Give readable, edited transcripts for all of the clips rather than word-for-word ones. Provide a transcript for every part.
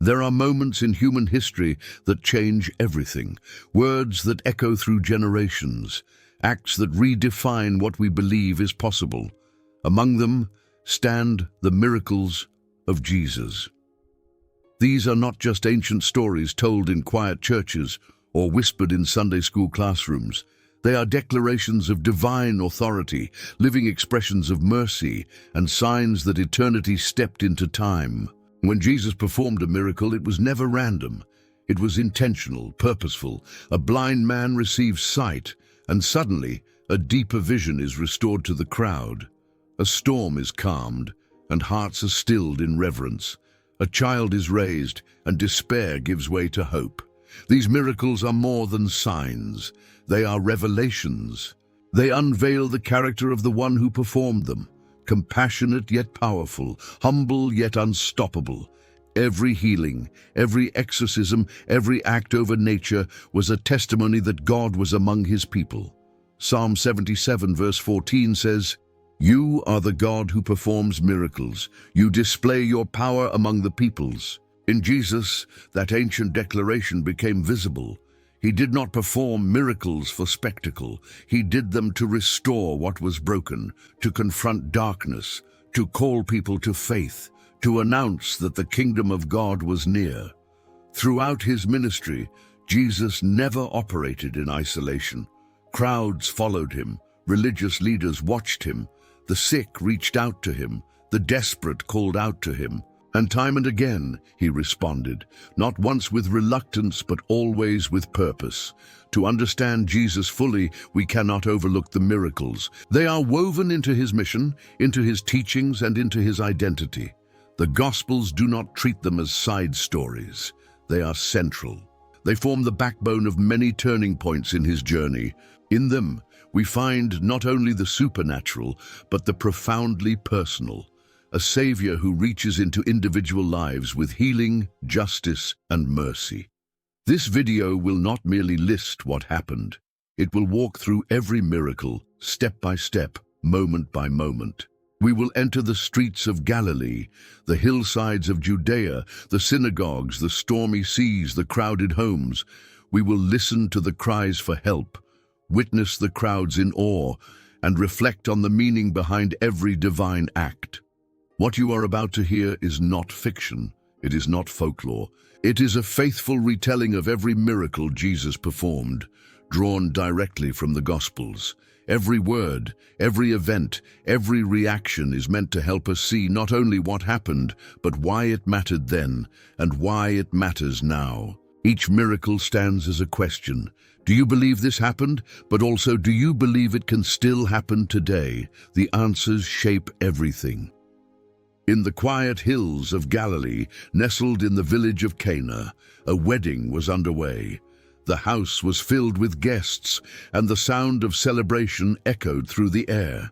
There are moments in human history that change everything, words that echo through generations, acts that redefine what we believe is possible. Among them stand the miracles of Jesus. These are not just ancient stories told in quiet churches or whispered in Sunday school classrooms. They are declarations of divine authority, living expressions of mercy, and signs that eternity stepped into time. When Jesus performed a miracle, it was never random. It was intentional, purposeful. A blind man receives sight, and suddenly a deeper vision is restored to the crowd. A storm is calmed, and hearts are stilled in reverence. A child is raised, and despair gives way to hope. These miracles are more than signs. They are revelations. They unveil the character of the one who performed them. Compassionate yet powerful, humble yet unstoppable. Every healing, every exorcism, every act over nature was a testimony that God was among his people. Psalm 77 verse 14 says, "You are the God who performs miracles. You display your power among the peoples." In Jesus, that ancient declaration became visible. He did not perform miracles for spectacle. He did them to restore what was broken, to confront darkness, to call people to faith, to announce that the kingdom of God was near. Throughout his ministry, Jesus never operated in isolation. Crowds followed him. Religious leaders watched him. The sick reached out to him. The desperate called out to him. And time and again, he responded, not once with reluctance, but always with purpose. To understand Jesus fully, we cannot overlook the miracles. They are woven into his mission, into his teachings, and into his identity. The Gospels do not treat them as side stories. They are central. They form the backbone of many turning points in his journey. In them, we find not only the supernatural, but the profoundly personal. A Savior who reaches into individual lives with healing, justice, and mercy. This video will not merely list what happened. It will walk through every miracle, step by step, moment by moment. We will enter the streets of Galilee, the hillsides of Judea, the synagogues, the stormy seas, the crowded homes. We will listen to the cries for help, witness the crowds in awe, and reflect on the meaning behind every divine act. What you are about to hear is not fiction. It is not folklore. It is a faithful retelling of every miracle Jesus performed, drawn directly from the Gospels. Every word, every event, every reaction is meant to help us see not only what happened, but why it mattered then and why it matters now. Each miracle stands as a question. Do you believe this happened? But also, do you believe it can still happen today? The answers shape everything. In the quiet hills of Galilee, nestled in the village of Cana, a wedding was underway. The house was filled with guests, and the sound of celebration echoed through the air.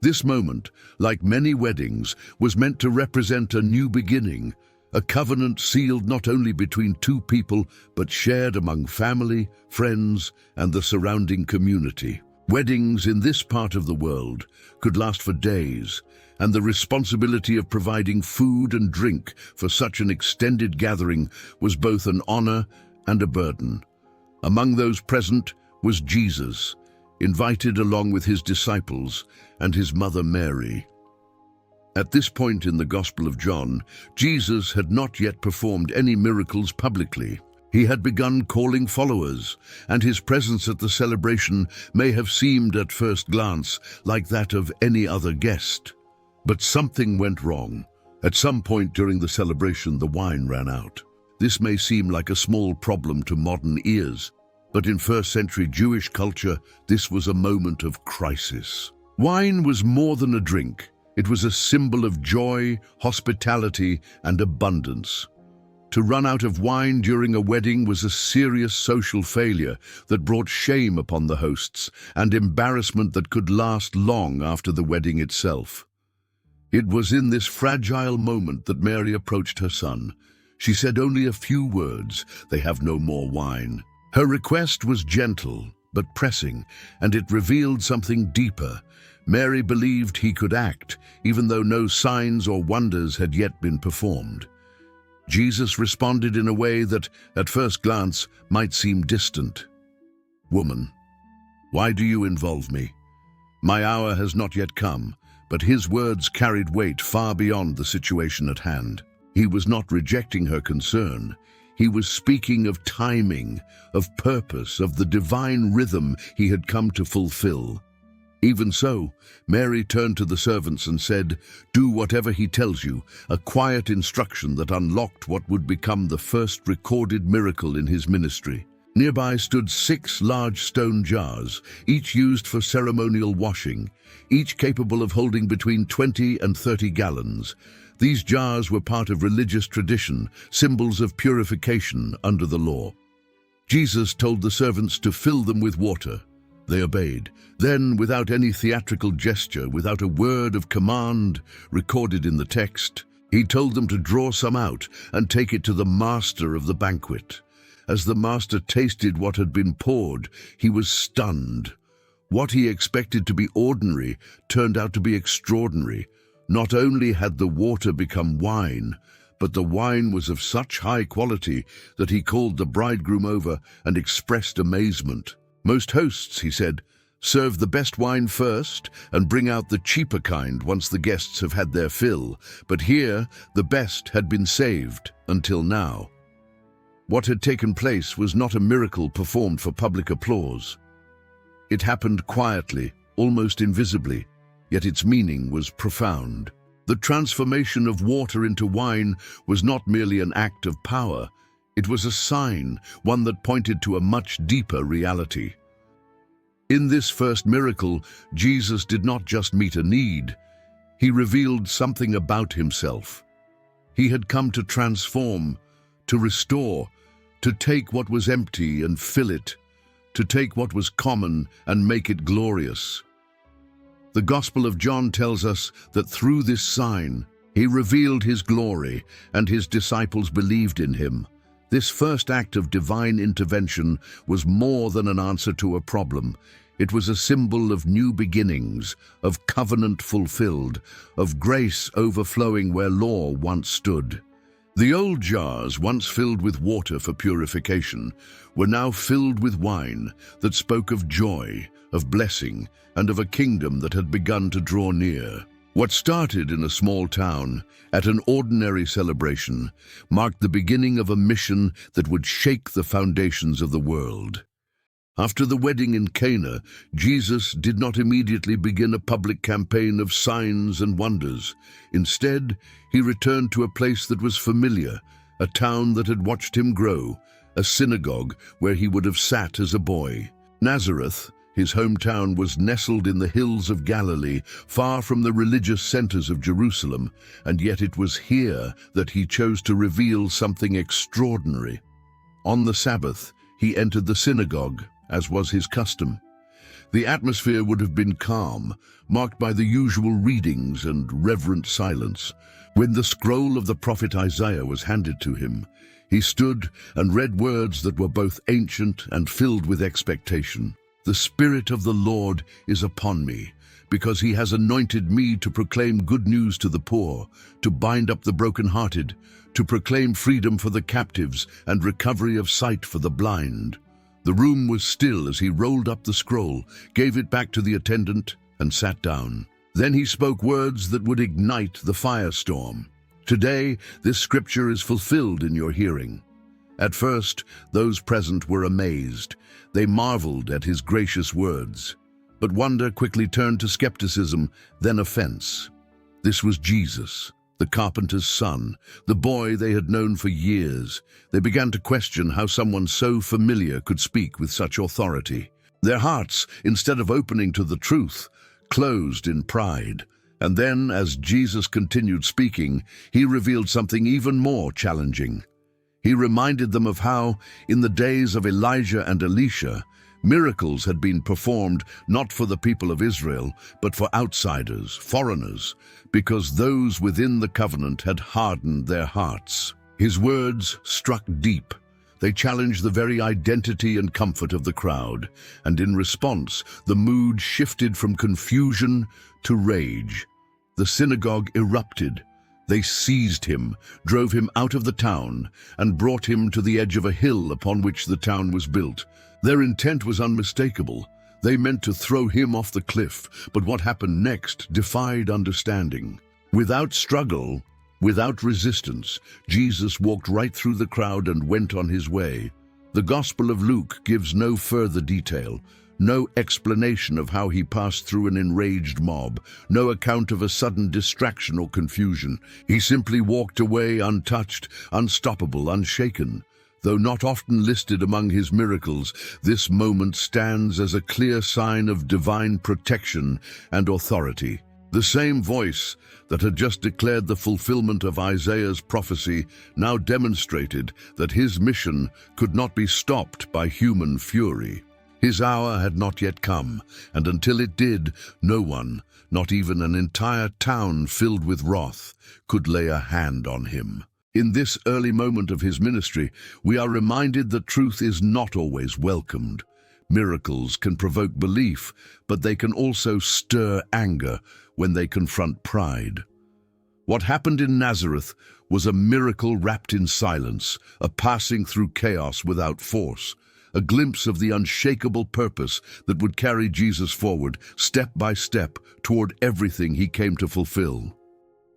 This moment, like many weddings, was meant to represent a new beginning, a covenant sealed not only between two people, but shared among family, friends, and the surrounding community. Weddings in this part of the world could last for days, and the responsibility of providing food and drink for such an extended gathering was both an honor and a burden. Among those present was Jesus, invited along with his disciples and his mother Mary. At this point in the Gospel of John, Jesus had not yet performed any miracles publicly. He had begun calling followers, and his presence at the celebration may have seemed at first glance like that of any other guest. But something went wrong. At some point during the celebration, the wine ran out. This may seem like a small problem to modern ears, but in first-century Jewish culture, this was a moment of crisis. Wine was more than a drink. It was a symbol of joy, hospitality, and abundance. To run out of wine during a wedding was a serious social failure that brought shame upon the hosts and embarrassment that could last long after the wedding itself. It was in this fragile moment that Mary approached her son. She said only a few words, "They have no more wine." Her request was gentle but pressing, and it revealed something deeper. Mary believed he could act, even though no signs or wonders had yet been performed. Jesus responded in a way that, at first glance, might seem distant. "Woman, why do you involve me? My hour has not yet come." But his words carried weight far beyond the situation at hand. He was not rejecting her concern. He was speaking of timing, of purpose, of the divine rhythm he had come to fulfill. Even so, Mary turned to the servants and said, "Do whatever he tells you," a quiet instruction that unlocked what would become the first recorded miracle in his ministry. Nearby stood 6 large stone jars, each used for ceremonial washing, each capable of holding between 20 and 30 gallons. These jars were part of religious tradition, symbols of purification under the law. Jesus told the servants to fill them with water. They obeyed. Then, without any theatrical gesture, without a word of command recorded in the text, he told them to draw some out and take it to the master of the banquet. As the master tasted what had been poured, he was stunned. What he expected to be ordinary turned out to be extraordinary. Not only had the water become wine, but the wine was of such high quality that he called the bridegroom over and expressed amazement. "Most hosts," he said, "serve the best wine first and bring out the cheaper kind once the guests have had their fill. But here, the best had been saved until now." What had taken place was not a miracle performed for public applause. It happened quietly, almost invisibly, yet its meaning was profound. The transformation of water into wine was not merely an act of power. It was a sign, one that pointed to a much deeper reality. In this first miracle, Jesus did not just meet a need. He revealed something about himself. He had come to transform, to restore, to take what was empty and fill it, to take what was common and make it glorious. The Gospel of John tells us that through this sign, he revealed his glory, and his disciples believed in him. This first act of divine intervention was more than an answer to a problem. It was a symbol of new beginnings, of covenant fulfilled, of grace overflowing where law once stood. The old jars, once filled with water for purification, were now filled with wine that spoke of joy, of blessing, and of a kingdom that had begun to draw near. What started in a small town, at an ordinary celebration, marked the beginning of a mission that would shake the foundations of the world. After the wedding in Cana, Jesus did not immediately begin a public campaign of signs and wonders. Instead, he returned to a place that was familiar, a town that had watched him grow, a synagogue where he would have sat as a boy. Nazareth, his hometown, was nestled in the hills of Galilee, far from the religious centers of Jerusalem, and yet it was here that he chose to reveal something extraordinary. On the Sabbath, he entered the synagogue, as was his custom. The atmosphere would have been calm, marked by the usual readings and reverent silence. When the scroll of the prophet Isaiah was handed to him, he stood and read words that were both ancient and filled with expectation. "The Spirit of the Lord is upon me, because he has anointed me to proclaim good news to the poor, to bind up the brokenhearted, to proclaim freedom for the captives and recovery of sight for the blind." The room was still as he rolled up the scroll, gave it back to the attendant, and sat down. Then he spoke words that would ignite the firestorm. "Today, this scripture is fulfilled in your hearing." At first, those present were amazed. They marveled at his gracious words. But wonder quickly turned to skepticism, then offense. This was Jesus, the carpenter's son, the boy they had known for years. They began to question how someone so familiar could speak with such authority. Their hearts, instead of opening to the truth, closed in pride. And then, as Jesus continued speaking, he revealed something even more challenging. He reminded them of how, in the days of Elijah and Elisha, miracles had been performed not for the people of Israel, but for outsiders, foreigners, because those within the covenant had hardened their hearts. His words struck deep. They challenged the very identity and comfort of the crowd, and in response, the mood shifted from confusion to rage. The synagogue erupted. They seized him, drove him out of the town, and brought him to the edge of a hill upon which the town was built. Their intent was unmistakable. They meant to throw him off the cliff, but what happened next defied understanding. Without struggle, without resistance, Jesus walked right through the crowd and went on his way. The Gospel of Luke gives no further detail, no explanation of how he passed through an enraged mob, no account of a sudden distraction or confusion. He simply walked away untouched, unstoppable, unshaken. Though not often listed among his miracles, this moment stands as a clear sign of divine protection and authority. The same voice that had just declared the fulfillment of Isaiah's prophecy now demonstrated that his mission could not be stopped by human fury. His hour had not yet come, and until it did, no one, not even an entire town filled with wrath, could lay a hand on him. In this early moment of his ministry, we are reminded that truth is not always welcomed. Miracles can provoke belief, but they can also stir anger when they confront pride. What happened in Nazareth was a miracle wrapped in silence, a passing through chaos without force, a glimpse of the unshakable purpose that would carry Jesus forward, step by step, toward everything he came to fulfill.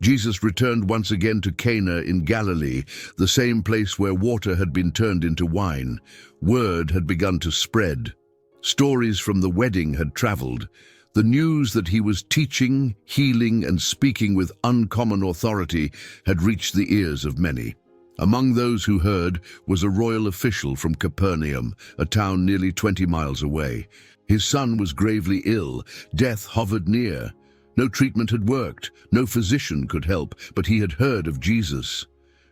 Jesus returned once again to Cana in Galilee, the same place where water had been turned into wine. Word had begun to spread. Stories from the wedding had traveled. The news that he was teaching, healing, and speaking with uncommon authority had reached the ears of many. Among those who heard was a royal official from Capernaum, a town nearly 20 miles away. His son was gravely ill. Death hovered near. No treatment had worked, no physician could help, but he had heard of Jesus.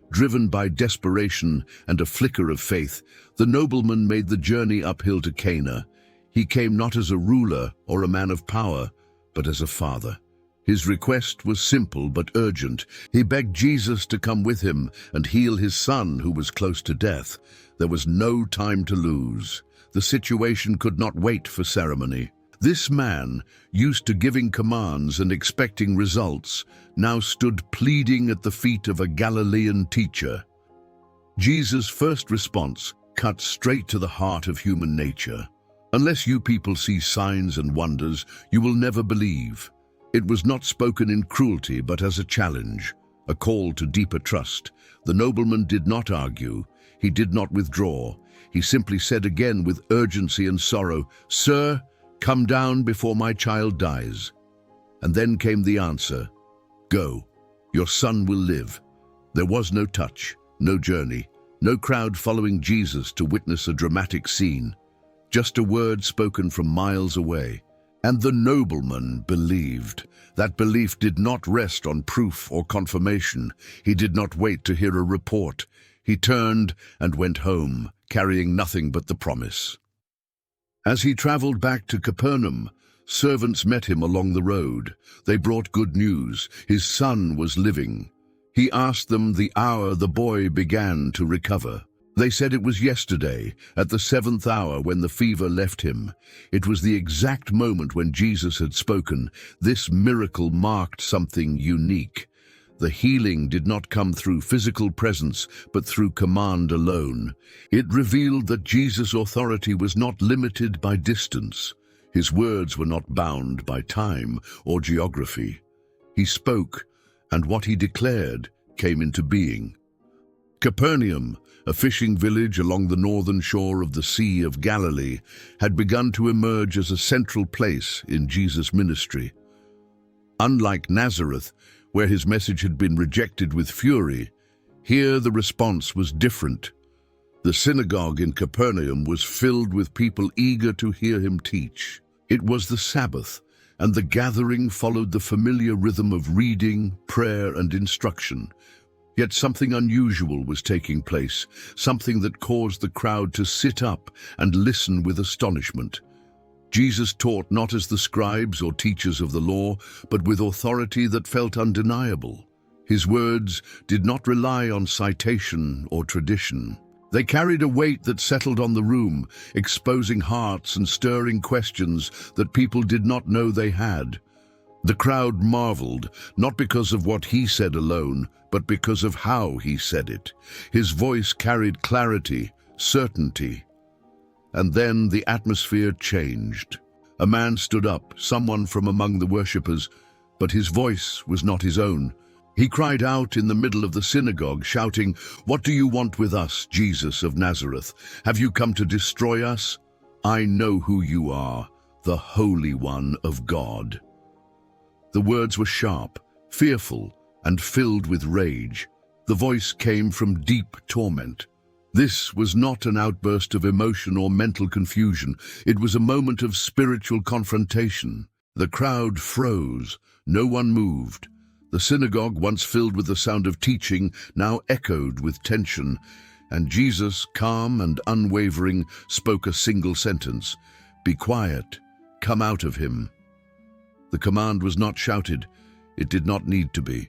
Driven by desperation and a flicker of faith, the nobleman made the journey uphill to Cana. He came not as a ruler or a man of power, but as a father. His request was simple but urgent. He begged Jesus to come with him and heal his son, who was close to death. There was no time to lose. The situation could not wait for ceremony. This man, used to giving commands and expecting results, now stood pleading at the feet of a Galilean teacher. Jesus' first response cut straight to the heart of human nature. Unless you people see signs and wonders, you will never believe. It was not spoken in cruelty, but as a challenge, a call to deeper trust. The nobleman did not argue. He did not withdraw. He simply said again with urgency and sorrow, "Sir, come down before my child dies." And then came the answer, "Go, your son will live." There was no touch, no journey, no crowd following Jesus to witness a dramatic scene. Just a word spoken from miles away. And the nobleman believed. That belief did not rest on proof or confirmation. He did not wait to hear a report. He turned and went home, carrying nothing but the promise. As he traveled back to Capernaum, servants met him along the road. They brought good news. His son was living. He asked them the hour the boy began to recover. They said it was yesterday, at the 7th hour, when the fever left him. It was the exact moment when Jesus had spoken. This miracle marked something unique. The healing did not come through physical presence, but through command alone. It revealed that Jesus' authority was not limited by distance. His words were not bound by time or geography. He spoke, and what he declared came into being. Capernaum, a fishing village along the northern shore of the Sea of Galilee, had begun to emerge as a central place in Jesus' ministry. Unlike Nazareth, where his message had been rejected with fury, here the response was different. The synagogue in Capernaum was filled with people eager to hear him teach. It was the Sabbath, and the gathering followed the familiar rhythm of reading, prayer, and instruction. Yet something unusual was taking place, something that caused the crowd to sit up and listen with astonishment. Jesus taught not as the scribes or teachers of the law, but with authority that felt undeniable. His words did not rely on citation or tradition. They carried a weight that settled on the room, exposing hearts and stirring questions that people did not know they had. The crowd marveled, not because of what he said alone, but because of how he said it. His voice carried clarity, certainty. And then the atmosphere changed. A man stood up, someone from among the worshippers, but his voice was not his own. He cried out in the middle of the synagogue, shouting, "What do you want with us, Jesus of Nazareth? Have you come to destroy us? I know who you are, the Holy One of God." The words were sharp, fearful, and filled with rage. The voice came from deep torment. This was not an outburst of emotion or mental confusion. It was a moment of spiritual confrontation. The crowd froze. No one moved. The synagogue, once filled with the sound of teaching, now echoed with tension. And Jesus, calm and unwavering, spoke a single sentence: "Be quiet. Come out of him." The command was not shouted. It did not need to be.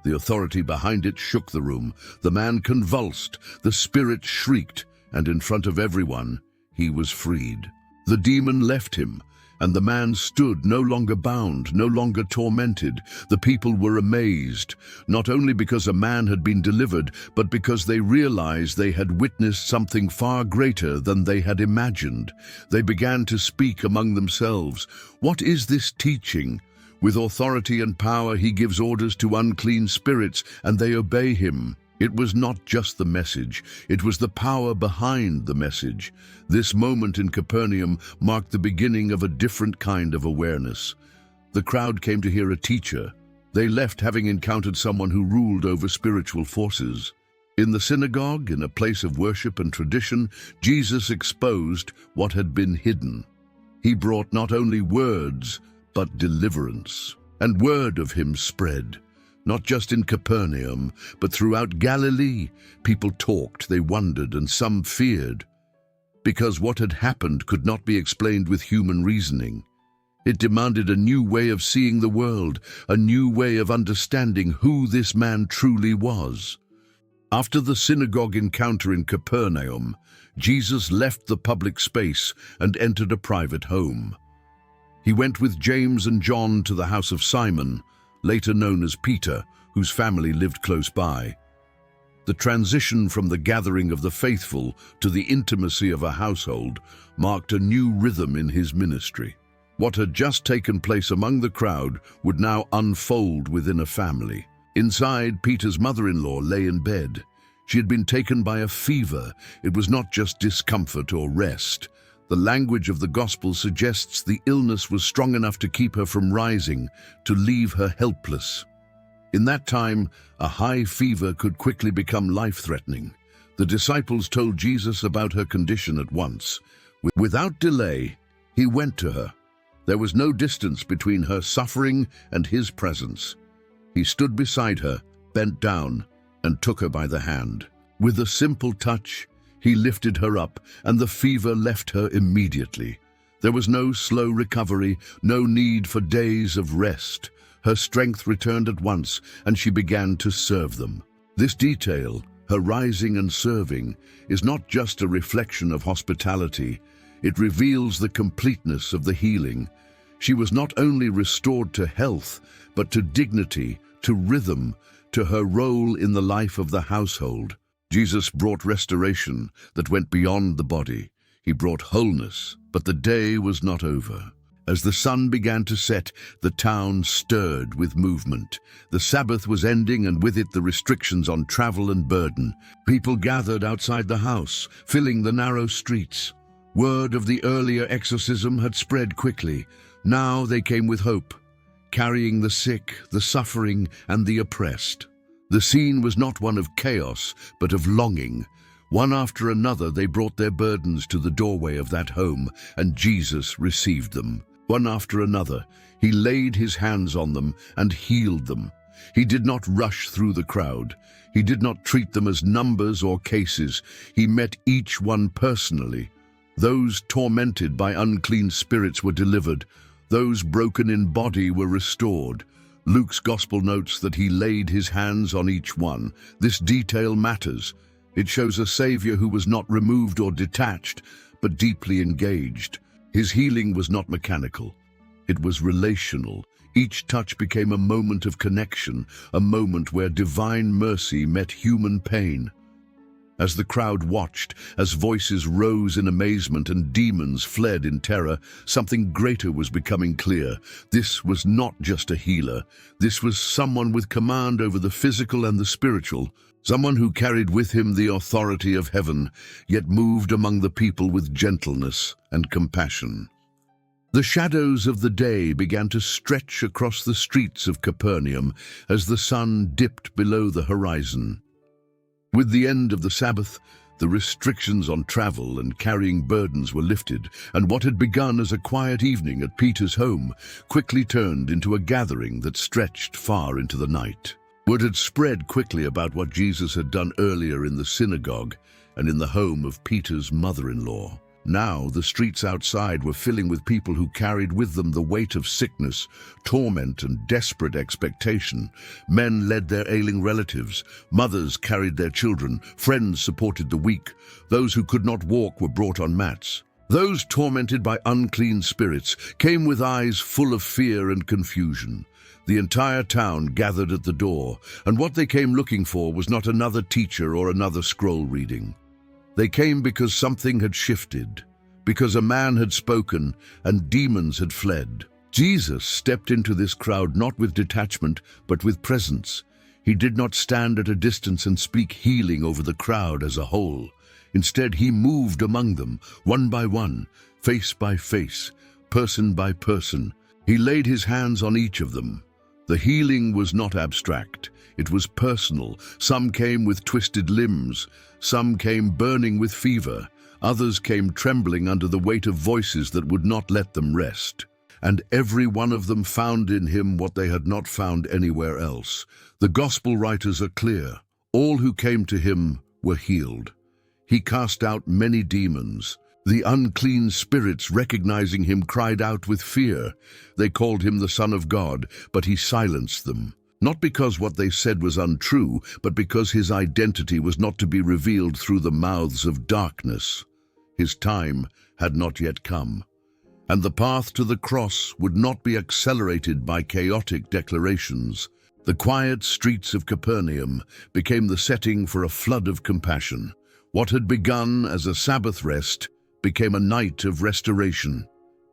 The authority behind it shook the room. The man convulsed, the spirit shrieked, and in front of everyone, he was freed. The demon left him, and the man stood no longer bound, no longer tormented. The people were amazed, not only because a man had been delivered, but because they realized they had witnessed something far greater than they had imagined. They began to speak among themselves. "What is this teaching? With authority and power he gives orders to unclean spirits, and they obey him." It was not just the message, it was the power behind the message. This moment in Capernaum marked the beginning of a different kind of awareness. The crowd came to hear a teacher. They left having encountered someone who ruled over spiritual forces. In the synagogue, in a place of worship and tradition, Jesus exposed what had been hidden. He brought not only words, but deliverance. And word of him spread. Not just in Capernaum, but throughout Galilee. People talked, they wondered, and some feared. Because what had happened could not be explained with human reasoning. It demanded a new way of seeing the world, a new way of understanding who this man truly was. After the synagogue encounter in Capernaum, Jesus left the public space and entered a private home. He went with James and John to the house of Simon, later known as Peter, whose family lived close by. The transition from the gathering of the faithful to the intimacy of a household marked a new rhythm in his ministry. What had just taken place among the crowd would now unfold within a family. Inside, Peter's mother-in-law lay in bed. She had been taken by a fever. It was not just discomfort or rest. The language of the gospel suggests the illness was strong enough to keep her from rising, to leave her helpless. In that time, a high fever could quickly become life-threatening. The disciples told Jesus about her condition at once. Without delay, he went to her. There was no distance between her suffering and his presence. He stood beside her, bent down, and took her by the hand. With a simple touch, he lifted her up, and the fever left her immediately. There was no slow recovery, no need for days of rest. Her strength returned at once, and she began to serve them. This detail, her rising and serving, is not just a reflection of hospitality. It reveals the completeness of the healing. She was not only restored to health, but to dignity, to rhythm, to her role in the life of the household. Jesus brought restoration that went beyond the body. He brought wholeness, but the day was not over. As the sun began to set, the town stirred with movement. The Sabbath was ending, and with it the restrictions on travel and burden. People gathered outside the house, filling the narrow streets. Word of the earlier exorcism had spread quickly. Now they came with hope, carrying the sick, the suffering, and the oppressed. The scene was not one of chaos, but of longing. One after another they brought their burdens to the doorway of that home, and Jesus received them. One after another, he laid his hands on them and healed them. He did not rush through the crowd. He did not treat them as numbers or cases. He met each one personally. Those tormented by unclean spirits were delivered. Those broken in body were restored. Luke's gospel notes that he laid his hands on each one. This detail matters. It shows a Savior who was not removed or detached, but deeply engaged. His healing was not mechanical. It was relational. Each touch became a moment of connection, a moment where divine mercy met human pain. As the crowd watched, as voices rose in amazement and demons fled in terror, something greater was becoming clear. This was not just a healer. This was someone with command over the physical and the spiritual, someone who carried with him the authority of heaven, yet moved among the people with gentleness and compassion. The shadows of the day began to stretch across the streets of Capernaum as the sun dipped below the horizon. With the end of the Sabbath, the restrictions on travel and carrying burdens were lifted, and what had begun as a quiet evening at Peter's home quickly turned into a gathering that stretched far into the night. Word had spread quickly about what Jesus had done earlier in the synagogue and in the home of Peter's mother-in-law. Now the streets outside were filling with people who carried with them the weight of sickness, torment, and desperate expectation. Men led their ailing relatives, mothers carried their children, friends supported the weak. Those who could not walk were brought on mats. Those tormented by unclean spirits came with eyes full of fear and confusion. The entire town gathered at the door, and what they came looking for was not another teacher or another scroll reading. They came because something had shifted, because a man had spoken and demons had fled. Jesus stepped into this crowd not with detachment, but with presence. He did not stand at a distance and speak healing over the crowd as a whole. Instead, he moved among them, one by one, face by face, person by person. He laid his hands on each of them. The healing was not abstract. It was personal. Some came with twisted limbs. Some came burning with fever. Others came trembling under the weight of voices that would not let them rest. And every one of them found in him what they had not found anywhere else. The gospel writers are clear. All who came to him were healed. He cast out many demons. The unclean spirits, recognizing him, cried out with fear. They called him the Son of God, but he silenced them. Not because what they said was untrue, but because his identity was not to be revealed through the mouths of darkness. His time had not yet come. And the path to the cross would not be accelerated by chaotic declarations. The quiet streets of Capernaum became the setting for a flood of compassion. What had begun as a Sabbath rest became a night of restoration.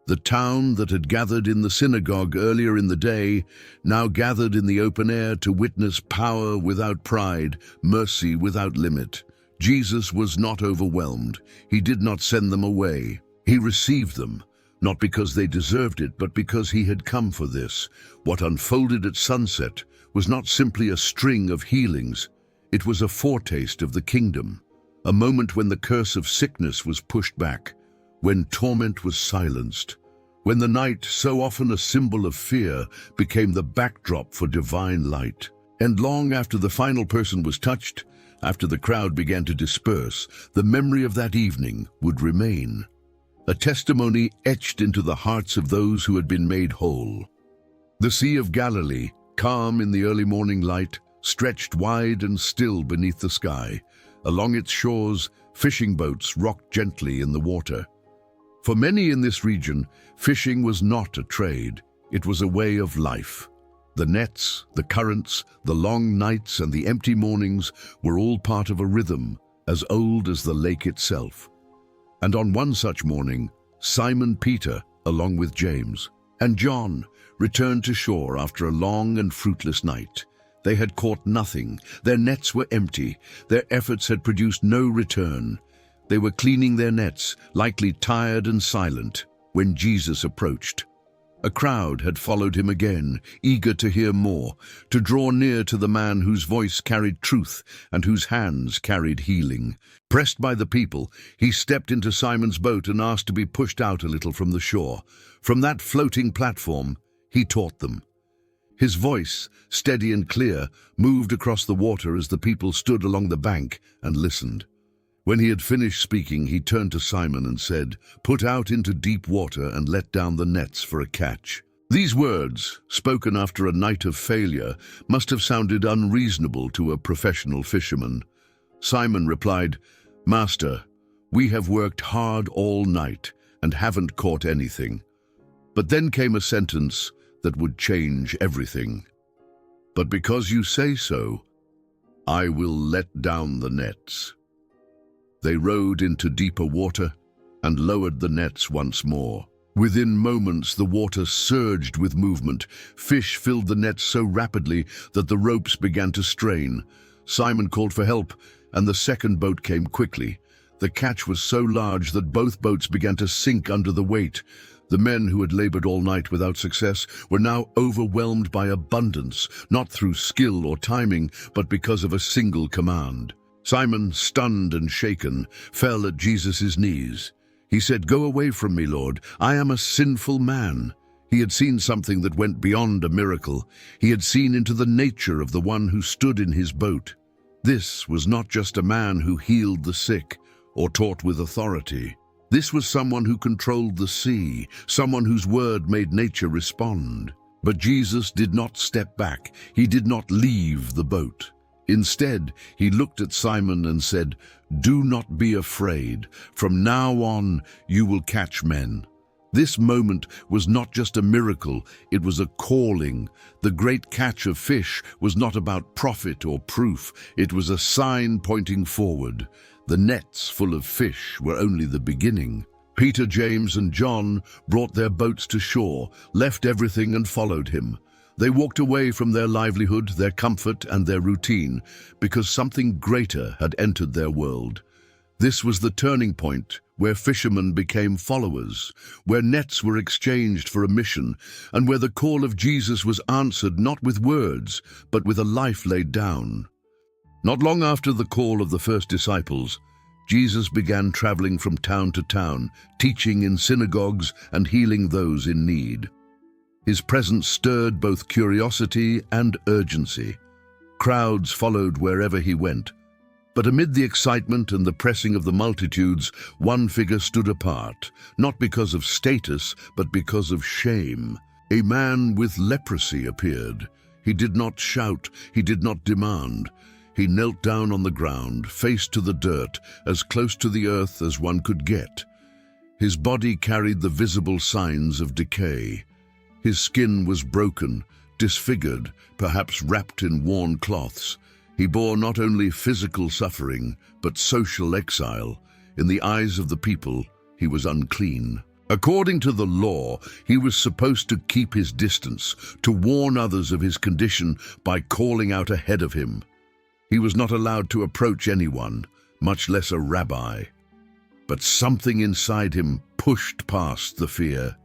The town that had gathered in the synagogue earlier in the day now gathered in the open air to witness power without pride, mercy without limit. Jesus was not overwhelmed. He did not send them away. He received them, not because they deserved it, but because he had come for this. What unfolded at sunset was not simply a string of healings. It was a foretaste of the kingdom, a moment when the curse of sickness was pushed back, when torment was silenced, when the night, so often a symbol of fear, became the backdrop for divine light. And long after the final person was touched, after the crowd began to disperse, the memory of that evening would remain, a testimony etched into the hearts of those who had been made whole. The Sea of Galilee, calm in the early morning light, stretched wide and still beneath the sky. Along its shores, fishing boats rocked gently in the water. For many in this region, fishing was not a trade. It was a way of life. The nets, the currents, the long nights, and the empty mornings were all part of a rhythm as old as the lake itself. And on one such morning, Simon Peter, along with James and John, returned to shore after a long and fruitless night. They had caught nothing. Their nets were empty. Their efforts had produced no return. They were cleaning their nets, likely tired and silent, when Jesus approached. A crowd had followed him again, eager to hear more, to draw near to the man whose voice carried truth and whose hands carried healing. Pressed by the people, he stepped into Simon's boat and asked to be pushed out a little from the shore. From that floating platform, he taught them. His voice, steady and clear, moved across the water as the people stood along the bank and listened. When he had finished speaking, he turned to Simon and said, "Put out into deep water and let down the nets for a catch." These words, spoken after a night of failure, must have sounded unreasonable to a professional fisherman. Simon replied, "Master, we have worked hard all night and haven't caught anything." But then came a sentence that would change everything. But because you say so, I will let down the nets." They rowed into deeper water and lowered the nets once more. Within moments, the water surged with movement. Fish filled the nets so rapidly that the ropes began to strain. Simon called for help, and the second boat came quickly. The catch was so large that both boats began to sink under the weight. The men who had labored all night without success were now overwhelmed by abundance, not through skill or timing, but because of a single command. Simon, stunned and shaken, fell at Jesus' knees. He said, "Go away from me, Lord. I am a sinful man." He had seen something that went beyond a miracle. He had seen into the nature of the one who stood in his boat. This was not just a man who healed the sick or taught with authority. This was someone who controlled the sea, someone whose word made nature respond. But Jesus did not step back. He did not leave the boat. Instead, he looked at Simon and said, "Do not be afraid. From now on, you will catch men." This moment was not just a miracle, it was a calling. The great catch of fish was not about profit or proof, it was a sign pointing forward. The nets full of fish were only the beginning. Peter, James, and John brought their boats to shore, left everything and followed him. They walked away from their livelihood, their comfort, and their routine, because something greater had entered their world. This was the turning point, where fishermen became followers, where nets were exchanged for a mission, and where the call of Jesus was answered not with words, but with a life laid down. Not long after the call of the first disciples, Jesus began traveling from town to town, teaching in synagogues and healing those in need. His presence stirred both curiosity and urgency. Crowds followed wherever he went. But amid the excitement and the pressing of the multitudes, one figure stood apart, not because of status, but because of shame. A man with leprosy appeared. He did not shout, he did not demand. He knelt down on the ground, face to the dirt, as close to the earth as one could get. His body carried the visible signs of decay. His skin was broken, disfigured, perhaps wrapped in worn cloths. He bore not only physical suffering, but social exile. In the eyes of the people, he was unclean. According to the law, he was supposed to keep his distance, to warn others of his condition by calling out ahead of him. He was not allowed to approach anyone, much less a rabbi. But something inside him pushed past the fear.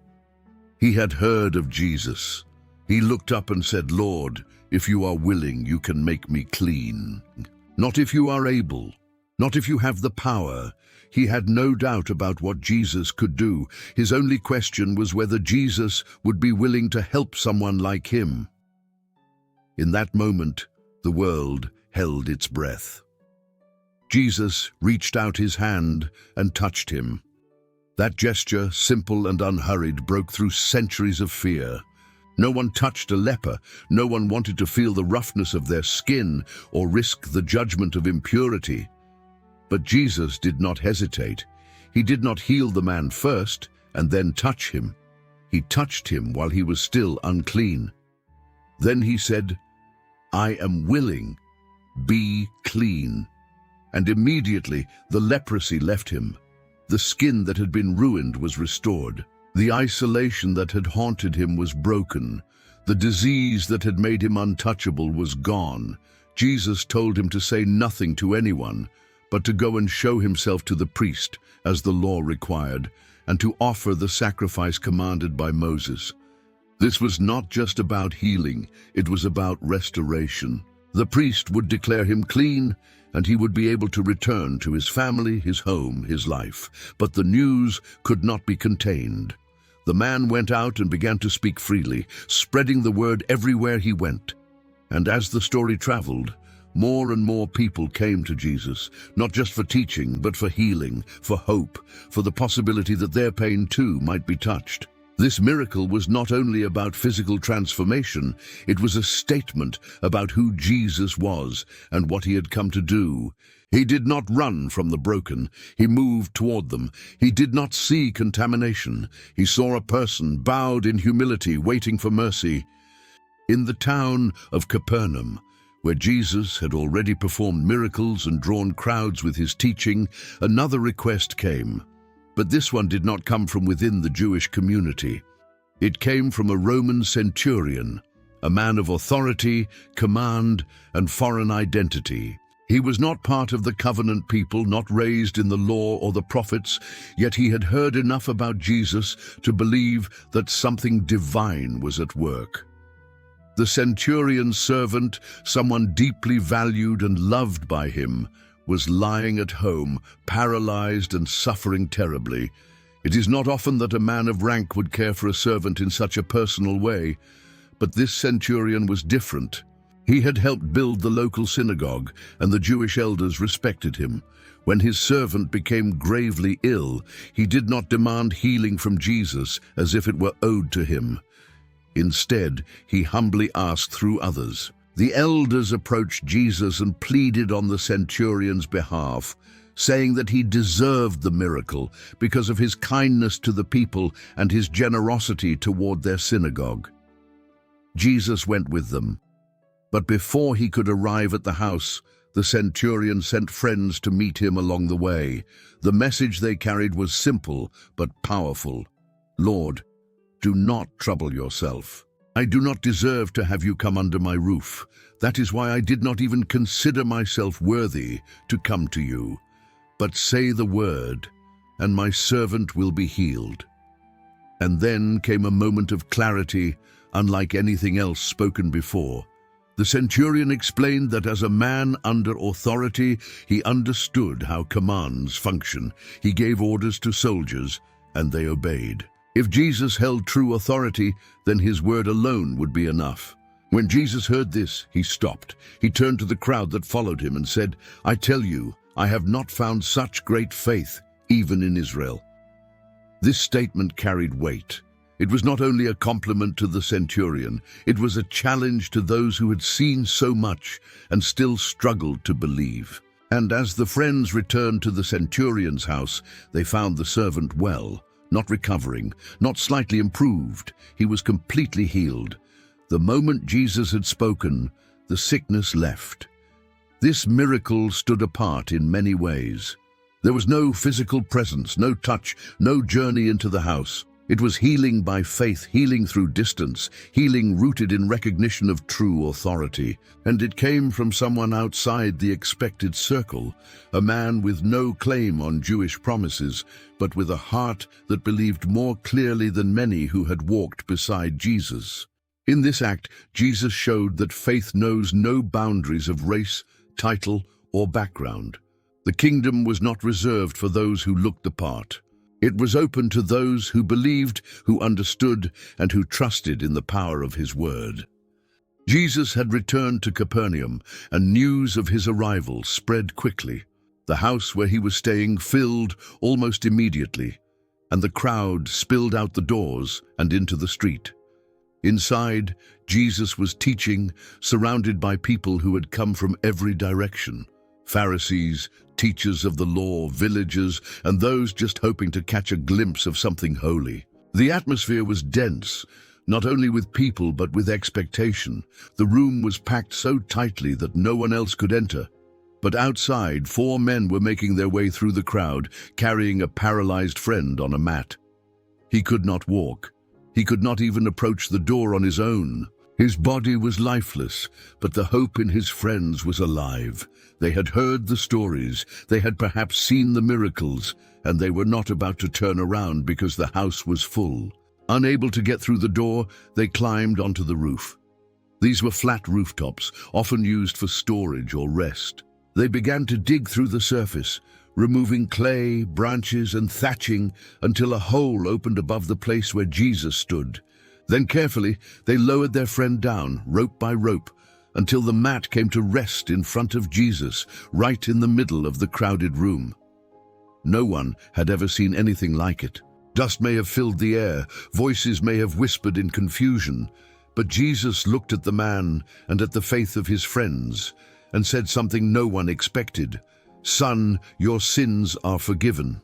He had heard of Jesus. He looked up and said, "Lord, if you are willing, you can make me clean." Not if you are able, not if you have the power. He had no doubt about what Jesus could do. His only question was whether Jesus would be willing to help someone like him. In that moment, the world held its breath. Jesus reached out his hand and touched him. That gesture, simple and unhurried, broke through centuries of fear. No one touched a leper. No one wanted to feel the roughness of their skin or risk the judgment of impurity. But Jesus did not hesitate. He did not heal the man first and then touch him. He touched him while he was still unclean. Then he said, "I am willing. Be clean." And immediately the leprosy left him. The skin that had been ruined was restored. The isolation that had haunted him was broken. The disease that had made him untouchable was gone. Jesus told him to say nothing to anyone, but to go and show himself to the priest, as the law required, and to offer the sacrifice commanded by Moses. This was not just about healing, it was about restoration. The priest would declare him clean, and he would be able to return to his family, his home, his life. But the news could not be contained. The man went out and began to speak freely, spreading the word everywhere he went. And as the story traveled, more and more people came to Jesus, not just for teaching, but for healing, for hope, for the possibility that their pain too might be touched. This miracle was not only about physical transformation, it was a statement about who Jesus was and what he had come to do. He did not run from the broken. He moved toward them. He did not see contamination. He saw a person bowed in humility, waiting for mercy. In the town of Capernaum, where Jesus had already performed miracles and drawn crowds with his teaching, another request came. But this one did not come from within the Jewish community. It came from a Roman centurion, a man of authority, command, and foreign identity. He was not part of the covenant people, not raised in the law or the prophets, yet he had heard enough about Jesus to believe that something divine was at work. The centurion's servant, someone deeply valued and loved by him, was lying at home, paralyzed and suffering terribly. It is not often that a man of rank would care for a servant in such a personal way, but this centurion was different. He had helped build the local synagogue, and the Jewish elders respected him. When his servant became gravely ill, he did not demand healing from Jesus as if it were owed to him. Instead, he humbly asked through others. The elders approached Jesus and pleaded on the centurion's behalf, saying that he deserved the miracle because of his kindness to the people and his generosity toward their synagogue. Jesus went with them. But before he could arrive at the house, the centurion sent friends to meet him along the way. The message they carried was simple but powerful. Lord, do not trouble yourself. I do not deserve to have you come under my roof. That is why I did not even consider myself worthy to come to you. But say the word, and my servant will be healed. And then came a moment of clarity, unlike anything else spoken before. The centurion explained that as a man under authority, he understood how commands function. He gave orders to soldiers, and they obeyed. If Jesus held true authority, then his word alone would be enough. When Jesus heard this, he stopped. He turned to the crowd that followed him and said, I tell you, I have not found such great faith, even in Israel. This statement carried weight. It was not only a compliment to the centurion, it was a challenge to those who had seen so much and still struggled to believe. And as the friends returned to the centurion's house, they found the servant well, not recovering, not slightly improved. He was completely healed. The moment Jesus had spoken, the sickness left. This miracle stood apart in many ways. There was no physical presence, no touch, no journey into the house. It was healing by faith, healing through distance, healing rooted in recognition of true authority. And it came from someone outside the expected circle, a man with no claim on Jewish promises, but with a heart that believed more clearly than many who had walked beside Jesus. In this act, Jesus showed that faith knows no boundaries of race, title, or background. The kingdom was not reserved for those who looked the part. It was open to those who believed, who understood, and who trusted in the power of his word. Jesus had returned to Capernaum, and news of his arrival spread quickly. The house where he was staying filled almost immediately, and the crowd spilled out the doors and into the street. Inside, Jesus was teaching, surrounded by people who had come from every direction. Pharisees, teachers of the law, villagers, and those just hoping to catch a glimpse of something holy. The atmosphere was dense, not only with people but with expectation. The room was packed so tightly that no one else could enter. But outside, 4 men were making their way through the crowd, carrying a paralyzed friend on a mat. He could not walk. He could not even approach the door on his own. His body was lifeless, but the hope in his friends was alive. They had heard the stories, they had perhaps seen the miracles, and they were not about to turn around because the house was full. Unable to get through the door, they climbed onto the roof. These were flat rooftops, often used for storage or rest. They began to dig through the surface, removing clay, branches, and thatching until a hole opened above the place where Jesus stood. Then carefully, they lowered their friend down, rope by rope, until the mat came to rest in front of Jesus, right in the middle of the crowded room. No one had ever seen anything like it. Dust may have filled the air, voices may have whispered in confusion, but Jesus looked at the man and at the faith of his friends and said something no one expected. "Son, your sins are forgiven."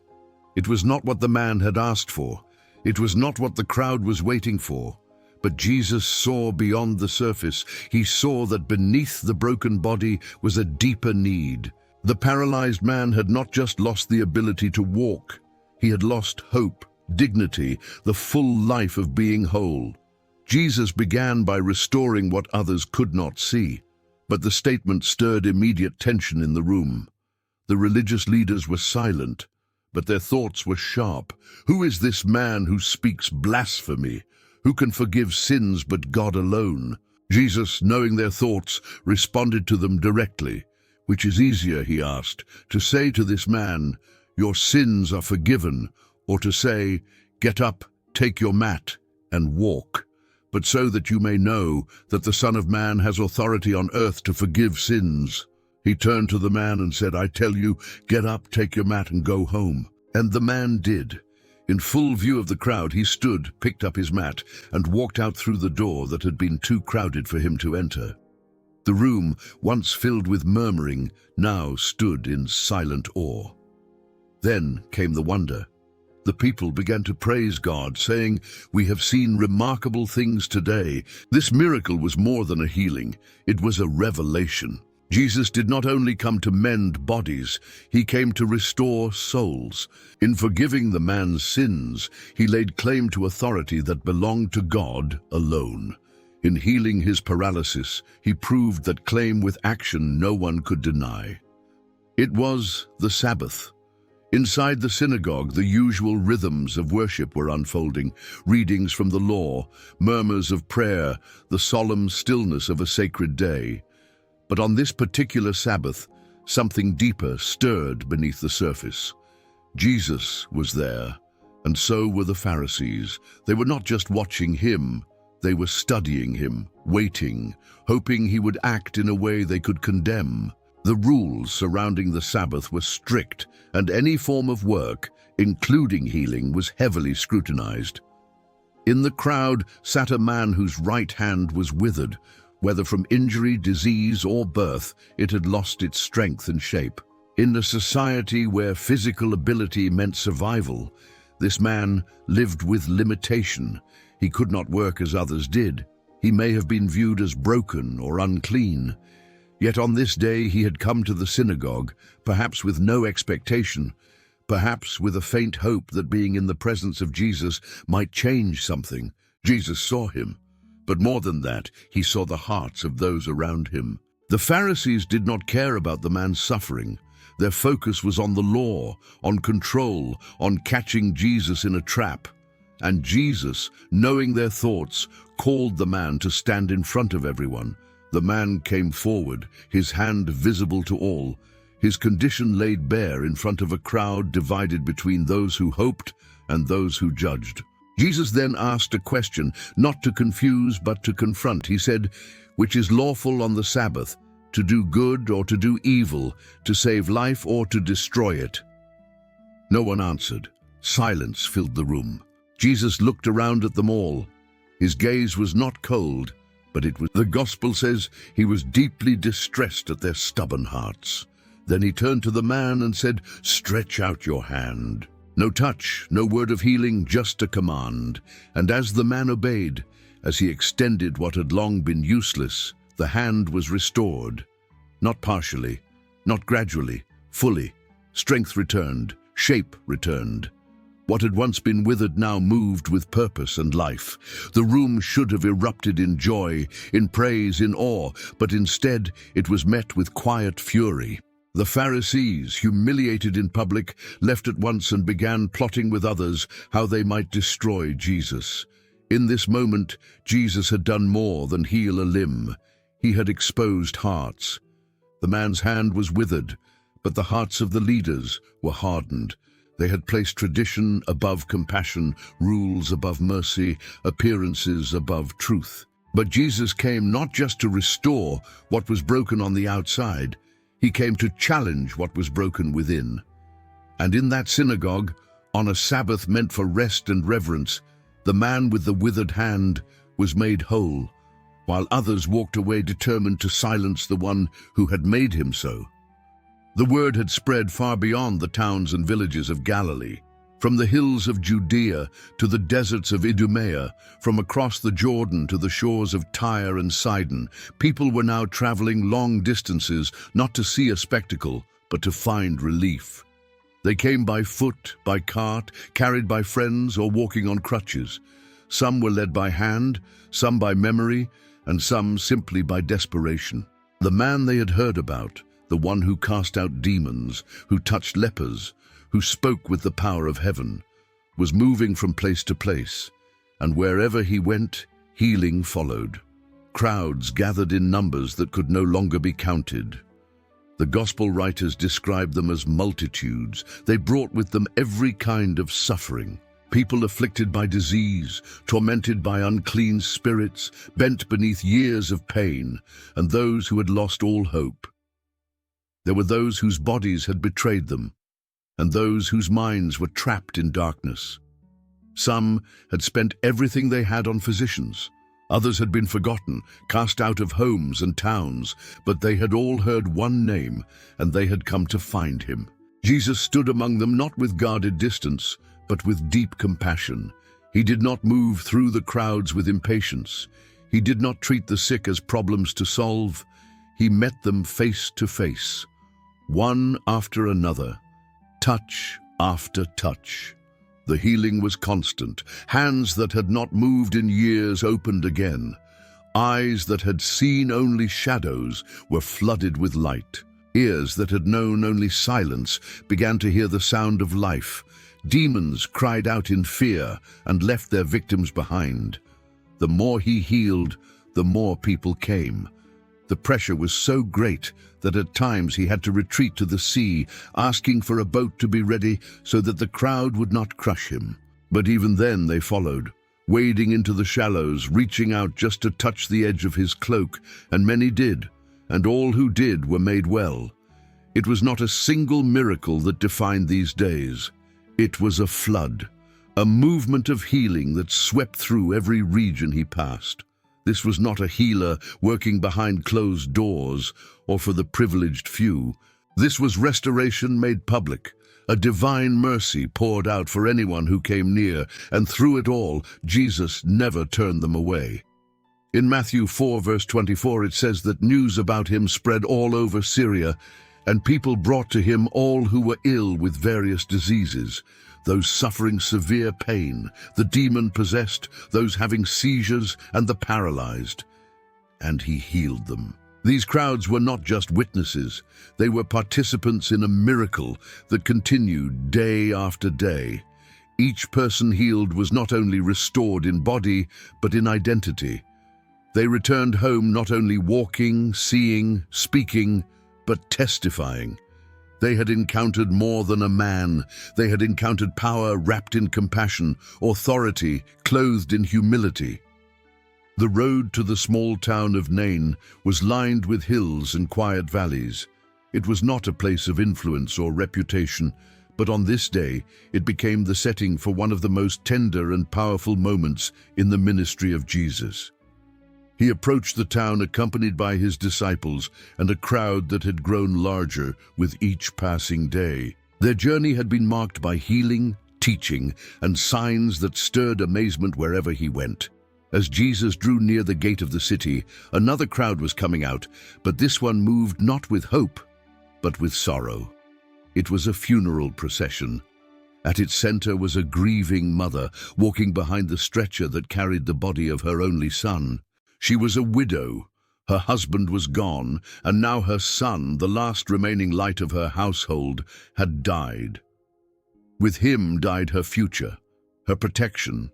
It was not what the man had asked for. It was not what the crowd was waiting for. But Jesus saw beyond the surface. He saw that beneath the broken body was a deeper need. The paralyzed man had not just lost the ability to walk. He had lost hope, dignity, the full life of being whole. Jesus began by restoring what others could not see. But the statement stirred immediate tension in the room. The religious leaders were silent, but their thoughts were sharp. Who is this man who speaks blasphemy? Who can forgive sins but God alone? Jesus, knowing their thoughts, responded to them directly. Which is easier, he asked, to say to this man, "Your sins are forgiven," or to say, "Get up, take your mat, and walk"? But so that you may know that the Son of Man has authority on earth to forgive sins. He turned to the man and said, "I tell you, get up, take your mat, and go home." And the man did. In full view of the crowd, he stood, picked up his mat, and walked out through the door that had been too crowded for him to enter. The room, once filled with murmuring, now stood in silent awe. Then came the wonder. The people began to praise God, saying, "We have seen remarkable things today." This miracle was more than a healing. It was a revelation. Jesus did not only come to mend bodies, he came to restore souls. In forgiving the man's sins, he laid claim to authority that belonged to God alone. In healing his paralysis, he proved that claim with action no one could deny. It was the Sabbath. Inside the synagogue, the usual rhythms of worship were unfolding, readings from the law, murmurs of prayer, the solemn stillness of a sacred day. But on this particular Sabbath, something deeper stirred beneath the surface. Jesus was there, and so were the Pharisees. They were not just watching him, they were studying him, waiting, hoping he would act in a way they could condemn. The rules surrounding the Sabbath were strict, and any form of work, including healing, was heavily scrutinized. In the crowd sat a man whose right hand was withered. Whether from injury, disease, or birth, it had lost its strength and shape. In a society where physical ability meant survival, this man lived with limitation. He could not work as others did. He may have been viewed as broken or unclean. Yet on this day he had come to the synagogue, perhaps with no expectation, perhaps with a faint hope that being in the presence of Jesus might change something. Jesus saw him. But more than that, he saw the hearts of those around him. The Pharisees did not care about the man's suffering. Their focus was on the law, on control, on catching Jesus in a trap. And Jesus, knowing their thoughts, called the man to stand in front of everyone. The man came forward, his hand visible to all, his condition laid bare in front of a crowd divided between those who hoped and those who judged. Jesus then asked a question, not to confuse but to confront. He said, "Which is lawful on the Sabbath, to do good or to do evil, to save life or to destroy it?" No one answered. Silence filled the room. Jesus looked around at them all. His gaze was not cold, but it was. The Gospel says he was deeply distressed at their stubborn hearts. Then he turned to the man and said, "Stretch out your hand." No touch, no word of healing, just a command. And as the man obeyed, as he extended what had long been useless, the hand was restored. Not partially, not gradually, fully. Strength returned, shape returned. What had once been withered now moved with purpose and life. The room should have erupted in joy, in praise, in awe, but instead it was met with quiet fury. The Pharisees, humiliated in public, left at once and began plotting with others how they might destroy Jesus. In this moment, Jesus had done more than heal a limb. He had exposed hearts. The man's hand was withered, but the hearts of the leaders were hardened. They had placed tradition above compassion, rules above mercy, appearances above truth. But Jesus came not just to restore what was broken on the outside. He came to challenge what was broken within. And in that synagogue, on a Sabbath meant for rest and reverence, the man with the withered hand was made whole, while others walked away determined to silence the one who had made him so. The word had spread far beyond the towns and villages of Galilee. From the hills of Judea to the deserts of Idumea, from across the Jordan to the shores of Tyre and Sidon, people were now traveling long distances, not to see a spectacle, but to find relief. They came by foot, by cart, carried by friends, or walking on crutches. Some were led by hand, some by memory, and some simply by desperation. The man they had heard about, the one who cast out demons, who touched lepers, who spoke with the power of heaven, was moving from place to place, and wherever he went, healing followed. Crowds gathered in numbers that could no longer be counted. The gospel writers described them as multitudes. They brought with them every kind of suffering. People afflicted by disease, tormented by unclean spirits, bent beneath years of pain, and those who had lost all hope. There were those whose bodies had betrayed them, and those whose minds were trapped in darkness. Some had spent everything they had on physicians. Others had been forgotten, cast out of homes and towns, but they had all heard one name, and they had come to find him. Jesus stood among them not with guarded distance, but with deep compassion. He did not move through the crowds with impatience. He did not treat the sick as problems to solve. He met them face to face, one after another, touch after touch. The healing was constant. Hands that had not moved in years opened again. Eyes that had seen only shadows were flooded with light. Ears that had known only silence began to hear the sound of life. Demons cried out in fear and left their victims behind. The more he healed, the more people came. The pressure was so great that at times he had to retreat to the sea, asking for a boat to be ready so that the crowd would not crush him. But even then they followed, wading into the shallows, reaching out just to touch the edge of his cloak, and many did, and all who did were made well. It was not a single miracle that defined these days. It was a flood, a movement of healing that swept through every region he passed. This was not a healer working behind closed doors or for the privileged few. This was restoration made public, a divine mercy poured out for anyone who came near, and through it all, Jesus never turned them away. In Matthew 4, verse 24, it says that news about him spread all over Syria, and people brought to him all who were ill with various diseases, those suffering severe pain, the demon-possessed, those having seizures, and the paralyzed. And he healed them. These crowds were not just witnesses. They were participants in a miracle that continued day after day. Each person healed was not only restored in body, but in identity. They returned home not only walking, seeing, speaking, but testifying. They had encountered more than a man. They had encountered power wrapped in compassion, authority clothed in humility. The road to the small town of Nain was lined with hills and quiet valleys. It was not a place of influence or reputation, but on this day it became the setting for one of the most tender and powerful moments in the ministry of Jesus. He approached the town accompanied by his disciples and a crowd that had grown larger with each passing day. Their journey had been marked by healing, teaching, and signs that stirred amazement wherever he went. As Jesus drew near the gate of the city, another crowd was coming out, but this one moved not with hope, but with sorrow. It was a funeral procession. At its center was a grieving mother walking behind the stretcher that carried the body of her only son. She was a widow. Her husband was gone, and now her son, the last remaining light of her household, had died. With him died her future, her protection,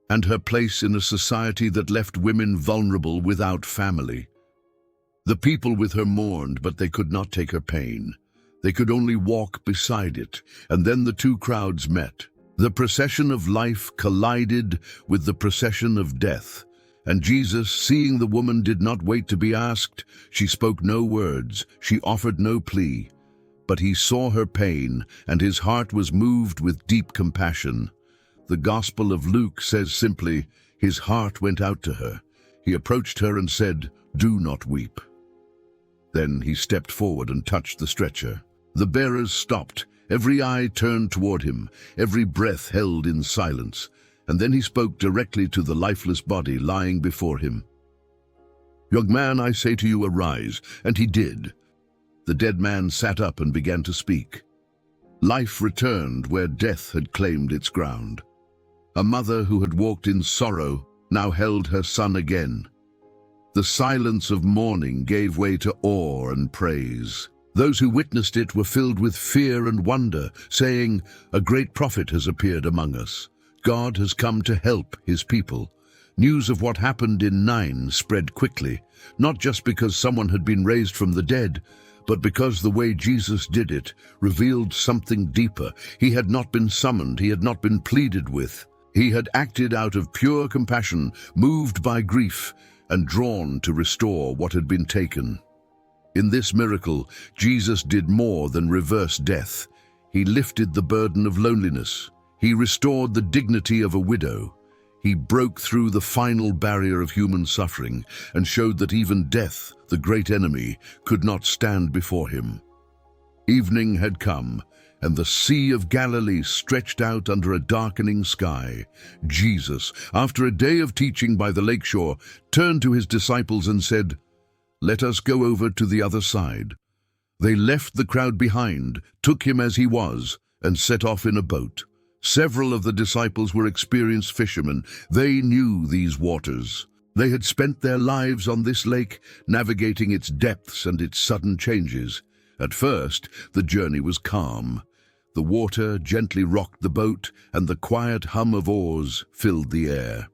and her place in a society that left women vulnerable without family. The people with her mourned, but they could not take her pain. They could only walk beside it, and then the two crowds met. The procession of life collided with the procession of death. And Jesus, seeing the woman, did not wait to be asked. She spoke no words, she offered no plea. But he saw her pain, and his heart was moved with deep compassion. The Gospel of Luke says simply, his heart went out to her. He approached her and said, "Do not weep." Then he stepped forward and touched the stretcher. The bearers stopped, every eye turned toward him, every breath held in silence, and then he spoke directly to the lifeless body lying before him. "Young man, I say to you, arise," and he did. The dead man sat up and began to speak. Life returned where death had claimed its ground. A mother who had walked in sorrow now held her son again. The silence of mourning gave way to awe and praise. Those who witnessed it were filled with fear and wonder, saying, "A great prophet has appeared among us. God has come to help his people." News of what happened in Nain spread quickly, not just because someone had been raised from the dead, but because the way Jesus did it revealed something deeper. He had not been summoned, he had not been pleaded with. He had acted out of pure compassion, moved by grief, and drawn to restore what had been taken. In this miracle, Jesus did more than reverse death. He lifted the burden of loneliness. He restored the dignity of a widow. He broke through the final barrier of human suffering and showed that even death, the great enemy, could not stand before him. Evening had come, and the Sea of Galilee stretched out under a darkening sky. Jesus, after a day of teaching by the lakeshore, turned to his disciples and said, "Let us go over to the other side." They left the crowd behind, took him as he was, and set off in a boat. Several of the disciples were experienced fishermen. They knew these waters. They had spent their lives on this lake, navigating its depths and its sudden changes. At first, the journey was calm. The water gently rocked the boat, and the quiet hum of oars filled the air.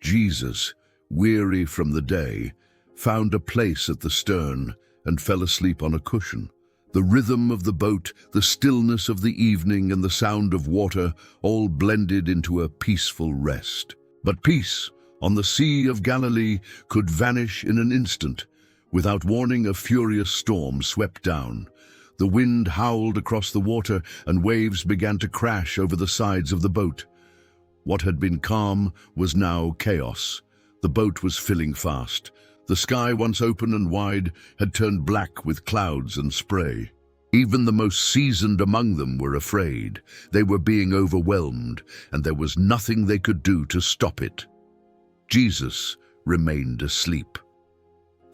Jesus, weary from the day, found a place at the stern and fell asleep on a cushion. The rhythm of the boat, the stillness of the evening, and the sound of water all blended into a peaceful rest. But peace on the Sea of Galilee could vanish in an instant. Without warning, a furious storm swept down. The wind howled across the water, and waves began to crash over the sides of the boat. What had been calm was now chaos. The boat was filling fast. The sky, once open and wide, had turned black with clouds and spray. Even the most seasoned among them were afraid. They were being overwhelmed, and there was nothing they could do to stop it. Jesus remained asleep.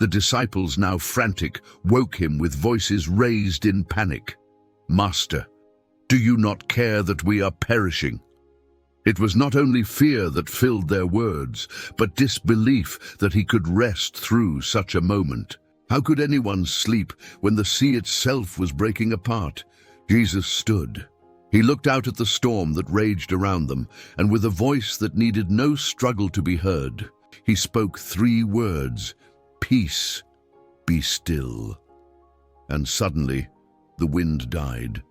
The disciples, now frantic, woke him with voices raised in panic. "Master, do you not care that we are perishing?" It was not only fear that filled their words, but disbelief that he could rest through such a moment. How could anyone sleep when the sea itself was breaking apart? Jesus stood. He looked out at the storm that raged around them, and with a voice that needed no struggle to be heard, he spoke 3 words, "Peace, be still." And suddenly, the wind died.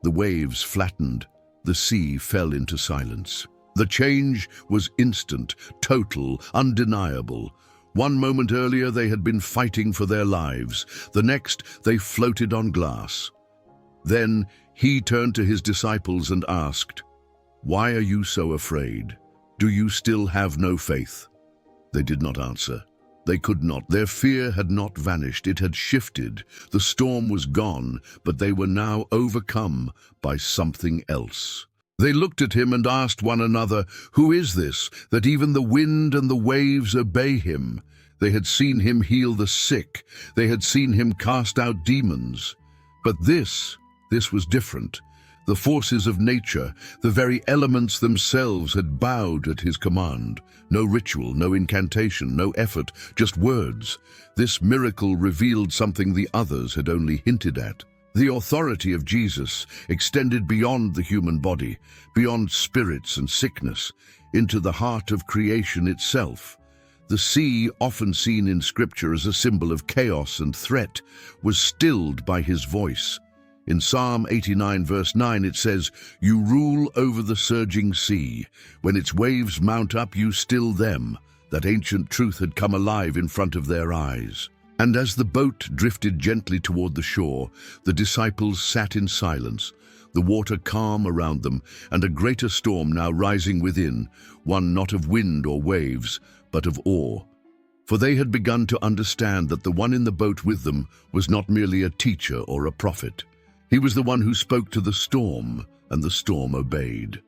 The waves flattened. The sea fell into silence. The change was instant, total, undeniable. One moment earlier they had been fighting for their lives. The next they floated on glass. Then he turned to his disciples and asked, "Why are you so afraid? Do you still have no faith?" They did not answer. They could not. Their fear had not vanished. It had shifted. The storm was gone, but they were now overcome by something else. They looked at him and asked one another, "Who is this, that even the wind and the waves obey him?" They had seen him heal the sick. They had seen him cast out demons. But this was different. The forces of nature, the very elements themselves, had bowed at his command. No ritual, no incantation, no effort, just words. This miracle revealed something the others had only hinted at. The authority of Jesus extended beyond the human body, beyond spirits and sickness, into the heart of creation itself. The sea, often seen in Scripture as a symbol of chaos and threat, was stilled by his voice. In Psalm 89 verse 9 it says, "You rule over the surging sea. When its waves mount up, you still them." That ancient truth had come alive in front of their eyes. And as the boat drifted gently toward the shore, the disciples sat in silence, the water calm around them, and a greater storm now rising within, one not of wind or waves, but of awe. For they had begun to understand that the one in the boat with them was not merely a teacher or a prophet. He was the one who spoke to the storm, and the storm obeyed.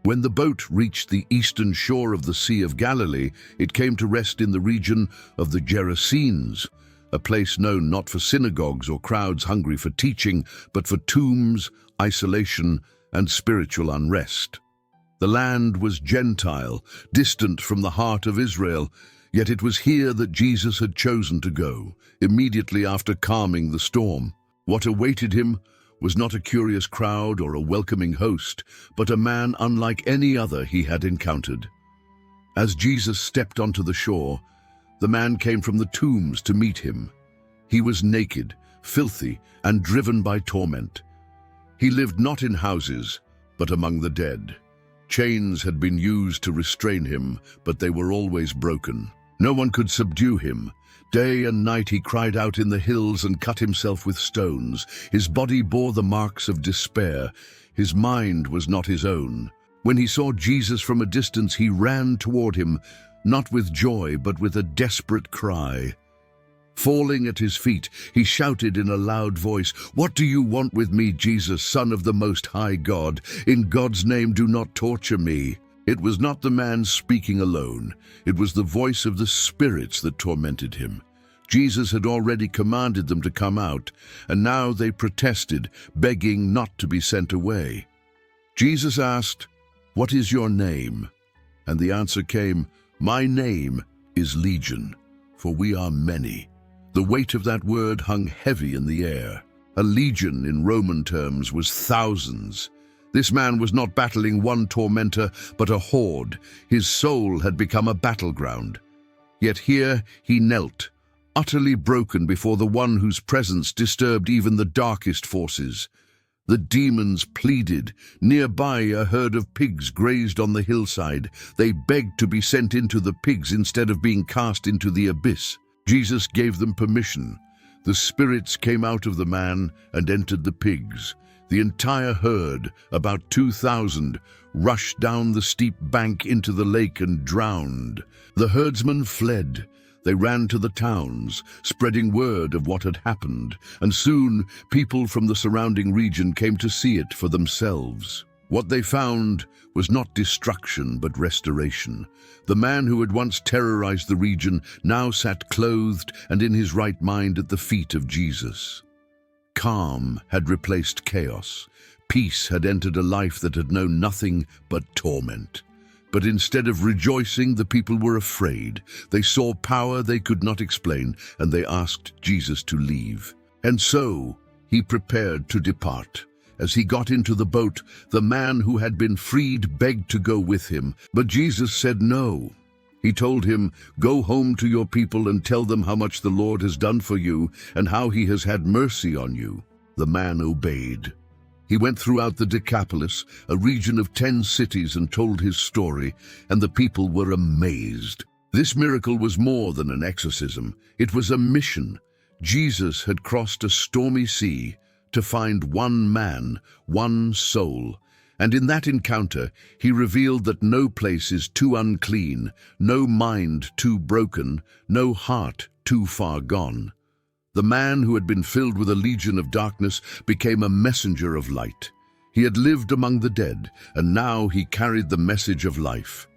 When the boat reached the eastern shore of the Sea of Galilee, it came to rest in the region of the Gerasenes, a place known not for synagogues or crowds hungry for teaching, but for tombs, isolation, and spiritual unrest. The land was Gentile, distant from the heart of Israel, yet it was here that Jesus had chosen to go, immediately after calming the storm. What awaited him was not a curious crowd or a welcoming host, but a man unlike any other he had encountered. As Jesus stepped onto the shore, the man came from the tombs to meet him. He was naked, filthy, and driven by torment. He lived not in houses, but among the dead. Chains had been used to restrain him, but they were always broken. No one could subdue him. Day and night he cried out in the hills and cut himself with stones. His body bore the marks of despair. His mind was not his own. When he saw Jesus from a distance, he ran toward him, not with joy, but with a desperate cry. Falling at his feet, he shouted in a loud voice, "What do you want with me, Jesus, Son of the Most High God? In God's name, do not torture me." It was not the man speaking alone. It was the voice of the spirits that tormented him. Jesus had already commanded them to come out, and now they protested, begging not to be sent away. Jesus asked, "What is your name?" And the answer came, "My name is Legion, for we are many." The weight of that word hung heavy in the air. A legion in Roman terms was thousands. This man was not battling one tormentor, but a horde. His soul had become a battleground. Yet here he knelt, utterly broken before the one whose presence disturbed even the darkest forces. The demons pleaded. Nearby, a herd of pigs grazed on the hillside. They begged to be sent into the pigs instead of being cast into the abyss. Jesus gave them permission. The spirits came out of the man and entered the pigs. The entire herd, about 2,000, rushed down the steep bank into the lake and drowned. The herdsmen fled. They ran to the towns, spreading word of what had happened, and soon people from the surrounding region came to see it for themselves. What they found was not destruction, but restoration. The man who had once terrorized the region now sat clothed and in his right mind at the feet of Jesus. Calm had replaced chaos. Peace had entered a life that had known nothing but torment. But instead of rejoicing, the people were afraid. They saw power they could not explain, and they asked Jesus to leave. And so he prepared to depart. As he got into the boat, the man who had been freed begged to go with him, but Jesus said no. He told him, "Go home to your people and tell them how much the Lord has done for you and how he has had mercy on you." The man obeyed. He went throughout the Decapolis, a region of 10 cities, and told his story, and the people were amazed. This miracle was more than an exorcism. It was a mission. Jesus had crossed a stormy sea to find one man, one soul. And in that encounter, he revealed that no place is too unclean, no mind too broken, no heart too far gone. The man who had been filled with a legion of darkness became a messenger of light. He had lived among the dead, and now he carried the message of life.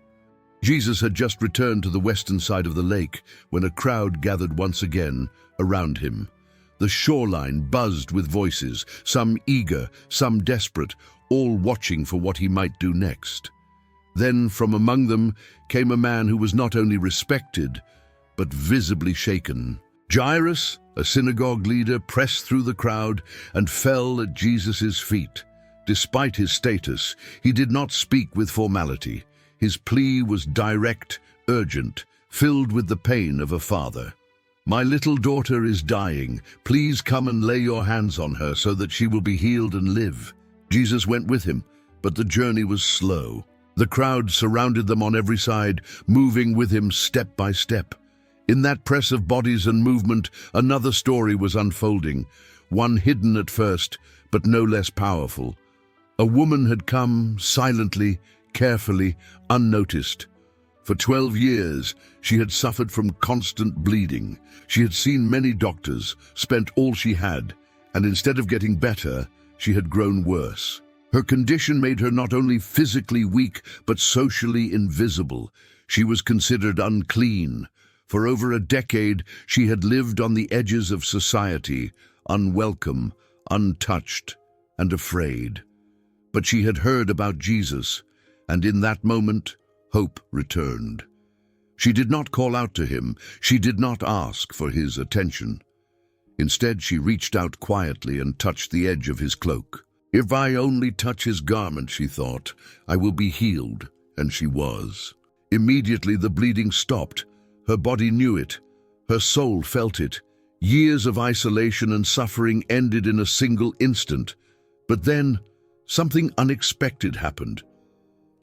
Jesus had just returned to the western side of the lake when a crowd gathered once again around him. The shoreline buzzed with voices, some eager, some desperate, all watching for what he might do next. Then from among them came a man who was not only respected, but visibly shaken. Jairus, a synagogue leader, pressed through the crowd and fell at Jesus' feet. Despite his status, he did not speak with formality. His plea was direct, urgent, filled with the pain of a father. "My little daughter is dying. Please come and lay your hands on her so that she will be healed and live." Jesus went with him, but the journey was slow. The crowd surrounded them on every side, moving with him step by step. In that press of bodies and movement, another story was unfolding, one hidden at first, but no less powerful. A woman had come silently, carefully, unnoticed. For 12 years, she had suffered from constant bleeding. She had seen many doctors, spent all she had, and instead of getting better, she had grown worse. Her condition made her not only physically weak, but socially invisible. She was considered unclean. For over a decade, she had lived on the edges of society, unwelcome, untouched, and afraid. But she had heard about Jesus, and in that moment, hope returned. She did not call out to him. She did not ask for his attention. Instead, she reached out quietly and touched the edge of his cloak. If I only touch his garment, she thought, I will be healed, and she was. Immediately the bleeding stopped. Her body knew it. Her soul felt it. Years of isolation and suffering ended in a single instant. But then, something unexpected happened.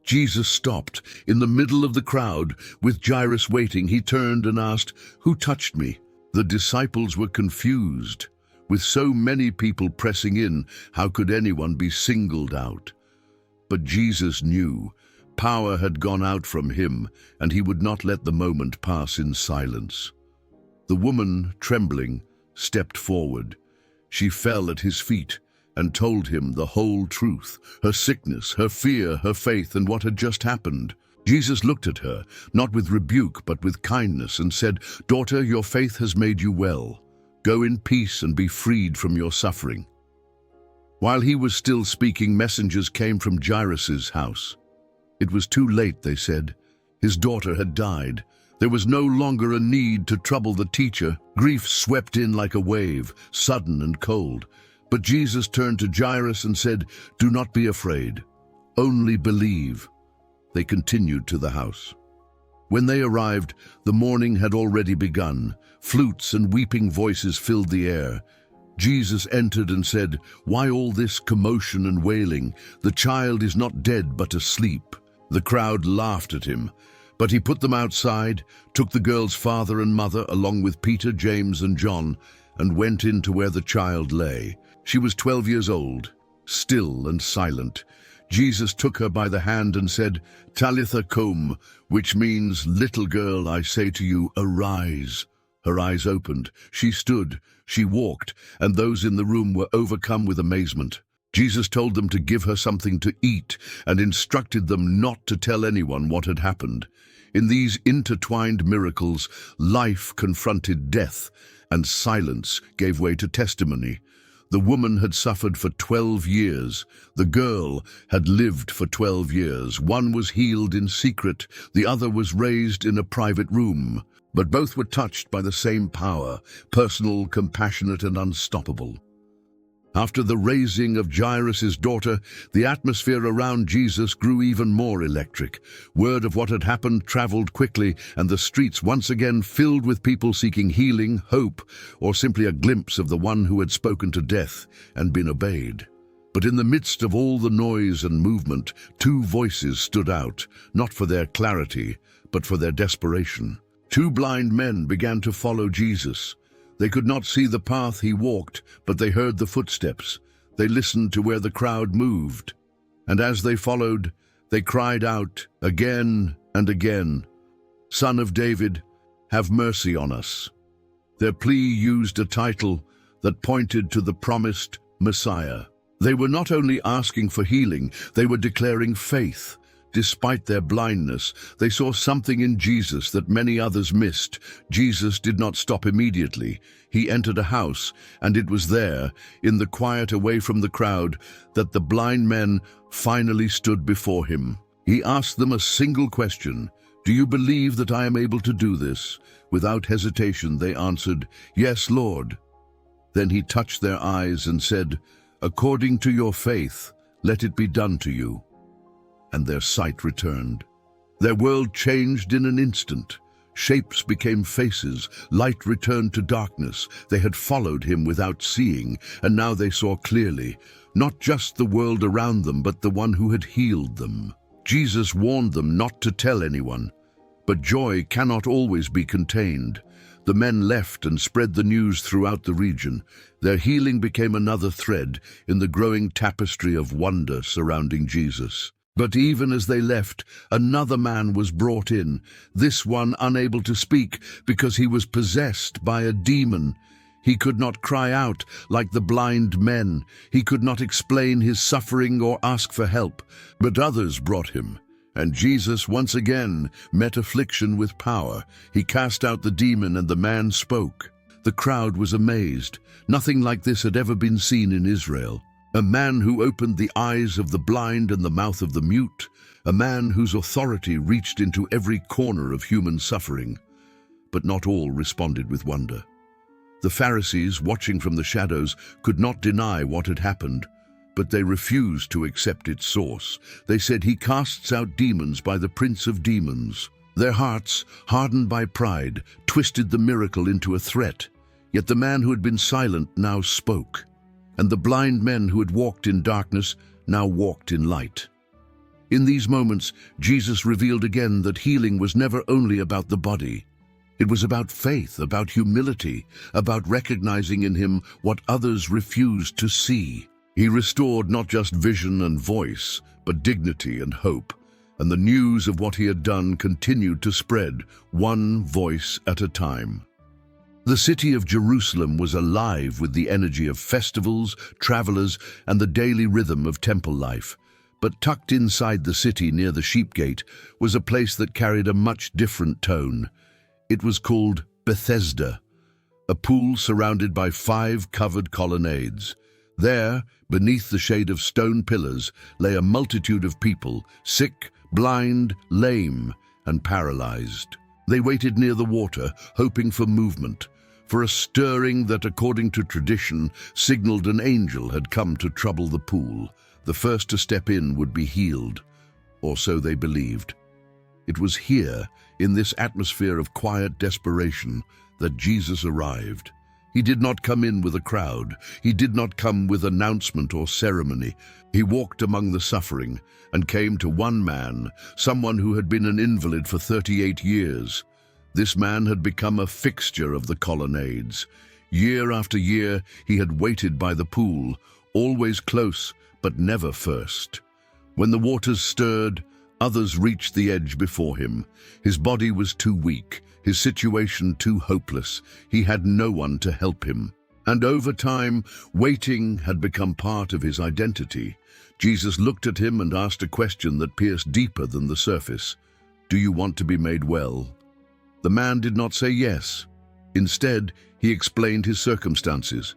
Jesus stopped in the middle of the crowd. With Jairus waiting, he turned and asked, "Who touched me?" The disciples were confused. With so many people pressing in, how could anyone be singled out? But Jesus knew. Power had gone out from him, and he would not let the moment pass in silence. The woman, trembling, stepped forward. She fell at his feet and told him the whole truth, her sickness, her fear, her faith, and what had just happened. Jesus looked at her, not with rebuke, but with kindness, and said, "Daughter, your faith has made you well. Go in peace and be freed from your suffering." While he was still speaking, messengers came from Jairus' house. It was too late, they said. His daughter had died. There was no longer a need to trouble the teacher. Grief swept in like a wave, sudden and cold. But Jesus turned to Jairus and said, "Do not be afraid. Only believe." They continued to the house. When they arrived, the morning had already begun. Flutes and weeping voices filled the air. Jesus entered and said, "Why all this commotion and wailing? The child is not dead but asleep." The crowd laughed at him, but he put them outside, took the girl's father and mother along with Peter, James, and John, and went in to where the child lay. She was 12 years old, still and silent. Jesus took her by the hand and said, "Talitha koum," which means, "Little girl, I say to you, arise." Her eyes opened. She stood, she walked, and those in the room were overcome with amazement. Jesus told them to give her something to eat and instructed them not to tell anyone what had happened. In these intertwined miracles, life confronted death, and silence gave way to testimony. The woman had suffered for 12 years. The girl had lived for 12 years. One was healed in secret, the other was raised in a private room. But both were touched by the same power, personal, compassionate, and unstoppable. After the raising of Jairus' daughter, the atmosphere around Jesus grew even more electric. Word of what had happened traveled quickly, and the streets once again filled with people seeking healing, hope, or simply a glimpse of the one who had spoken to death and been obeyed. But in the midst of all the noise and movement, two voices stood out, not for their clarity, but for their desperation. Two blind men began to follow Jesus. They could not see the path he walked, but they heard the footsteps. They listened to where the crowd moved. And as they followed, they cried out again and again, "Son of David, have mercy on us." Their plea used a title that pointed to the promised Messiah. They were not only asking for healing, they were declaring faith. Despite their blindness, they saw something in Jesus that many others missed. Jesus did not stop immediately. He entered a house, and it was there, in the quiet away from the crowd, that the blind men finally stood before him. He asked them a single question: "Do you believe that I am able to do this?" Without hesitation, they answered, "Yes, Lord." Then he touched their eyes and said, "According to your faith, let it be done to you." And their sight returned. Their world changed in an instant. Shapes became faces, light returned to darkness. They had followed him without seeing, and now they saw clearly, not just the world around them, but the one who had healed them. Jesus warned them not to tell anyone, but joy cannot always be contained. The men left and spread the news throughout the region. Their healing became another thread in the growing tapestry of wonder surrounding Jesus. But even as they left, another man was brought in, this one unable to speak because he was possessed by a demon. He could not cry out like the blind men. He could not explain his suffering or ask for help, but others brought him. And Jesus once again met affliction with power. He cast out the demon and the man spoke. The crowd was amazed. Nothing like this had ever been seen in Israel. A man who opened the eyes of the blind and the mouth of the mute. A man whose authority reached into every corner of human suffering. But not all responded with wonder. The Pharisees, watching from the shadows, could not deny what had happened, but they refused to accept its source. They said, "He casts out demons by the prince of demons." Their hearts, hardened by pride, twisted the miracle into a threat. Yet the man who had been silent now spoke, and the blind men who had walked in darkness now walked in light. In these moments, Jesus revealed again that healing was never only about the body. It was about faith, about humility, about recognizing in him what others refused to see. He restored not just vision and voice, but dignity and hope, and the news of what he had done continued to spread, one voice at a time. The city of Jerusalem was alive with the energy of festivals, travelers, and the daily rhythm of temple life. But tucked inside the city near the sheep gate was a place that carried a much different tone. It was called Bethesda, a pool surrounded by 5 covered colonnades. There, beneath the shade of stone pillars, lay a multitude of people, sick, blind, lame, and paralyzed. They waited near the water, hoping for movement, for a stirring that, according to tradition, signaled an angel had come to trouble the pool. The first to step in would be healed, or so they believed. It was here, in this atmosphere of quiet desperation, that Jesus arrived. He did not come in with a crowd. He did not come with announcement or ceremony. He walked among the suffering and came to one man, someone who had been an invalid for 38 years. This man had become a fixture of the colonnades. Year after year, he had waited by the pool, always close, but never first. When the waters stirred, others reached the edge before him. His body was too weak, his situation too hopeless. He had no one to help him. And over time, waiting had become part of his identity. Jesus looked at him and asked a question that pierced deeper than the surface. "Do you want to be made well?" The man did not say yes. Instead, he explained his circumstances.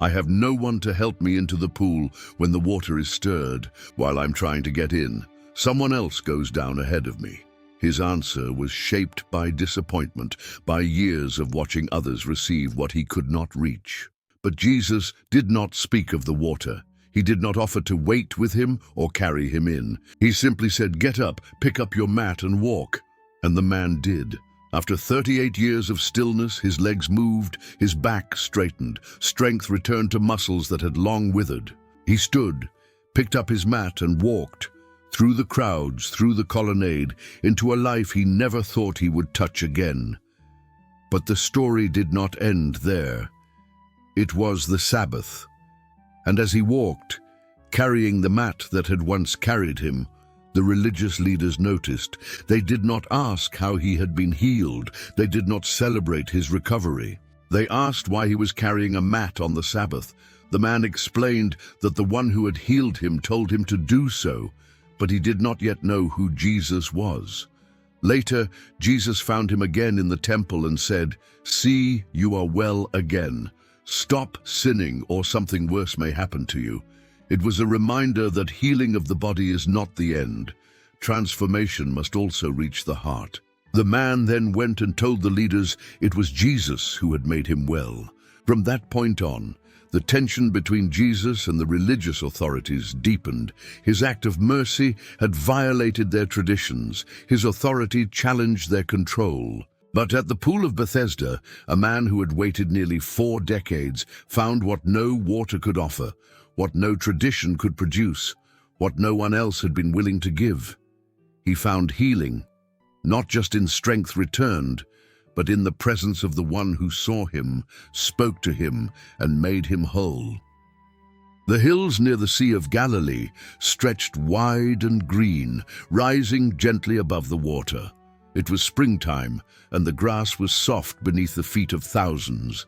"I have no one to help me into the pool when the water is stirred while I'm trying to get in. Someone else goes down ahead of me." His answer was shaped by disappointment, by years of watching others receive what he could not reach. But Jesus did not speak of the water. He did not offer to wait with him or carry him in. He simply said, "Get up, pick up your mat and walk." And the man did. After 38 years of stillness, his legs moved, his back straightened, strength returned to muscles that had long withered. He stood, picked up his mat and walked, through the crowds, through the colonnade, into a life he never thought he would touch again. But the story did not end there. It was the Sabbath. And as he walked, carrying the mat that had once carried him, the religious leaders noticed. They did not ask how he had been healed. They did not celebrate his recovery. They asked why he was carrying a mat on the Sabbath. The man explained that the one who had healed him told him to do so, but he did not yet know who Jesus was. Later, Jesus found him again in the temple and said, "See, you are well again. Stop sinning or something worse may happen to you." It was a reminder that healing of the body is not the end. Transformation must also reach the heart. The man then went and told the leaders it was Jesus who had made him well. From that point on, the tension between Jesus and the religious authorities deepened. His act of mercy had violated their traditions. His authority challenged their control. But at the pool of Bethesda, a man who had waited nearly 4 decades found what no water could offer, what no tradition could produce, what no one else had been willing to give. He found healing, not just in strength returned, but in the presence of the one who saw him, spoke to him, and made him whole. The hills near the Sea of Galilee stretched wide and green, rising gently above the water. It was springtime, and the grass was soft beneath the feet of thousands.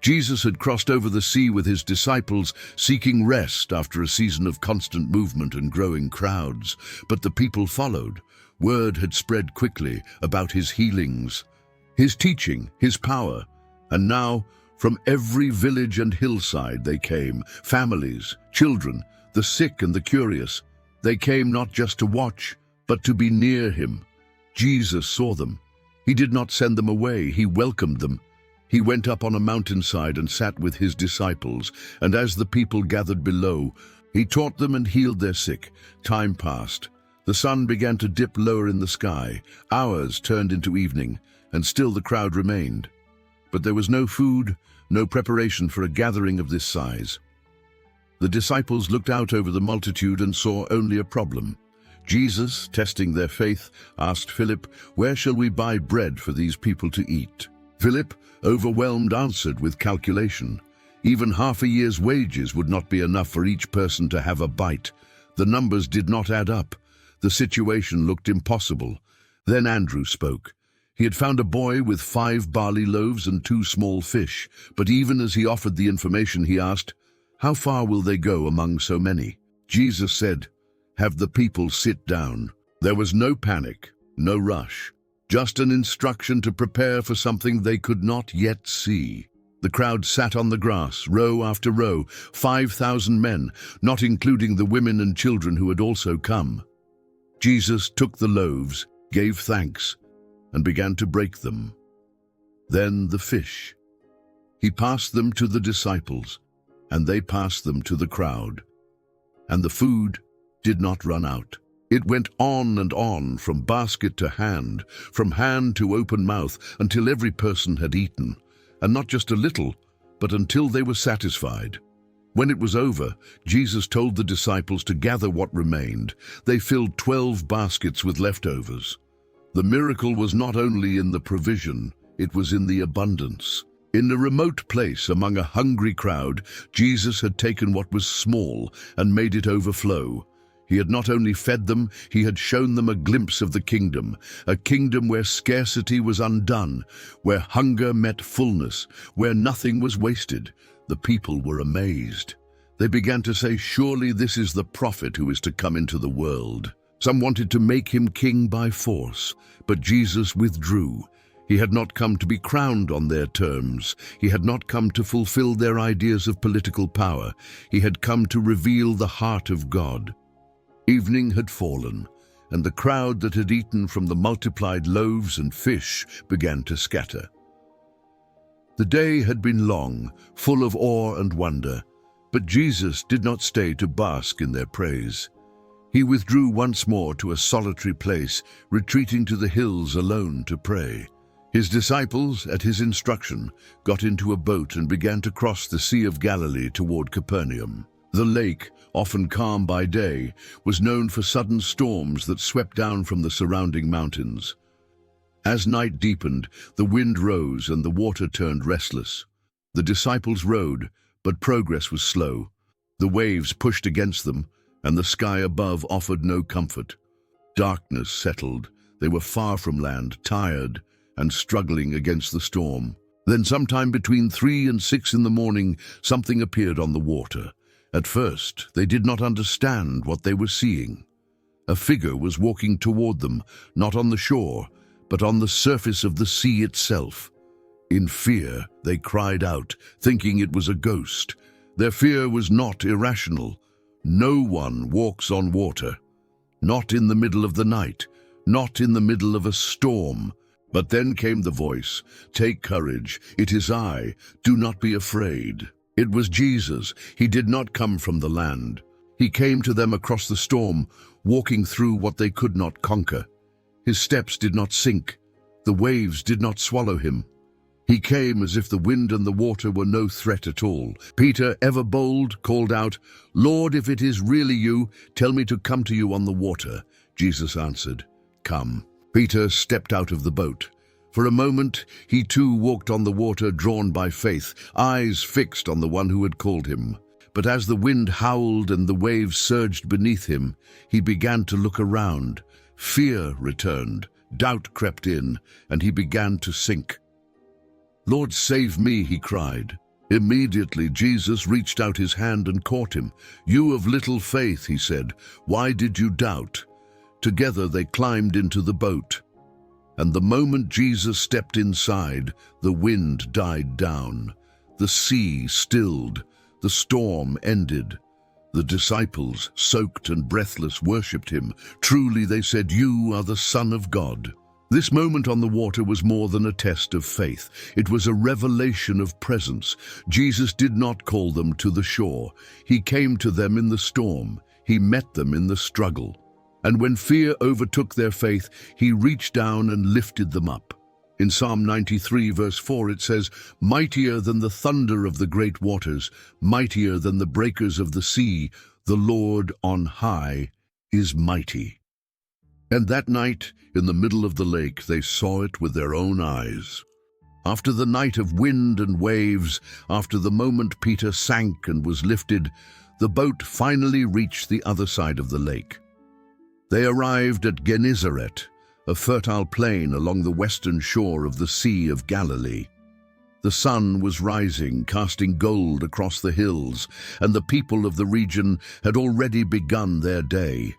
Jesus had crossed over the sea with his disciples, seeking rest after a season of constant movement and growing crowds. But the people followed. Word had spread quickly about his healings, his teaching, his power. And now, from every village and hillside they came, families, children, the sick and the curious. They came not just to watch, but to be near him. Jesus saw them. He did not send them away, he welcomed them. He went up on a mountainside and sat with his disciples, and as the people gathered below, he taught them and healed their sick. Time passed. The sun began to dip lower in the sky. Hours turned into evening, and still the crowd remained. But there was no food, no preparation for a gathering of this size. The disciples looked out over the multitude and saw only a problem. Jesus, testing their faith, asked Philip, "Where shall we buy bread for these people to eat?" Philip, overwhelmed, answered with calculation. Even half a year's wages would not be enough for each person to have a bite. The numbers did not add up. The situation looked impossible. Then Andrew spoke. He had found a boy with 5 barley loaves and 2 small fish, but even as he offered the information, he asked, "How far will they go among so many?" Jesus said, "Have the people sit down." There was no panic, no rush, just an instruction to prepare for something they could not yet see. The crowd sat on the grass, row after row, 5,000 men, not including the women and children who had also come. Jesus took the loaves, gave thanks, and began to break them. Then the fish. He passed them to the disciples, and they passed them to the crowd. And the food did not run out. It went on and on, from basket to hand, from hand to open mouth, until every person had eaten, and not just a little, but until they were satisfied. When it was over, Jesus told the disciples to gather what remained. They filled 12 baskets with leftovers. The miracle was not only in the provision, it was in the abundance. In a remote place among a hungry crowd, Jesus had taken what was small and made it overflow. He had not only fed them, he had shown them a glimpse of the kingdom, a kingdom where scarcity was undone, where hunger met fullness, where nothing was wasted. The people were amazed. They began to say, "Surely this is the prophet who is to come into the world." Some wanted to make him king by force, but Jesus withdrew. He had not come to be crowned on their terms. He had not come to fulfill their ideas of political power. He had come to reveal the heart of God. Evening had fallen, and the crowd that had eaten from the multiplied loaves and fish began to scatter. The day had been long, full of awe and wonder, but Jesus did not stay to bask in their praise. He withdrew once more to a solitary place, retreating to the hills alone to pray. His disciples, at his instruction, got into a boat and began to cross the Sea of Galilee toward Capernaum. The lake, often calm by day, was known for sudden storms that swept down from the surrounding mountains. As night deepened, the wind rose and the water turned restless. The disciples rowed, but progress was slow. The waves pushed against them, and the sky above offered no comfort. Darkness settled. They were far from land, tired, and struggling against the storm. Then sometime between 3 and 6 in the morning, something appeared on the water. At first, they did not understand what they were seeing. A figure was walking toward them, not on the shore, but on the surface of the sea itself. In fear, they cried out, thinking it was a ghost. Their fear was not irrational. No one walks on water. Not in the middle of the night, not in the middle of a storm. But then came the voice, "Take courage, it is I, do not be afraid." It was Jesus. He did not come from the land. He came to them across the storm, walking through what they could not conquer. His steps did not sink. The waves did not swallow him. He came as if the wind and the water were no threat at all. Peter, ever bold, called out, "Lord, if it is really you, tell me to come to you on the water." Jesus answered, "Come." Peter stepped out of the boat. For a moment, he too walked on the water, drawn by faith, eyes fixed on the one who had called him. But as the wind howled and the waves surged beneath him, he began to look around. Fear returned, doubt crept in, and he began to sink. "Lord, save me," he cried. Immediately Jesus reached out his hand and caught him. "You of little faith," he said, "why did you doubt?" Together they climbed into the boat. And the moment Jesus stepped inside, the wind died down. The sea stilled. The storm ended. The disciples, soaked and breathless, worshipped him. Truly, they said, "You are the Son of God." This moment on the water was more than a test of faith. It was a revelation of presence. Jesus did not call them to the shore. He came to them in the storm. He met them in the struggle. And when fear overtook their faith, he reached down and lifted them up. In Psalm 93, verse 4, it says, "Mightier than the thunder of the great waters, mightier than the breakers of the sea, the Lord on high is mighty." And that night, in the middle of the lake, they saw it with their own eyes. After the night of wind and waves, after the moment Peter sank and was lifted, the boat finally reached the other side of the lake. They arrived at Gennesaret, a fertile plain along the western shore of the Sea of Galilee. The sun was rising, casting gold across the hills, and the people of the region had already begun their day.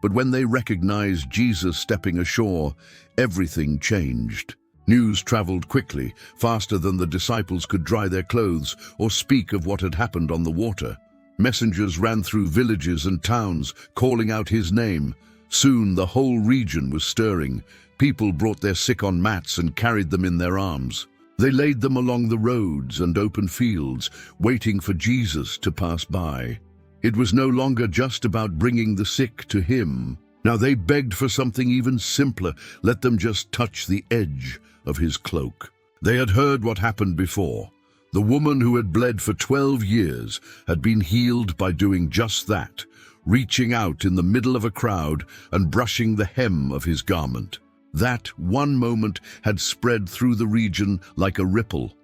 But when they recognized Jesus stepping ashore, everything changed. News traveled quickly, faster than the disciples could dry their clothes or speak of what had happened on the water. Messengers ran through villages and towns, calling out his name. Soon the whole region was stirring. People brought their sick on mats and carried them in their arms. They laid them along the roads and open fields, waiting for Jesus to pass by. It was no longer just about bringing the sick to him. Now they begged for something even simpler. Let them just touch the edge of his cloak. They had heard what happened before. The woman who had bled for 12 years had been healed by doing just that, reaching out in the middle of a crowd and brushing the hem of his garment. That one moment had spread through the region like a ripple.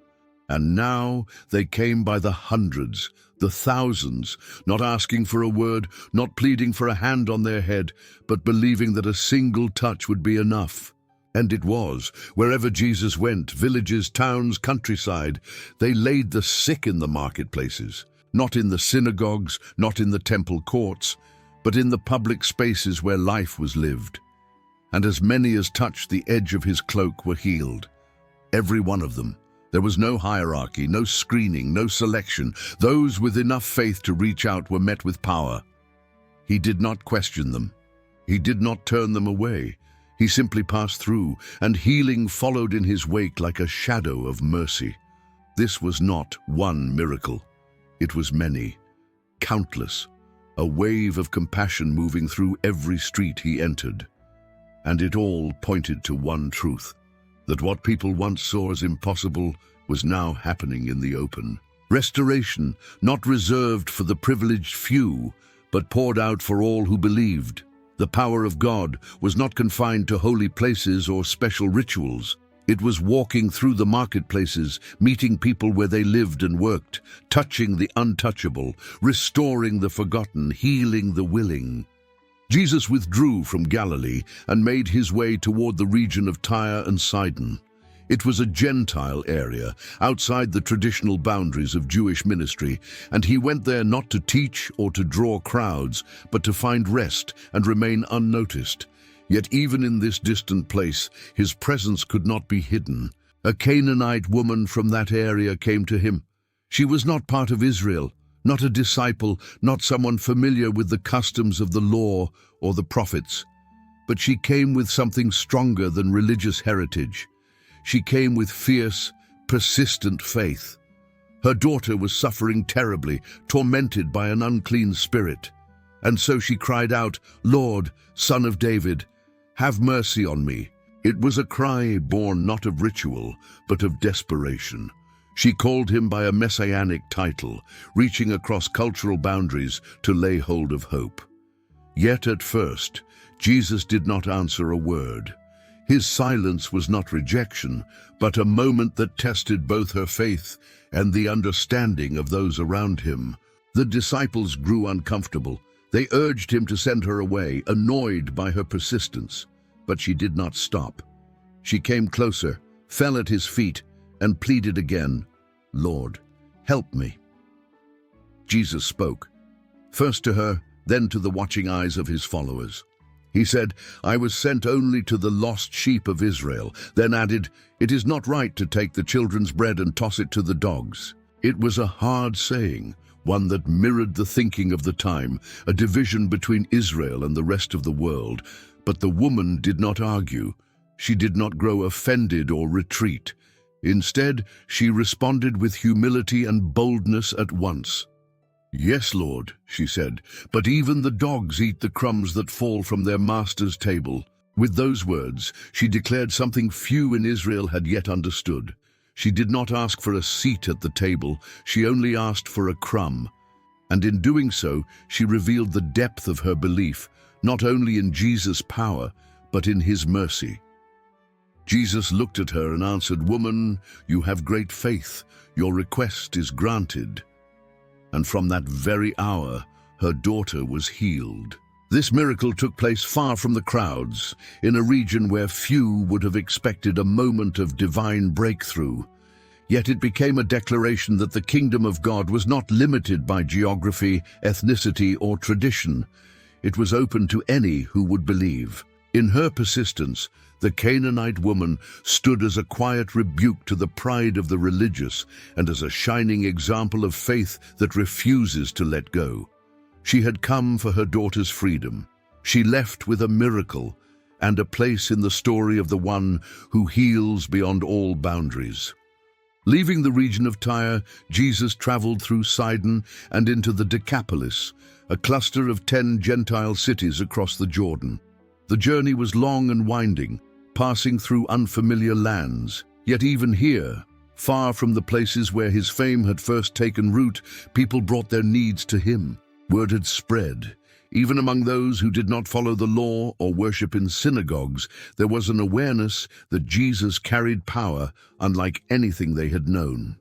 And now they came by the hundreds, the thousands, not asking for a word, not pleading for a hand on their head, but believing that a single touch would be enough. And it was. Wherever Jesus went, villages, towns, countryside, they laid the sick in the marketplaces, not in the synagogues, not in the temple courts, but in the public spaces where life was lived. And as many as touched the edge of his cloak were healed. Every one of them. There was no hierarchy, no screening, no selection. Those with enough faith to reach out were met with power. He did not question them. He did not turn them away. He simply passed through, and healing followed in his wake like a shadow of mercy. This was not one miracle. It was many, countless, a wave of compassion moving through every street he entered. And it all pointed to one truth, that what people once saw as impossible was now happening in the open. Restoration, not reserved for the privileged few, but poured out for all who believed. The power of God was not confined to holy places or special rituals. It was walking through the marketplaces, meeting people where they lived and worked, touching the untouchable, restoring the forgotten, healing the willing. Jesus withdrew from Galilee and made his way toward the region of Tyre and Sidon. It was a Gentile area, outside the traditional boundaries of Jewish ministry, and he went there not to teach or to draw crowds, but to find rest and remain unnoticed. Yet even in this distant place, his presence could not be hidden. A Canaanite woman from that area came to him. She was not part of Israel, not a disciple, not someone familiar with the customs of the law or the prophets. But she came with something stronger than religious heritage. She came with fierce, persistent faith. Her daughter was suffering terribly, tormented by an unclean spirit. And so she cried out, "Lord, Son of David, have mercy on me." It was a cry born not of ritual, but of desperation. She called him by a messianic title, reaching across cultural boundaries to lay hold of hope. Yet at first, Jesus did not answer a word. His silence was not rejection, but a moment that tested both her faith and the understanding of those around him. The disciples grew uncomfortable. They urged him to send her away, annoyed by her persistence. But she did not stop. She came closer, fell at his feet, and pleaded again, "Lord, help me." Jesus spoke, first to her, then to the watching eyes of his followers. He said, "I was sent only to the lost sheep of Israel," then added, "It is not right to take the children's bread and toss it to the dogs." It was a hard saying, one that mirrored the thinking of the time, a division between Israel and the rest of the world. But the woman did not argue. She did not grow offended or retreat. Instead, she responded with humility and boldness at once. "Yes, Lord," she said, "but even the dogs eat the crumbs that fall from their master's table." With those words, she declared something few in Israel had yet understood. She did not ask for a seat at the table, she only asked for a crumb. And in doing so, she revealed the depth of her belief, not only in Jesus' power, but in his mercy. Jesus looked at her and answered, "Woman, you have great faith. Your request is granted." And from that very hour, her daughter was healed. This miracle took place far from the crowds, in a region where few would have expected a moment of divine breakthrough. Yet it became a declaration that the kingdom of God was not limited by geography, ethnicity, or tradition. It was open to any who would believe. In her persistence, the Canaanite woman stood as a quiet rebuke to the pride of the religious and as a shining example of faith that refuses to let go. She had come for her daughter's freedom. She left with a miracle and a place in the story of the one who heals beyond all boundaries. Leaving the region of Tyre, Jesus traveled through Sidon and into the Decapolis, a cluster of 10 Gentile cities across the Jordan. The journey was long and winding, passing through unfamiliar lands. Yet even here, far from the places where his fame had first taken root, people brought their needs to him. Word had spread. Even among those who did not follow the law or worship in synagogues, there was an awareness that Jesus carried power unlike anything they had known.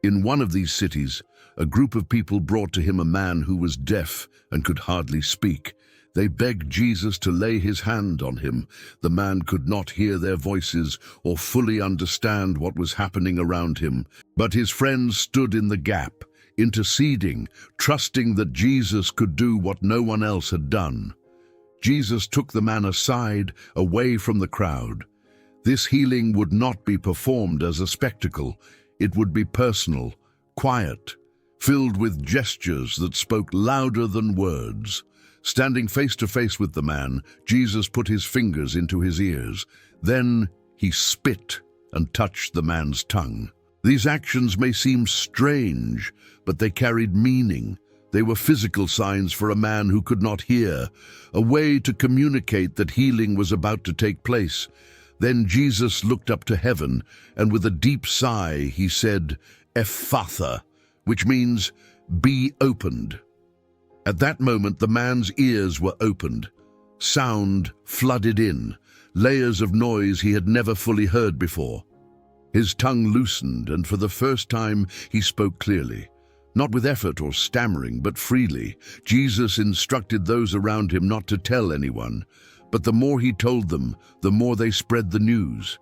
In one of these cities, a group of people brought to him a man who was deaf and could hardly speak. They begged Jesus to lay his hand on him. The man could not hear their voices or fully understand what was happening around him. But his friends stood in the gap, interceding, trusting that Jesus could do what no one else had done. Jesus took the man aside, away from the crowd. This healing would not be performed as a spectacle. It would be personal, quiet, filled with gestures that spoke louder than words. Standing face to face with the man, Jesus put his fingers into his ears. Then he spit and touched the man's tongue. These actions may seem strange, but they carried meaning. They were physical signs for a man who could not hear, a way to communicate that healing was about to take place. Then Jesus looked up to heaven, and with a deep sigh he said, "Ephphatha," which means, "be opened." At that moment, the man's ears were opened. Sound flooded in, layers of noise he had never fully heard before. His tongue loosened, and for the first time he spoke clearly. Not with effort or stammering, but freely. Jesus instructed those around him not to tell anyone, but the more he told them, the more they spread the news.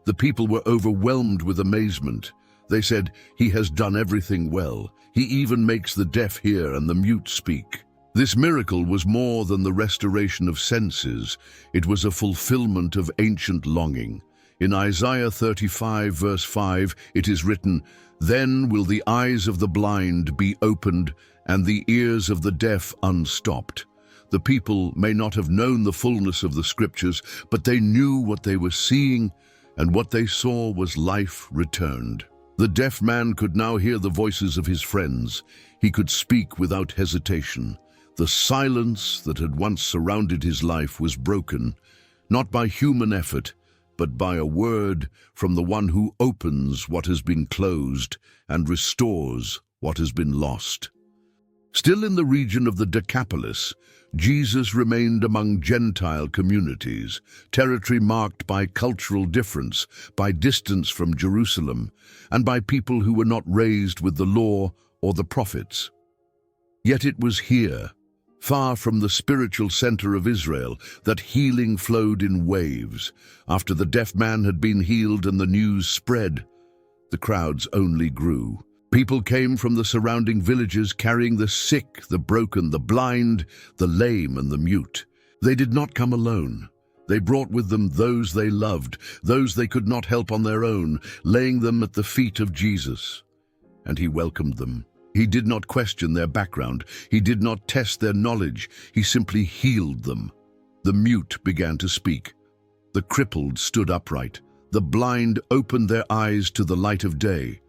The people were overwhelmed with amazement. They said, "He has done everything well. He even makes the deaf hear and the mute speak." This miracle was more than the restoration of senses. It was a fulfillment of ancient longing. In Isaiah 35, verse 5, it is written, "Then will the eyes of the blind be opened and the ears of the deaf unstopped." The people may not have known the fullness of the scriptures, but they knew what they were seeing, and what they saw was life returned. The deaf man could now hear the voices of his friends. He could speak without hesitation. The silence that had once surrounded his life was broken, not by human effort, but by a word from the one who opens what has been closed and restores what has been lost. Still in the region of the Decapolis, Jesus remained among Gentile communities, territory marked by cultural difference, by distance from Jerusalem, and by people who were not raised with the law or the prophets. Yet it was here, far from the spiritual center of Israel, that healing flowed in waves. After the deaf man had been healed and the news spread, the crowds only grew. People came from the surrounding villages carrying the sick, the broken, the blind, the lame, and the mute. They did not come alone. They brought with them those they loved, those they could not help on their own, laying them at the feet of Jesus. And he welcomed them. He did not question their background. He did not test their knowledge. He simply healed them. The mute began to speak. The crippled stood upright. The blind opened their eyes to the light of day.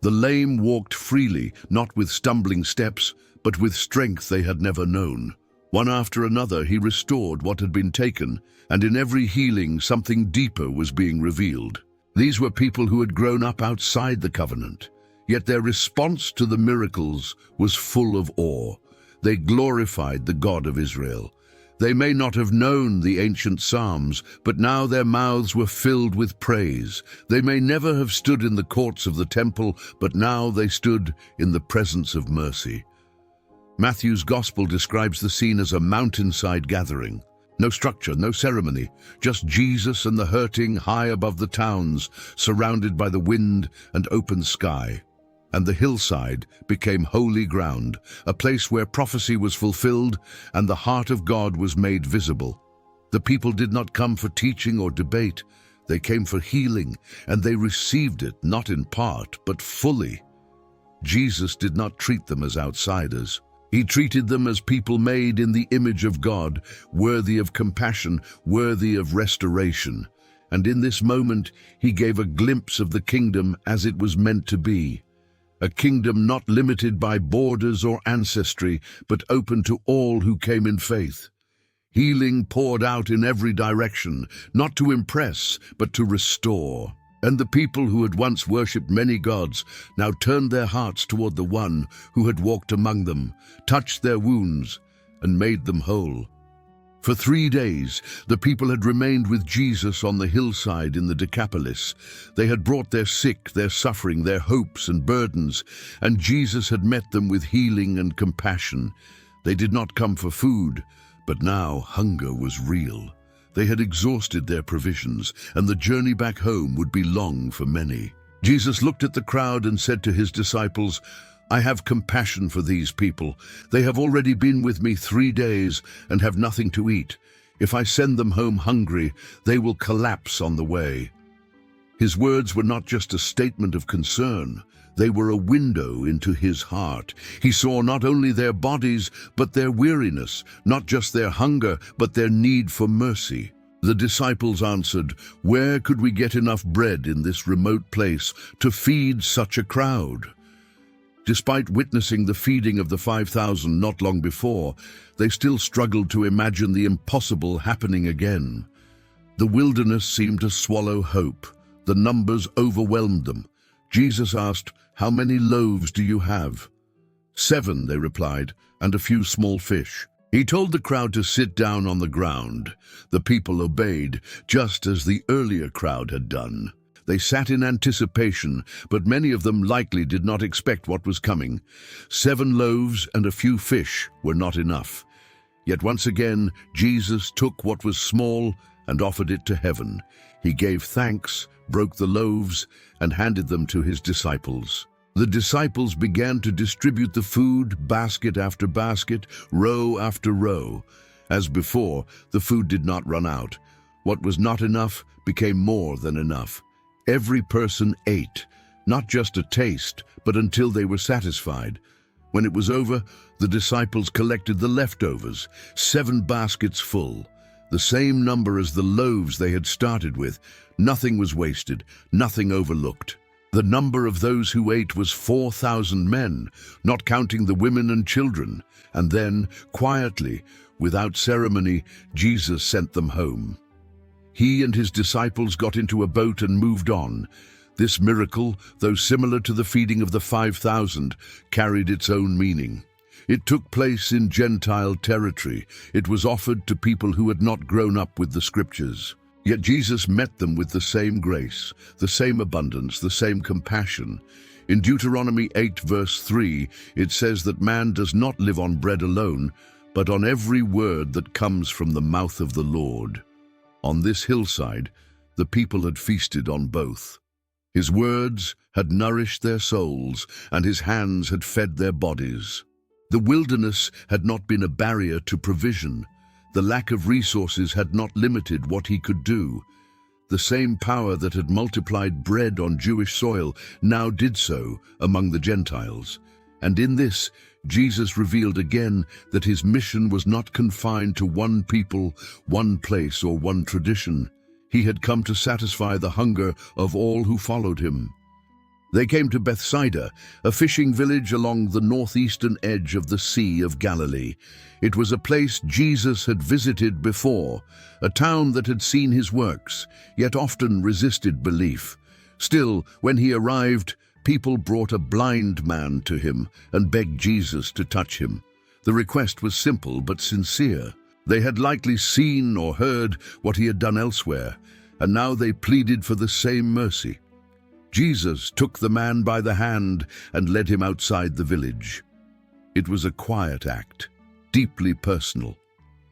The lame walked freely, not with stumbling steps, but with strength they had never known. One after another he restored what had been taken, and in every healing something deeper was being revealed. These were people who had grown up outside the covenant, yet their response to the miracles was full of awe. They glorified the God of Israel. They may not have known the ancient Psalms, but now their mouths were filled with praise. They may never have stood in the courts of the temple, but now they stood in the presence of mercy. Matthew's Gospel describes the scene as a mountainside gathering. No structure, no ceremony, just Jesus and the hurting high above the towns, surrounded by the wind and open sky. And the hillside became holy ground, a place where prophecy was fulfilled and the heart of God was made visible. The people did not come for teaching or debate. They came for healing, and they received it, not in part, but fully. Jesus did not treat them as outsiders. He treated them as people made in the image of God, worthy of compassion, worthy of restoration. And in this moment, he gave a glimpse of the kingdom as it was meant to be. A kingdom not limited by borders or ancestry, but open to all who came in faith. Healing poured out in every direction, not to impress, but to restore. And the people who had once worshipped many gods now turned their hearts toward the one who had walked among them, touched their wounds, and made them whole. For 3 days, the people had remained with Jesus on the hillside in the Decapolis. They had brought their sick, their suffering, their hopes and burdens, and Jesus had met them with healing and compassion. They did not come for food, but now hunger was real. They had exhausted their provisions, and the journey back home would be long for many. Jesus looked at the crowd and said to his disciples, "I have compassion for these people. They have already been with me 3 days and have nothing to eat. If I send them home hungry, they will collapse on the way." His words were not just a statement of concern. They were a window into his heart. He saw not only their bodies, but their weariness, not just their hunger, but their need for mercy. The disciples answered, "Where could we get enough bread in this remote place to feed such a crowd?" Despite witnessing the feeding of the 5,000 not long before, they still struggled to imagine the impossible happening again. The wilderness seemed to swallow hope. The numbers overwhelmed them. Jesus asked, "How many loaves do you have?" 7, they replied, "and a few small fish." He told the crowd to sit down on the ground. The people obeyed, just as the earlier crowd had done. They sat in anticipation, but many of them likely did not expect what was coming. 7 loaves and a few fish were not enough. Yet once again, Jesus took what was small and offered it to heaven. He gave thanks, broke the loaves, and handed them to his disciples. The disciples began to distribute the food, basket after basket, row after row. As before, the food did not run out. What was not enough became more than enough. Every person ate, not just a taste, but until they were satisfied. When it was over, the disciples collected the leftovers, 7 baskets full, the same number as the loaves they had started with. Nothing was wasted, nothing overlooked. The number of those who ate was 4,000 men, not counting the women and children. And then, quietly, without ceremony, Jesus sent them home. He and his disciples got into a boat and moved on. This miracle, though similar to the feeding of the 5,000, carried its own meaning. It took place in Gentile territory. It was offered to people who had not grown up with the scriptures. Yet Jesus met them with the same grace, the same abundance, the same compassion. In Deuteronomy 8 verse 3, it says that man does not live on bread alone, but on every word that comes from the mouth of the Lord. On this hillside, the people had feasted on both. His words had nourished their souls, and his hands had fed their bodies. The wilderness had not been a barrier to provision. The lack of resources had not limited what he could do. The same power that had multiplied bread on Jewish soil now did so among the Gentiles. And in this, Jesus revealed again that his mission was not confined to one people, one place, or one tradition. He had come to satisfy the hunger of all who followed him. They came to Bethsaida, a fishing village along the northeastern edge of the Sea of Galilee. It was a place Jesus had visited before, a town that had seen his works, yet often resisted belief. Still, when he arrived, people brought a blind man to him and begged Jesus to touch him. The request was simple but sincere. They had likely seen or heard what he had done elsewhere, and now they pleaded for the same mercy. Jesus took the man by the hand and led him outside the village. It was a quiet act, deeply personal.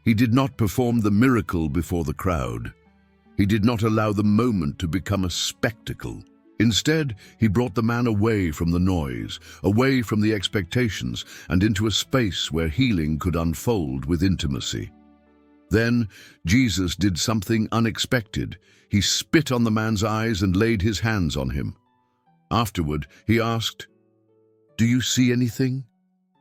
He did not perform the miracle before the crowd. He did not allow the moment to become a spectacle. Instead, he brought the man away from the noise, away from the expectations, and into a space where healing could unfold with intimacy. Then Jesus did something unexpected. He spit on the man's eyes and laid his hands on him. Afterward, he asked, "Do you see anything?"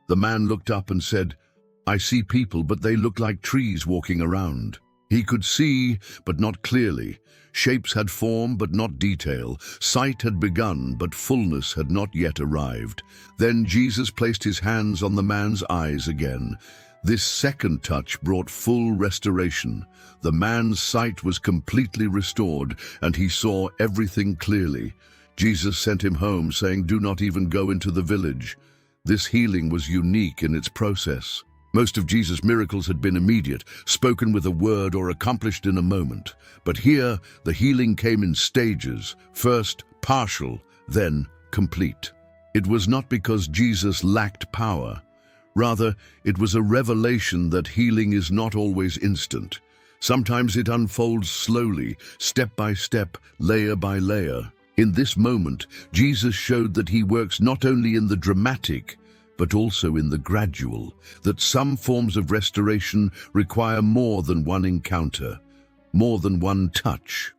The man looked up and said, "I see people, but they look like trees walking around." He could see, but not clearly. Shapes had form, but not detail. Sight had begun, but fullness had not yet arrived. Then Jesus placed his hands on the man's eyes again. This second touch brought full restoration. The man's sight was completely restored, and he saw everything clearly. Jesus sent him home, saying, "Do not even go into the village." This healing was unique in its process. Most of Jesus' miracles had been immediate, spoken with a word or accomplished in a moment. But here, the healing came in stages, first partial, then complete. It was not because Jesus lacked power. Rather, it was a revelation that healing is not always instant. Sometimes it unfolds slowly, step by step, layer by layer. In this moment, Jesus showed that he works not only in the dramatic, but also in the gradual, that some forms of restoration require more than one encounter, more than one touch.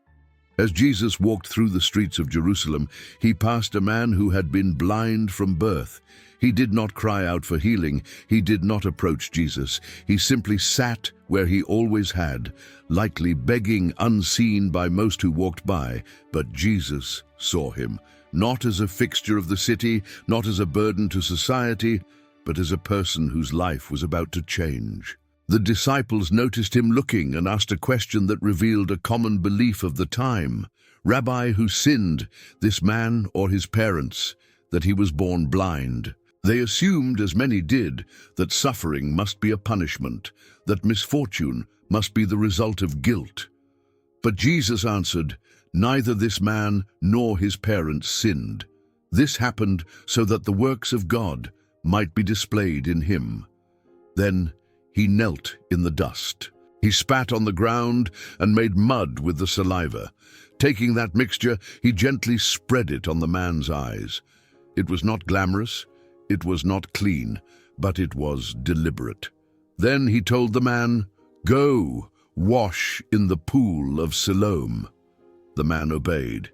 As Jesus walked through the streets of Jerusalem, he passed a man who had been blind from birth. He did not cry out for healing. He did not approach Jesus. He simply sat where he always had, likely begging unseen by most who walked by. But Jesus saw him, not as a fixture of the city, not as a burden to society, but as a person whose life was about to change. The disciples noticed him looking and asked a question that revealed a common belief of the time. "Rabbi, who sinned, this man or his parents, that he was born blind?" They assumed, as many did, that suffering must be a punishment, that misfortune must be the result of guilt. But Jesus answered, "Neither this man nor his parents sinned. This happened so that the works of God might be displayed in him." Then he knelt in the dust. He spat on the ground and made mud with the saliva. Taking that mixture, he gently spread it on the man's eyes. It was not glamorous. It was not clean, but it was deliberate. Then he told the man, "Go, wash in the pool of Siloam." The man obeyed.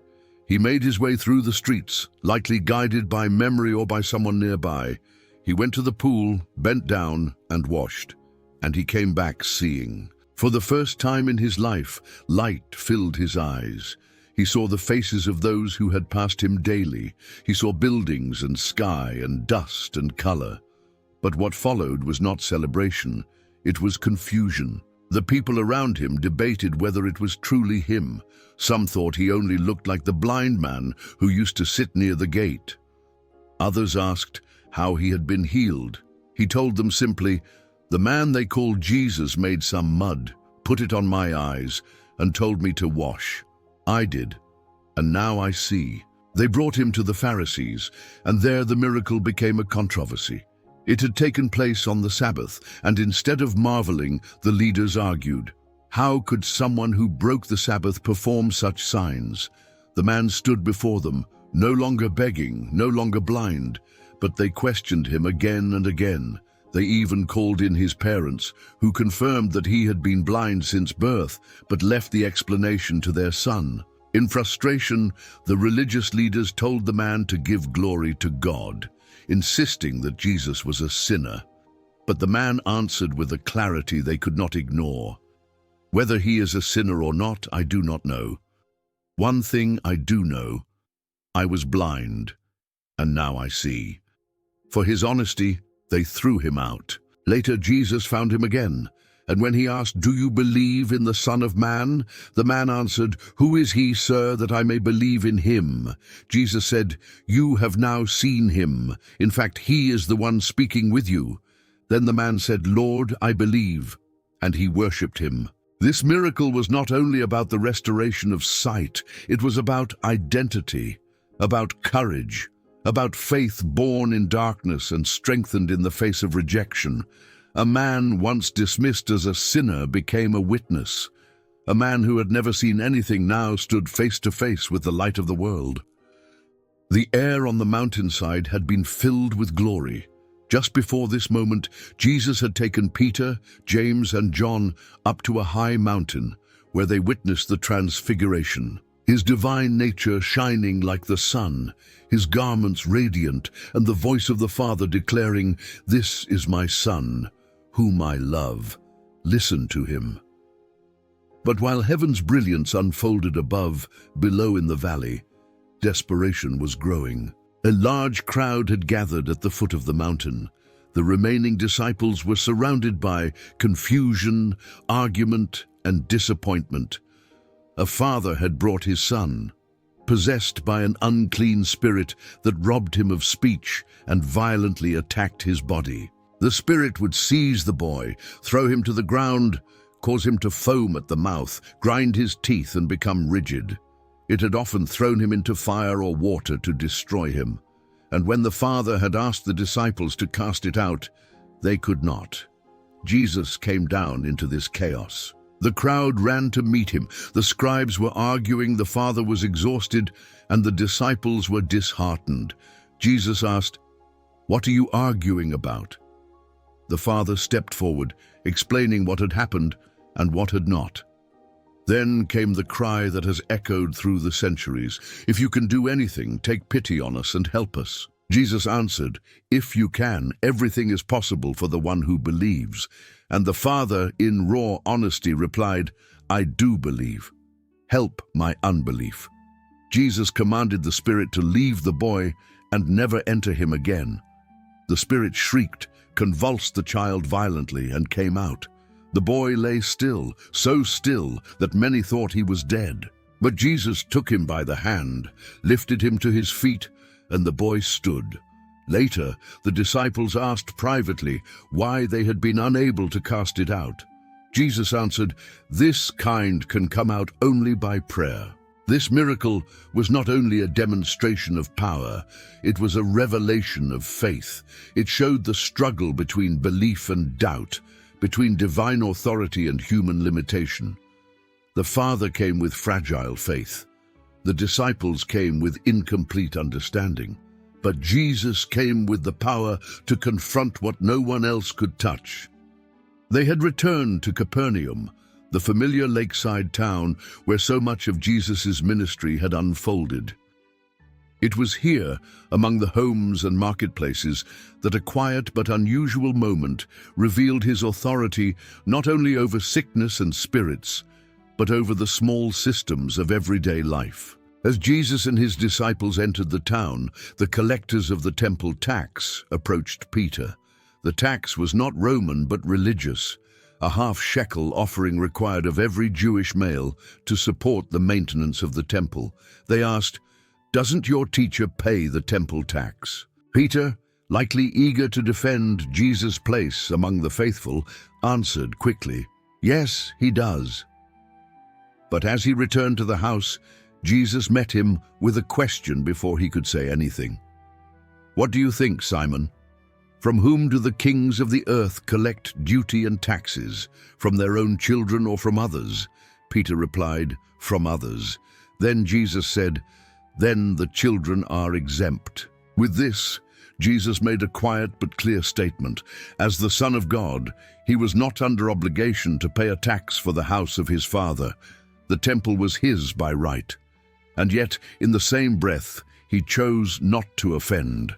He made his way through the streets, likely guided by memory or by someone nearby. He went to the pool, bent down, and washed. And he came back seeing. For the first time in his life, light filled his eyes. He saw the faces of those who had passed him daily. He saw buildings and sky and dust and color. But what followed was not celebration. It was confusion. The people around him debated whether it was truly him. Some thought he only looked like the blind man who used to sit near the gate. Others asked how he had been healed. He told them simply, "The man they called Jesus made some mud, put it on my eyes, and told me to wash. I did, and now I see." They brought him to the Pharisees, and there the miracle became a controversy. It had taken place on the Sabbath, and instead of marveling, the leaders argued. How could someone who broke the Sabbath perform such signs? The man stood before them, no longer begging, no longer blind, but they questioned him again and again. They even called in his parents, who confirmed that he had been blind since birth, but left the explanation to their son. In frustration, the religious leaders told the man to give glory to God, insisting that Jesus was a sinner. But the man answered with a clarity they could not ignore. Whether he is a sinner or not, I do not know. One thing I do know: I was blind, and now I see. For his honesty, they threw him out. Later, Jesus found him again, and when he asked, "Do you believe in the Son of Man?" the man answered, "Who is he, sir, that I may believe in him?" Jesus said, "You have now seen him. In fact, he is the one speaking with you." Then the man said, "Lord, I believe," and he worshipped him. This miracle was not only about the restoration of sight, it was about identity, about courage, about faith born in darkness and strengthened in the face of rejection. A man once dismissed as a sinner became a witness. A man who had never seen anything now stood face to face with the light of the world. The air on the mountainside had been filled with glory. Just before this moment, Jesus had taken Peter, James, and John up to a high mountain, where they witnessed the transfiguration. His divine nature shining like the sun, his garments radiant, and the voice of the Father declaring, "This is my Son, whom I love. Listen to him." But while heaven's brilliance unfolded above, below in the valley, desperation was growing. A large crowd had gathered at the foot of the mountain. The remaining disciples were surrounded by confusion, argument, and disappointment. A father had brought his son, possessed by an unclean spirit that robbed him of speech and violently attacked his body. The spirit would seize the boy, throw him to the ground, cause him to foam at the mouth, grind his teeth, and become rigid. It had often thrown him into fire or water to destroy him. And when the Father had asked the disciples to cast it out, they could not. Jesus came down into this chaos. The crowd ran to meet him. The scribes were arguing, the Father was exhausted, and the disciples were disheartened. Jesus asked, "What are you arguing about?" The Father stepped forward, explaining what had happened and what had not. Then came the cry that has echoed through the centuries, "If you can do anything, take pity on us and help us." Jesus answered, "If you can, everything is possible for the one who believes." And the Father, in raw honesty, replied, "I do believe. Help my unbelief." Jesus commanded the spirit to leave the boy and never enter him again. The spirit shrieked, convulsed the child violently, and came out. The boy lay still, so still that many thought he was dead. But Jesus took him by the hand, lifted him to his feet, and the boy stood. Later, the disciples asked privately why they had been unable to cast it out. Jesus answered, "This kind can come out only by prayer." This miracle was not only a demonstration of power, it was a revelation of faith. It showed the struggle between belief and doubt, between divine authority and human limitation. The Father came with fragile faith. The disciples came with incomplete understanding. But Jesus came with the power to confront what no one else could touch. They had returned to Capernaum, the familiar lakeside town where so much of Jesus' ministry had unfolded. It was here, among the homes and marketplaces, that a quiet but unusual moment revealed his authority not only over sickness and spirits, but over the small systems of everyday life. As Jesus and his disciples entered the town, the collectors of the temple tax approached Peter. The tax was not Roman but religious, a half-shekel offering required of every Jewish male to support the maintenance of the temple. They asked, "Doesn't your teacher pay the temple tax?" Peter, likely eager to defend Jesus' place among the faithful, answered quickly, "Yes, he does." But as he returned to the house, Jesus met him with a question before he could say anything. "What do you think, Simon? From whom do the kings of the earth collect duty and taxes? From their own children or from others?" Peter replied, "From others." Then Jesus said, "Then the children are exempt." With this, Jesus made a quiet but clear statement. As the Son of God, he was not under obligation to pay a tax for the house of his Father. The temple was his by right. And yet, in the same breath, he chose not to offend.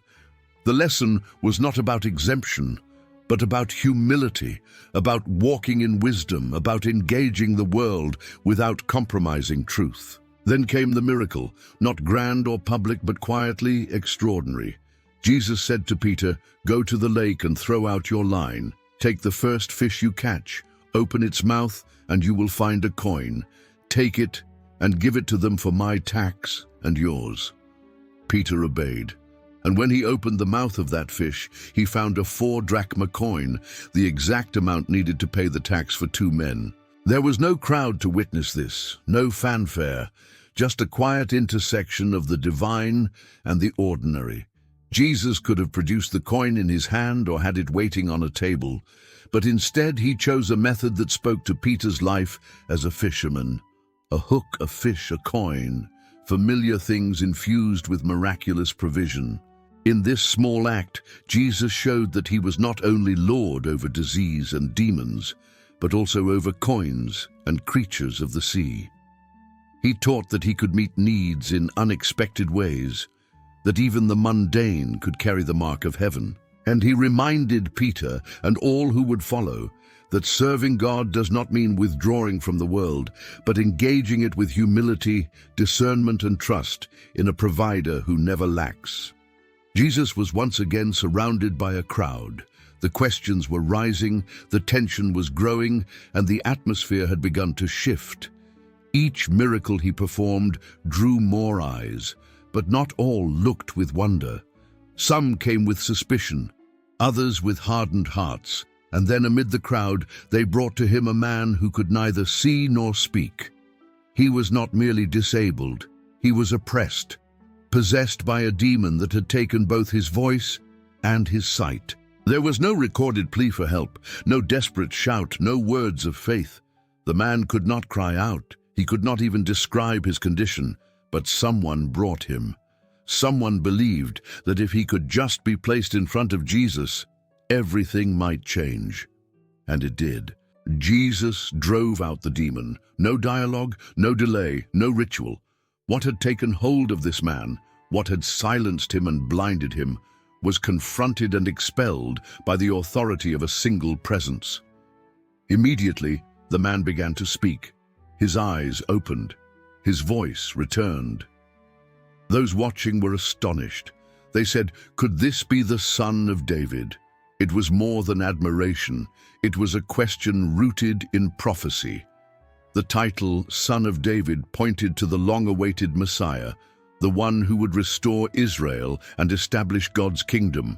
The lesson was not about exemption, but about humility, about walking in wisdom, about engaging the world without compromising truth. Then came the miracle, not grand or public, but quietly extraordinary. Jesus said to Peter, "Go to the lake and throw out your line. Take the first fish you catch, open its mouth, and you will find a coin. Take it and give it to them for my tax and yours." Peter obeyed. And when he opened the mouth of that fish, he found a 4-drachma coin, the exact amount needed to pay the tax for 2 men. There was no crowd to witness this, no fanfare, just a quiet intersection of the divine and the ordinary. Jesus could have produced the coin in his hand or had it waiting on a table, but instead he chose a method that spoke to Peter's life as a fisherman. A hook, a fish, a coin, familiar things infused with miraculous provision. In this small act, Jesus showed that he was not only Lord over disease and demons, but also over coins and creatures of the sea. He taught that he could meet needs in unexpected ways, that even the mundane could carry the mark of heaven. And he reminded Peter and all who would follow that serving God does not mean withdrawing from the world, but engaging it with humility, discernment, and trust in a provider who never lacks. Jesus was once again surrounded by a crowd. The questions were rising, the tension was growing, and the atmosphere had begun to shift. Each miracle he performed drew more eyes, but not all looked with wonder. Some came with suspicion, others with hardened hearts, and then amid the crowd they brought to him a man who could neither see nor speak. He was not merely disabled, he was oppressed, possessed by a demon that had taken both his voice and his sight. There was no recorded plea for help, no desperate shout, no words of faith. The man could not cry out, he could not even describe his condition, but someone brought him. Someone believed that if he could just be placed in front of Jesus, everything might change. And it did. Jesus drove out the demon. No dialogue, no delay, no ritual. What had taken hold of this man, what had silenced him and blinded him, was confronted and expelled by the authority of a single presence. Immediately, the man began to speak. His eyes opened. His voice returned. Those watching were astonished. They said, "Could this be the Son of David?" It was more than admiration. It was a question rooted in prophecy. The title, Son of David, pointed to the long-awaited Messiah, the one who would restore Israel and establish God's kingdom.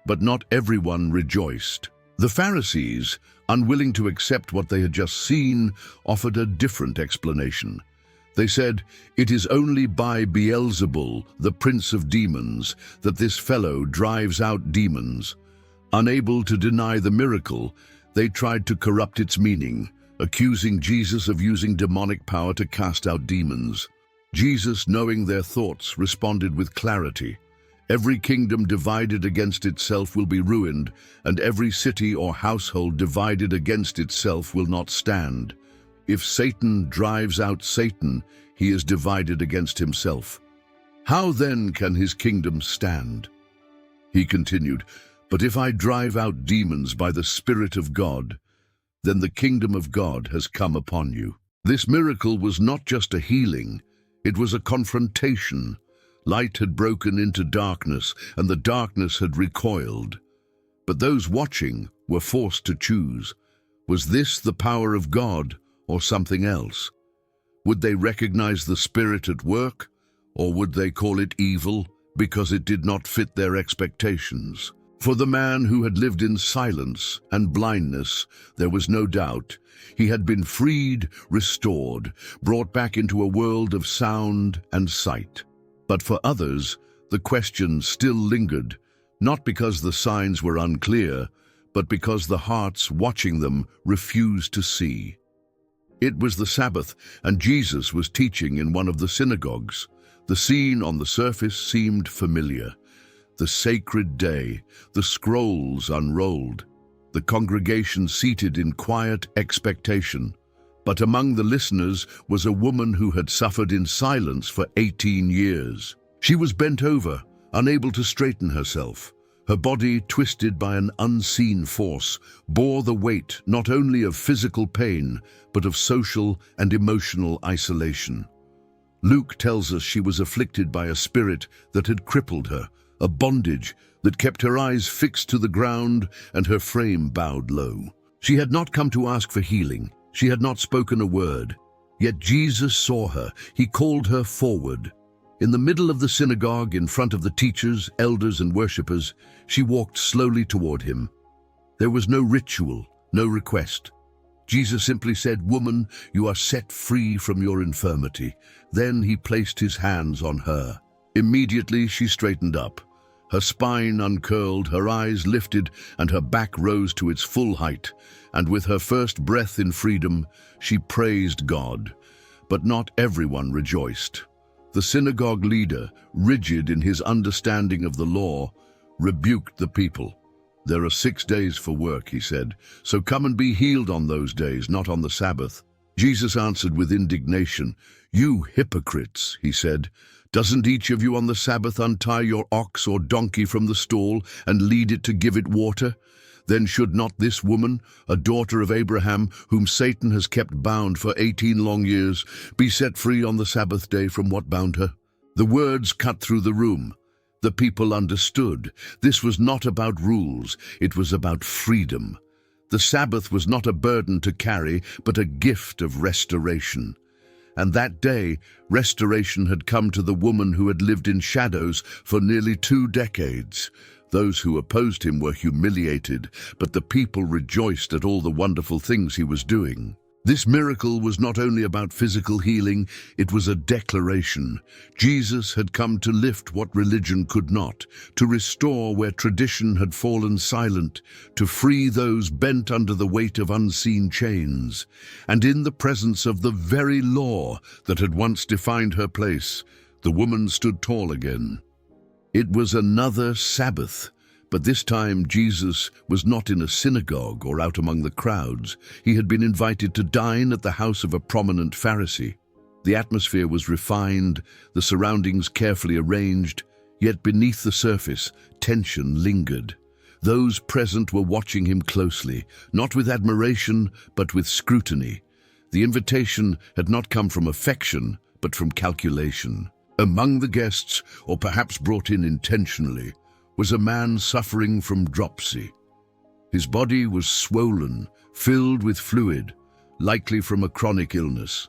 But not everyone rejoiced. The Pharisees, unwilling to accept what they had just seen, offered a different explanation. They said, "It is only by Beelzebul, the prince of demons, that this fellow drives out demons." Unable to deny the miracle, they tried to corrupt its meaning, accusing Jesus of using demonic power to cast out demons. Jesus, knowing their thoughts, responded with clarity. Every kingdom divided against itself will be ruined, and every city or household divided against itself will not stand. If Satan drives out Satan, he is divided against himself. How then can his kingdom stand? He continued, "But if I drive out demons by the Spirit of God, then the kingdom of God has come upon you." This miracle was not just a healing, it was a confrontation. Light had broken into darkness, and the darkness had recoiled. But those watching were forced to choose. Was this the power of God or something else? Would they recognize the Spirit at work, or would they call it evil because it did not fit their expectations? For the man who had lived in silence and blindness, there was no doubt. He had been freed, restored, brought back into a world of sound and sight. But for others, the question still lingered, not because the signs were unclear, but because the hearts watching them refused to see. It was the Sabbath, and Jesus was teaching in one of the synagogues. The scene on the surface seemed familiar. The sacred day, the scrolls unrolled, the congregation seated in quiet expectation. But among the listeners was a woman who had suffered in silence for 18 years. She was bent over, unable to straighten herself. Her body, twisted by an unseen force, bore the weight not only of physical pain, but of social and emotional isolation. Luke tells us she was afflicted by a spirit that had crippled her, a bondage that kept her eyes fixed to the ground and her frame bowed low. She had not come to ask for healing. She had not spoken a word. Yet Jesus saw her. He called her forward. In the middle of the synagogue, in front of the teachers, elders, and worshippers, she walked slowly toward him. There was no ritual, no request. Jesus simply said, "Woman, you are set free from your infirmity." Then he placed his hands on her. Immediately she straightened up. Her spine uncurled, her eyes lifted, and her back rose to its full height. And with her first breath in freedom, she praised God. But not everyone rejoiced. The synagogue leader, rigid in his understanding of the law, rebuked the people. "There are 6 days for work," he said, "so come and be healed on those days, not on the Sabbath." Jesus answered with indignation. "You hypocrites," he said, "doesn't each of you on the Sabbath untie your ox or donkey from the stall and lead it to give it water? Then should not this woman, a daughter of Abraham, whom Satan has kept bound for 18 long years, be set free on the Sabbath day from what bound her?" The words cut through the room. The people understood. This was not about rules, it was about freedom. The Sabbath was not a burden to carry, but a gift of restoration. And that day, restoration had come to the woman who had lived in shadows for nearly 2 decades. Those who opposed him were humiliated, but the people rejoiced at all the wonderful things he was doing. This miracle was not only about physical healing, it was a declaration. Jesus had come to lift what religion could not, to restore where tradition had fallen silent, to free those bent under the weight of unseen chains. And in the presence of the very law that had once defined her place, the woman stood tall again. It was another Sabbath. But this time Jesus was not in a synagogue or out among the crowds. He had been invited to dine at the house of a prominent Pharisee. The atmosphere was refined, the surroundings carefully arranged, yet beneath the surface, tension lingered. Those present were watching him closely, not with admiration, but with scrutiny. The invitation had not come from affection, but from calculation. Among the guests, or perhaps brought in intentionally, was a man suffering from dropsy. His body was swollen, filled with fluid, likely from a chronic illness.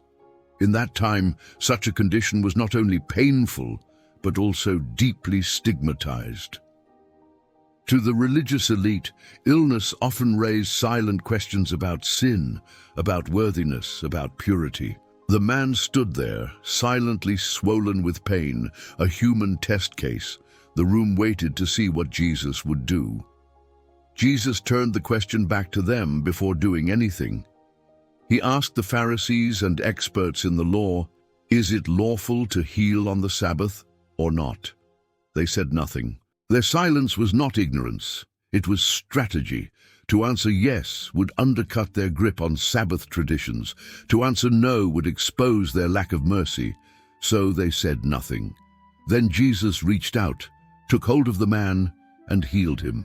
In that time, such a condition was not only painful, but also deeply stigmatized. To the religious elite, illness often raised silent questions about sin, about worthiness, about purity. The man stood there, silently swollen with pain, a human test case. The room waited to see what Jesus would do. Jesus turned the question back to them before doing anything. He asked the Pharisees and experts in the law, "Is it lawful to heal on the Sabbath or not?" They said nothing. Their silence was not ignorance, it was strategy. To answer yes would undercut their grip on Sabbath traditions. To answer no would expose their lack of mercy. So they said nothing. Then Jesus reached out, took hold of the man, and healed him.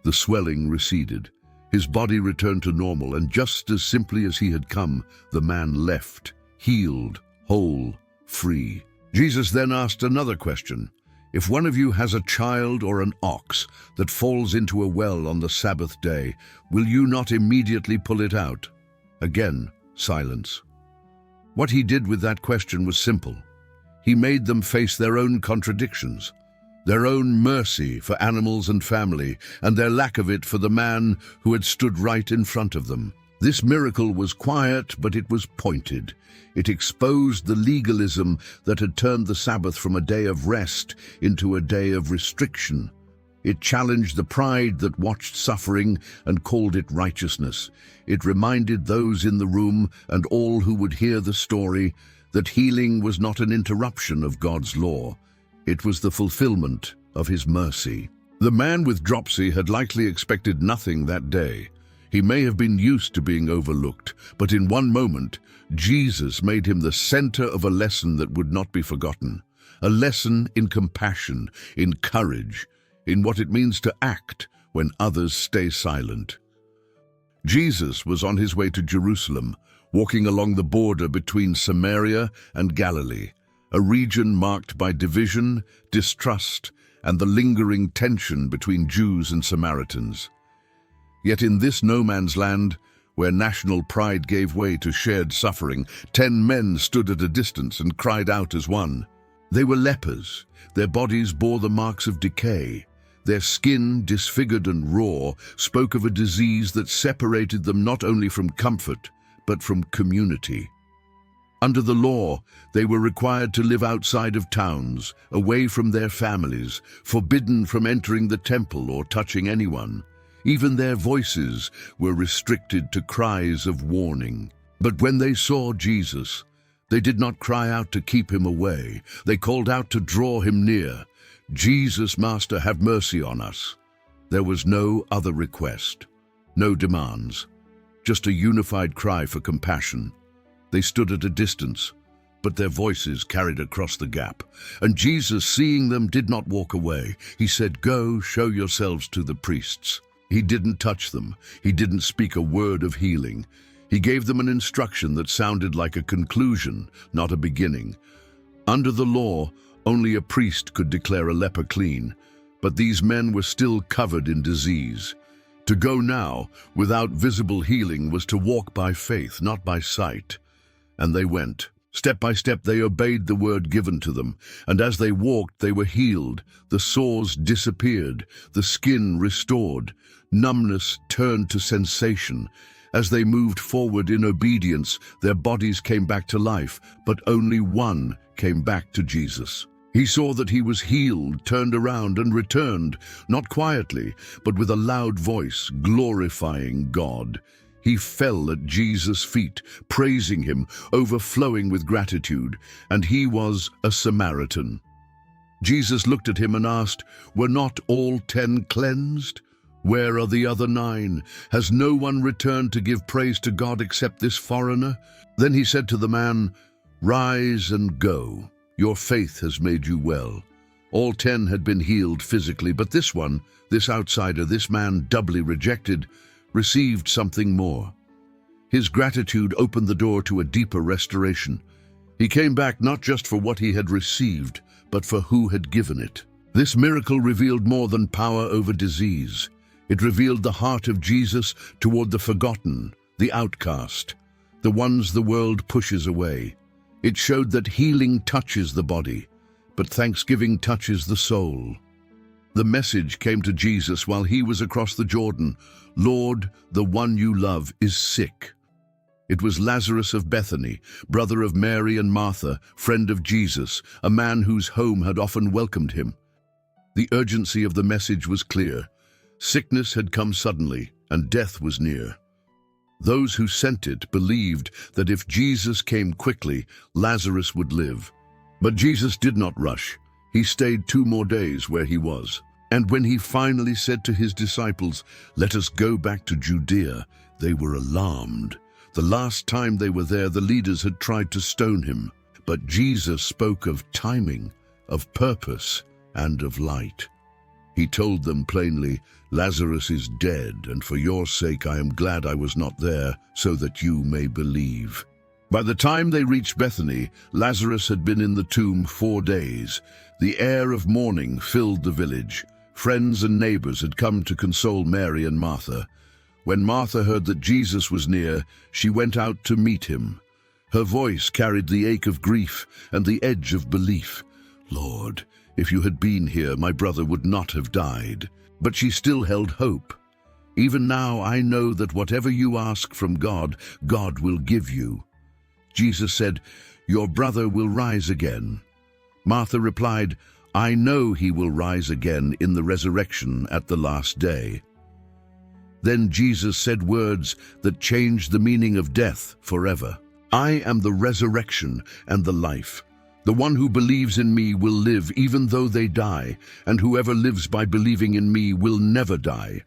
The swelling receded. His body returned to normal, and just as simply as he had come, the man left, healed, whole, free. Jesus then asked another question. "If one of you has a child or an ox that falls into a well on the Sabbath day, will you not immediately pull it out?" Again, silence. What he did with that question was simple. He made them face their own contradictions, their own mercy for animals and family, and their lack of it for the man who had stood right in front of them. This miracle was quiet, but it was pointed. It exposed the legalism that had turned the Sabbath from a day of rest into a day of restriction. It challenged the pride that watched suffering and called it righteousness. It reminded those in the room and all who would hear the story that healing was not an interruption of God's law. It was the fulfillment of his mercy. The man with dropsy had likely expected nothing that day. He may have been used to being overlooked, but in one moment, Jesus made him the center of a lesson that would not be forgotten. A lesson in compassion, in courage, in what it means to act when others stay silent. Jesus was on his way to Jerusalem, walking along the border between Samaria and Galilee, a region marked by division, distrust, and the lingering tension between Jews and Samaritans. Yet in this no-man's land, where national pride gave way to shared suffering, 10 men stood at a distance and cried out as one. They were lepers. Their bodies bore the marks of decay. Their skin, disfigured and raw, spoke of a disease that separated them not only from comfort, but from community. Under the law, they were required to live outside of towns, away from their families, forbidden from entering the temple or touching anyone. Even their voices were restricted to cries of warning. But when they saw Jesus, they did not cry out to keep him away. They called out to draw him near. Jesus, Master, have mercy on us. There was no other request, no demands, just a unified cry for compassion. They stood at a distance, but their voices carried across the gap. And Jesus, seeing them, did not walk away. He said, "Go, show yourselves to the priests." He didn't touch them. He didn't speak a word of healing. He gave them an instruction that sounded like a conclusion, not a beginning. Under the law, only a priest could declare a leper clean, but these men were still covered in disease. To go now, without visible healing, was to walk by faith, not by sight. And they went. Step by step they obeyed the word given to them, and as they walked they were healed. The sores disappeared, the skin restored, numbness turned to sensation. As they moved forward in obedience, their bodies came back to life, but only one came back to Jesus. He saw that he was healed, turned around and returned, not quietly, but with a loud voice, glorifying God. He fell at Jesus' feet, praising him, overflowing with gratitude, and he was a Samaritan. Jesus looked at him and asked, "Were not all 10 cleansed? Where are the other 9? Has no one returned to give praise to God except this foreigner?" Then he said to the man, "Rise and go. Your faith has made you well." All 10 had been healed physically, but this one, this outsider, this man doubly rejected, received something more. His gratitude opened the door to a deeper restoration. He came back not just for what he had received, but for who had given it. This miracle revealed more than power over disease. It revealed the heart of Jesus toward the forgotten, the outcast, the ones the world pushes away. It showed that healing touches the body, but thanksgiving touches the soul. The message came to Jesus while he was across the Jordan. "Lord, the one you love is sick." It was Lazarus of Bethany, brother of Mary and Martha, friend of Jesus, a man whose home had often welcomed him. The urgency of the message was clear. Sickness had come suddenly, and death was near. Those who sent it believed that if Jesus came quickly, Lazarus would live. But Jesus did not rush. He stayed 2 more days where he was. And when he finally said to his disciples, "Let us go back to Judea," they were alarmed. The last time they were there, the leaders had tried to stone him. But Jesus spoke of timing, of purpose, and of light. He told them plainly, "Lazarus is dead, and for your sake I am glad I was not there, so that you may believe." By the time they reached Bethany, Lazarus had been in the tomb 4 days. The air of mourning filled the village. Friends and neighbors had come to console Mary and Martha. When Martha heard that Jesus was near, she went out to meet him. Her voice carried the ache of grief and the edge of belief. "Lord, if you had been here, my brother would not have died." But she still held hope. "Even now I know that whatever you ask from God, God will give you." Jesus said, "Your brother will rise again." Martha replied, I know he will rise again in the resurrection at the last day." Then Jesus said words that changed the meaning of death forever. "I am the resurrection and the life. The one who believes in me will live even though they die, and whoever lives by believing in me will never die.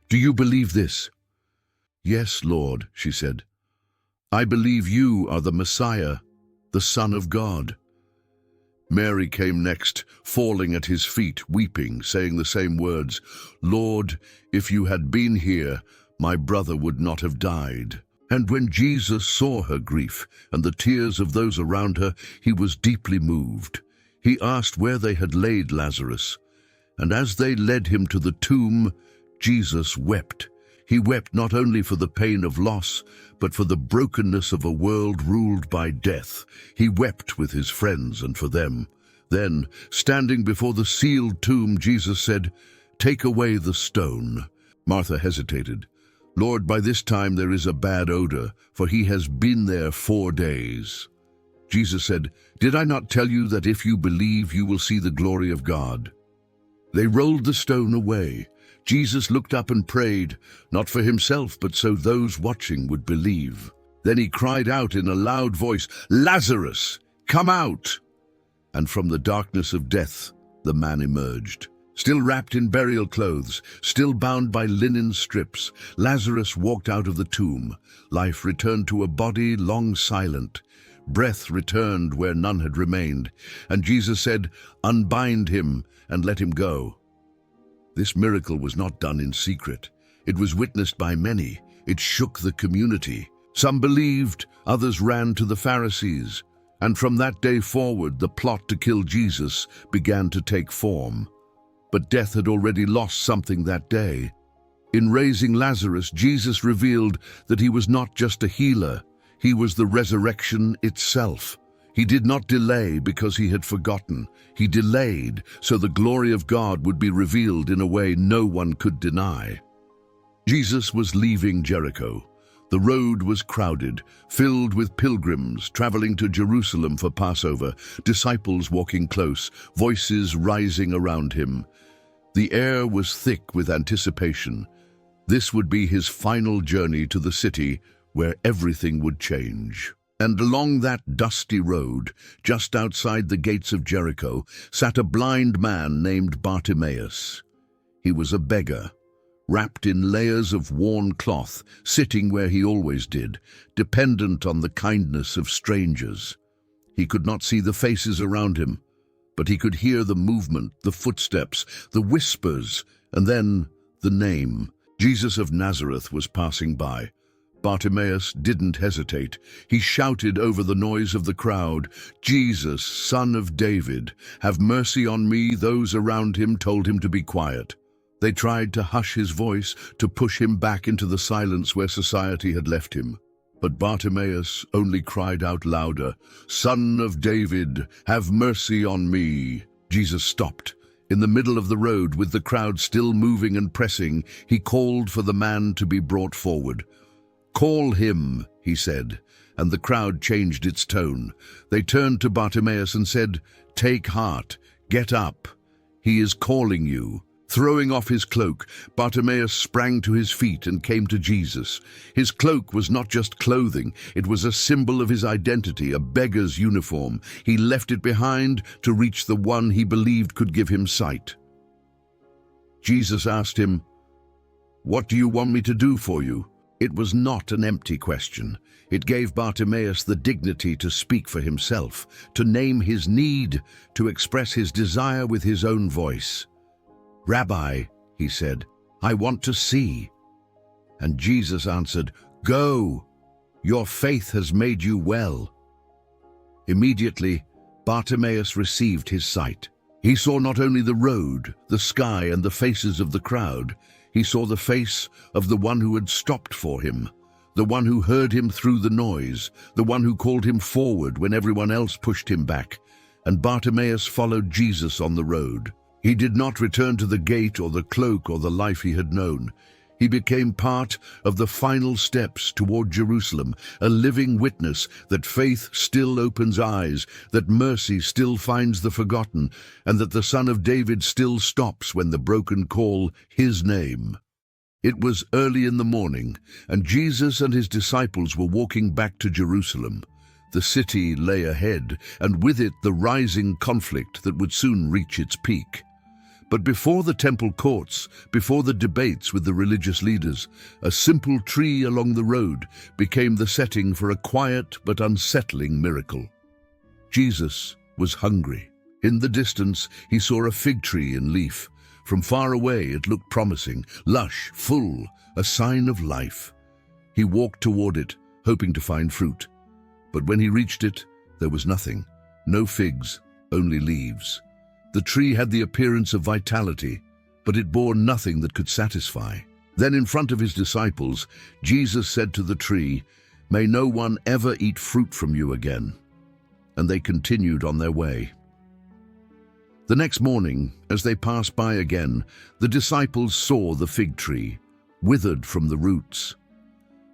Do you believe this?" "Yes, Lord," she said. "I believe you are the Messiah, the Son of God." Mary came next, falling at his feet, weeping, saying the same words, "Lord, if you had been here, my brother would not have died." And when Jesus saw her grief and the tears of those around her, he was deeply moved. He asked where they had laid Lazarus, and as they led him to the tomb, Jesus wept. He wept not only for the pain of loss, but for the brokenness of a world ruled by death. He wept with his friends and for them. Then, standing before the sealed tomb, Jesus said, "Take away the stone." Martha hesitated. "Lord, by this time there is a bad odor, for he has been there 4 days." Jesus said, "Did I not tell you that if you believe, you will see the glory of God?" They rolled the stone away. Jesus looked up and prayed, not for himself, but so those watching would believe. Then he cried out in a loud voice, "Lazarus, come out!" And from the darkness of death, the man emerged. Still wrapped in burial clothes, still bound by linen strips, Lazarus walked out of the tomb. Life returned to a body long silent. Breath returned where none had remained. And Jesus said, "Unbind him and let him go." This miracle was not done in secret. It was witnessed by many. It shook the community. Some believed, others ran to the Pharisees. And from that day forward, the plot to kill Jesus began to take form. But death had already lost something that day. In raising Lazarus, Jesus revealed that he was not just a healer. He was the resurrection itself. He did not delay because he had forgotten. He delayed so the glory of God would be revealed in a way no one could deny. Jesus was leaving Jericho. The road was crowded, filled with pilgrims traveling to Jerusalem for Passover, disciples walking close, voices rising around him. The air was thick with anticipation. This would be his final journey to the city where everything would change. And along that dusty road, just outside the gates of Jericho, sat a blind man named Bartimaeus. He was a beggar, wrapped in layers of worn cloth, sitting where he always did, dependent on the kindness of strangers. He could not see the faces around him, but he could hear the movement, the footsteps, the whispers, and then the name. Jesus of Nazareth was passing by. Bartimaeus didn't hesitate. He shouted over the noise of the crowd, "Jesus, Son of David, have mercy on me." Those around him told him to be quiet. They tried to hush his voice, to push him back into the silence where society had left him. But Bartimaeus only cried out louder, "Son of David, have mercy on me." Jesus stopped. In the middle of the road, with the crowd still moving and pressing, he called for the man to be brought forward. "Call him," he said, and the crowd changed its tone. They turned to Bartimaeus and said, "Take heart, get up. He is calling you." Throwing off his cloak, Bartimaeus sprang to his feet and came to Jesus. His cloak was not just clothing, it was a symbol of his identity, a beggar's uniform. He left it behind to reach the one he believed could give him sight. Jesus asked him, "What do you want me to do for you?" It was not an empty question. It gave Bartimaeus the dignity to speak for himself, to name his need, to express his desire with his own voice. "Rabbi," he said, "I want to see." And Jesus answered, "Go, your faith has made you well." Immediately, Bartimaeus received his sight. He saw not only the road, the sky, and the faces of the crowd. He saw the face of the one who had stopped for him, the one who heard him through the noise, the one who called him forward when everyone else pushed him back. And Bartimaeus followed Jesus on the road. He did not return to the gate or the cloak or the life he had known. He became part of the final steps toward Jerusalem, a living witness that faith still opens eyes, that mercy still finds the forgotten, and that the Son of David still stops when the broken call his name. It was early in the morning, and Jesus and his disciples were walking back to Jerusalem. The city lay ahead, and with it the rising conflict that would soon reach its peak. But before the temple courts, before the debates with the religious leaders, a simple tree along the road became the setting for a quiet but unsettling miracle. Jesus was hungry. In the distance, he saw a fig tree in leaf. From far away, it looked promising, lush, full, a sign of life. He walked toward it, hoping to find fruit. But when he reached it, there was nothing. No figs, only leaves. The tree had the appearance of vitality, but it bore nothing that could satisfy. Then in front of his disciples, Jesus said to the tree, "May no one ever eat fruit from you again." And they continued on their way. The next morning, as they passed by again, the disciples saw the fig tree, withered from the roots.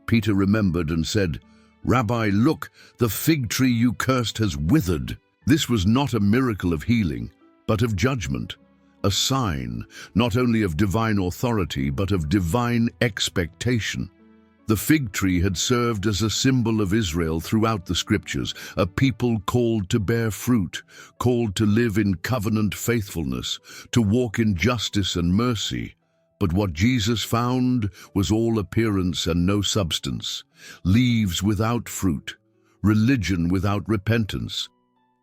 Peter remembered and said, "Rabbi, look, the fig tree you cursed has withered." This was not a miracle of healing, but of judgment, a sign not only of divine authority, but of divine expectation. The fig tree had served as a symbol of Israel throughout the scriptures, a people called to bear fruit, called to live in covenant faithfulness, to walk in justice and mercy. But what Jesus found was all appearance and no substance, leaves without fruit, religion without repentance,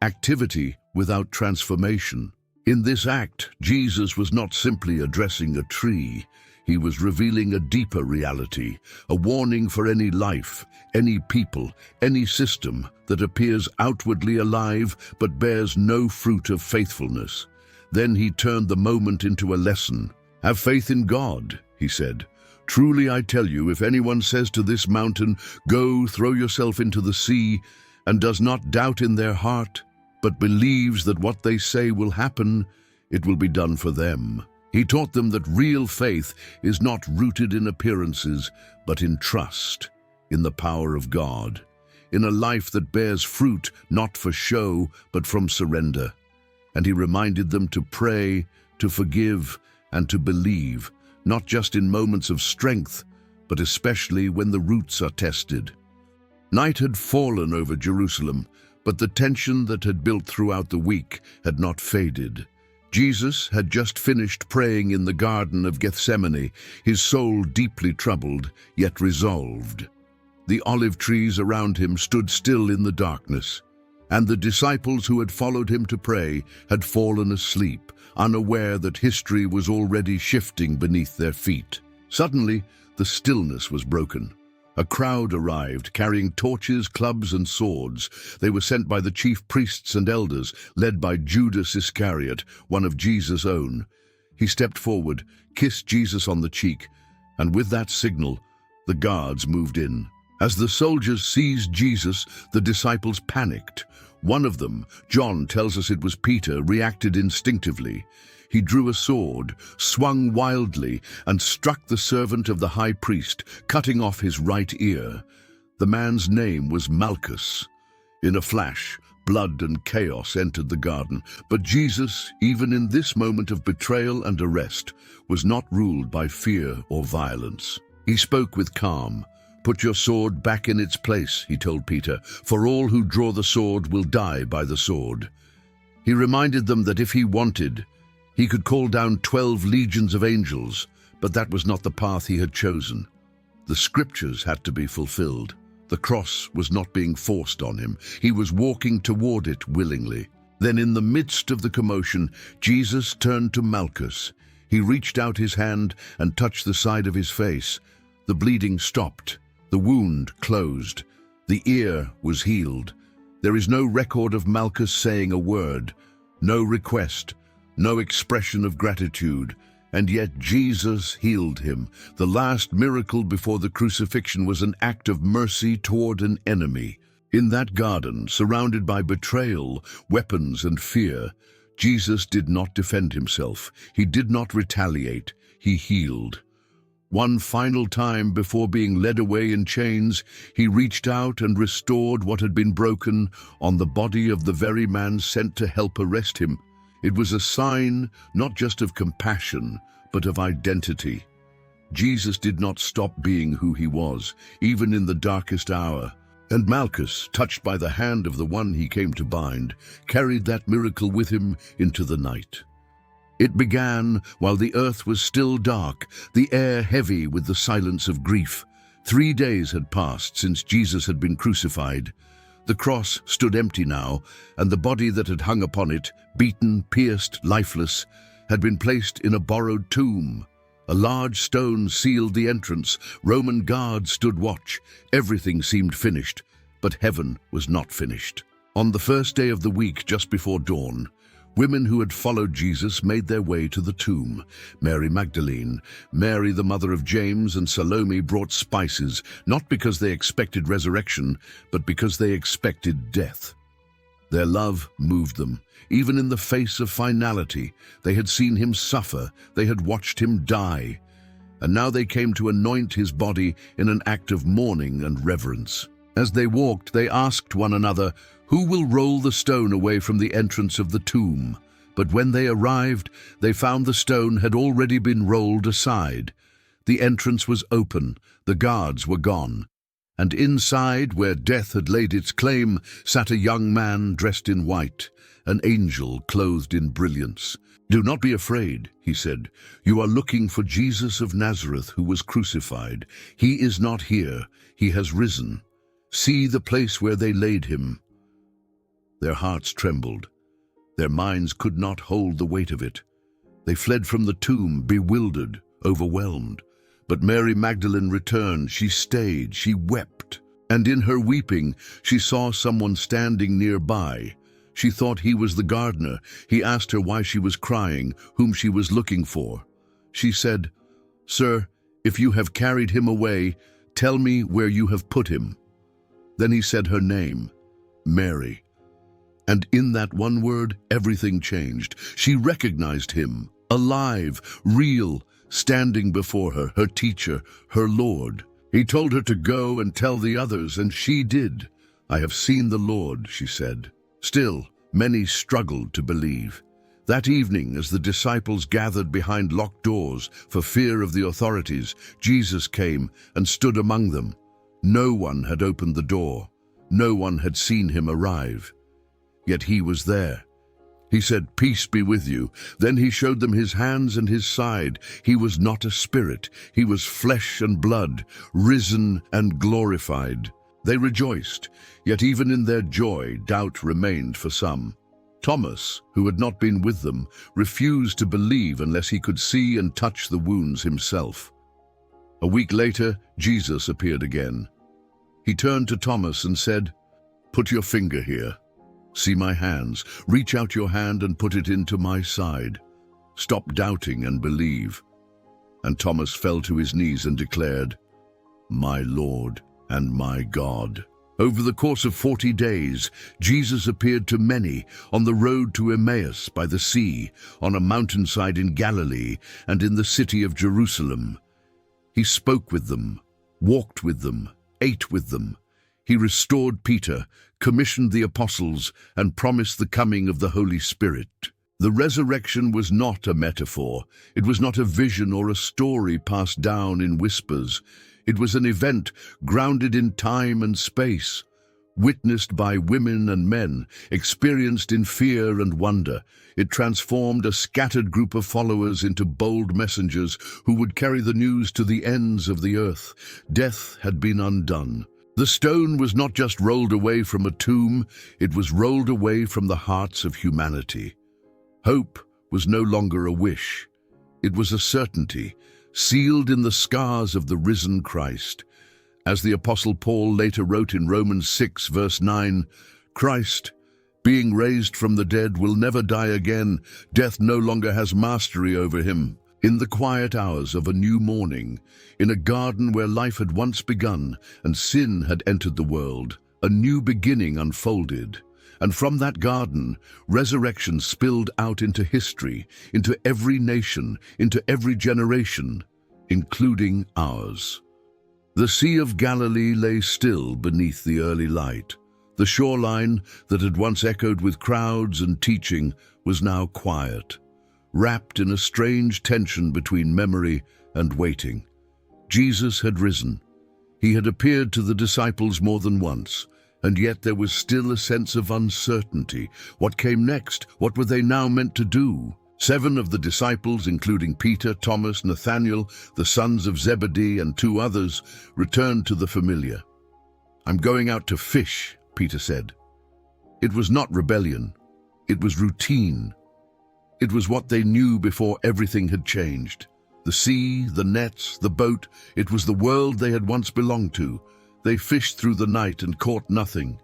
activity without transformation. In this act, Jesus was not simply addressing a tree. He was revealing a deeper reality, a warning for any life, any people, any system that appears outwardly alive but bears no fruit of faithfulness. Then he turned the moment into a lesson. "Have faith in God," he said. "Truly I tell you, if anyone says to this mountain, 'Go, throw yourself into the sea,' and does not doubt in their heart, but believes that what they say will happen, it will be done for them." He taught them that real faith is not rooted in appearances, but in trust, in the power of God, in a life that bears fruit not for show, but from surrender. And he reminded them to pray, to forgive, and to believe, not just in moments of strength, but especially when the roots are tested. Night had fallen over Jerusalem, but the tension that had built throughout the week had not faded. Jesus had just finished praying in the Garden of Gethsemane, his soul deeply troubled, yet resolved. The olive trees around him stood still in the darkness, and the disciples who had followed him to pray had fallen asleep, unaware that history was already shifting beneath their feet. Suddenly, the stillness was broken. A crowd arrived, carrying torches, clubs, and swords. They were sent by the chief priests and elders, led by Judas Iscariot, one of Jesus' own. He stepped forward, kissed Jesus on the cheek, and with that signal, the guards moved in. As the soldiers seized Jesus, the disciples panicked. One of them, John tells us it was Peter, reacted instinctively. He drew a sword, swung wildly, and struck the servant of the high priest, cutting off his right ear. The man's name was Malchus. In a flash, blood and chaos entered the garden, but Jesus, even in this moment of betrayal and arrest, was not ruled by fear or violence. He spoke with calm. "Put your sword back in its place," he told Peter, "for all who draw the sword will die by the sword." He reminded them that if he wanted, he could call down 12 legions of angels, but that was not the path he had chosen. The scriptures had to be fulfilled. The cross was not being forced on him. He was walking toward it willingly. Then in the midst of the commotion, Jesus turned to Malchus. He reached out his hand and touched the side of his face. The bleeding stopped. The wound closed. The ear was healed. There is no record of Malchus saying a word, no request, no expression of gratitude, and yet Jesus healed him. The last miracle before the crucifixion was an act of mercy toward an enemy. In that garden, surrounded by betrayal, weapons, and fear, Jesus did not defend himself. He did not retaliate. He healed. One final time before being led away in chains, he reached out and restored what had been broken on the body of the very man sent to help arrest him. It was a sign not just of compassion, but of identity. Jesus did not stop being who he was, even in the darkest hour. And Malchus, touched by the hand of the one he came to bind, carried that miracle with him into the night. It began while the earth was still dark, the air heavy with the silence of grief. 3 days had passed since Jesus had been crucified. The cross stood empty now, and the body that had hung upon it, beaten, pierced, lifeless, had been placed in a borrowed tomb. A large stone sealed the entrance. Roman guards stood watch. Everything seemed finished, but heaven was not finished. On the first day of the week, just before dawn, women who had followed Jesus made their way to the tomb. Mary Magdalene, Mary the mother of James, and Salome brought spices, not because they expected resurrection, but because they expected death. Their love moved them. Even in the face of finality, they had seen him suffer, they had watched him die, and now they came to anoint his body in an act of mourning and reverence. As they walked, they asked one another, "Who will roll the stone away from the entrance of the tomb?" But when they arrived, they found the stone had already been rolled aside. The entrance was open, the guards were gone, and inside, where death had laid its claim, sat a young man dressed in white, an angel clothed in brilliance. "Do not be afraid," he said. "You are looking for Jesus of Nazareth, who was crucified. He is not here. He has risen. See the place where they laid him." Their hearts trembled. Their minds could not hold the weight of it. They fled from the tomb, bewildered, overwhelmed. But Mary Magdalene returned. She stayed. She wept. And in her weeping, she saw someone standing nearby. She thought he was the gardener. He asked her why she was crying, whom she was looking for. She said, "Sir, if you have carried him away, tell me where you have put him." Then he said her name, Mary. And in that one word, everything changed. She recognized him, alive, real, standing before her, her teacher, her Lord. He told her to go and tell the others, and she did. "I have seen the Lord," she said. Still, many struggled to believe. That evening, as the disciples gathered behind locked doors for fear of the authorities, Jesus came and stood among them. No one had opened the door. No one had seen him arrive. Yet he was there. He said, "Peace be with you." Then he showed them his hands and his side. He was not a spirit. He was flesh and blood, risen and glorified. They rejoiced, yet even in their joy, doubt remained for some. Thomas, who had not been with them, refused to believe unless he could see and touch the wounds himself. A week later, Jesus appeared again. He turned to Thomas and said, "Put your finger here. See my hands. Reach out your hand and put it into my side. Stop doubting and believe." And Thomas fell to his knees and declared, "My Lord and my God." Over the course of 40 days, Jesus appeared to many on the road to Emmaus by the sea, on a mountainside in Galilee, and in the city of Jerusalem. He spoke with them, walked with them, ate with them. He restored Peter, commissioned the apostles, and promised the coming of the Holy Spirit. The resurrection was not a metaphor. It was not a vision or a story passed down in whispers. It was an event grounded in time and space, witnessed by women and men, experienced in fear and wonder. It transformed a scattered group of followers into bold messengers who would carry the news to the ends of the earth. Death had been undone. The stone was not just rolled away from a tomb, it was rolled away from the hearts of humanity. Hope was no longer a wish. It was a certainty, sealed in the scars of the risen Christ. As the Apostle Paul later wrote in Romans 6, verse 9, "Christ, being raised from the dead, will never die again. Death no longer has mastery over him." In the quiet hours of a new morning, in a garden where life had once begun and sin had entered the world, a new beginning unfolded. And from that garden, resurrection spilled out into history, into every nation, into every generation. including ours. The Sea of Galilee lay still beneath the early light. The shoreline that had once echoed with crowds and teaching was now quiet, wrapped in a strange tension between memory and waiting. Jesus had risen. He had appeared to the disciples more than once, and yet there was still a sense of uncertainty. What came next? What were they now meant to do? 7 of the disciples, including Peter, Thomas, Nathanael, the sons of Zebedee, and 2 others, returned to the familiar. "I'm going out to fish," Peter said. It was not rebellion. It was routine. It was what they knew before everything had changed. The sea, the nets, the boat, it was the world they had once belonged to. They fished through the night and caught nothing.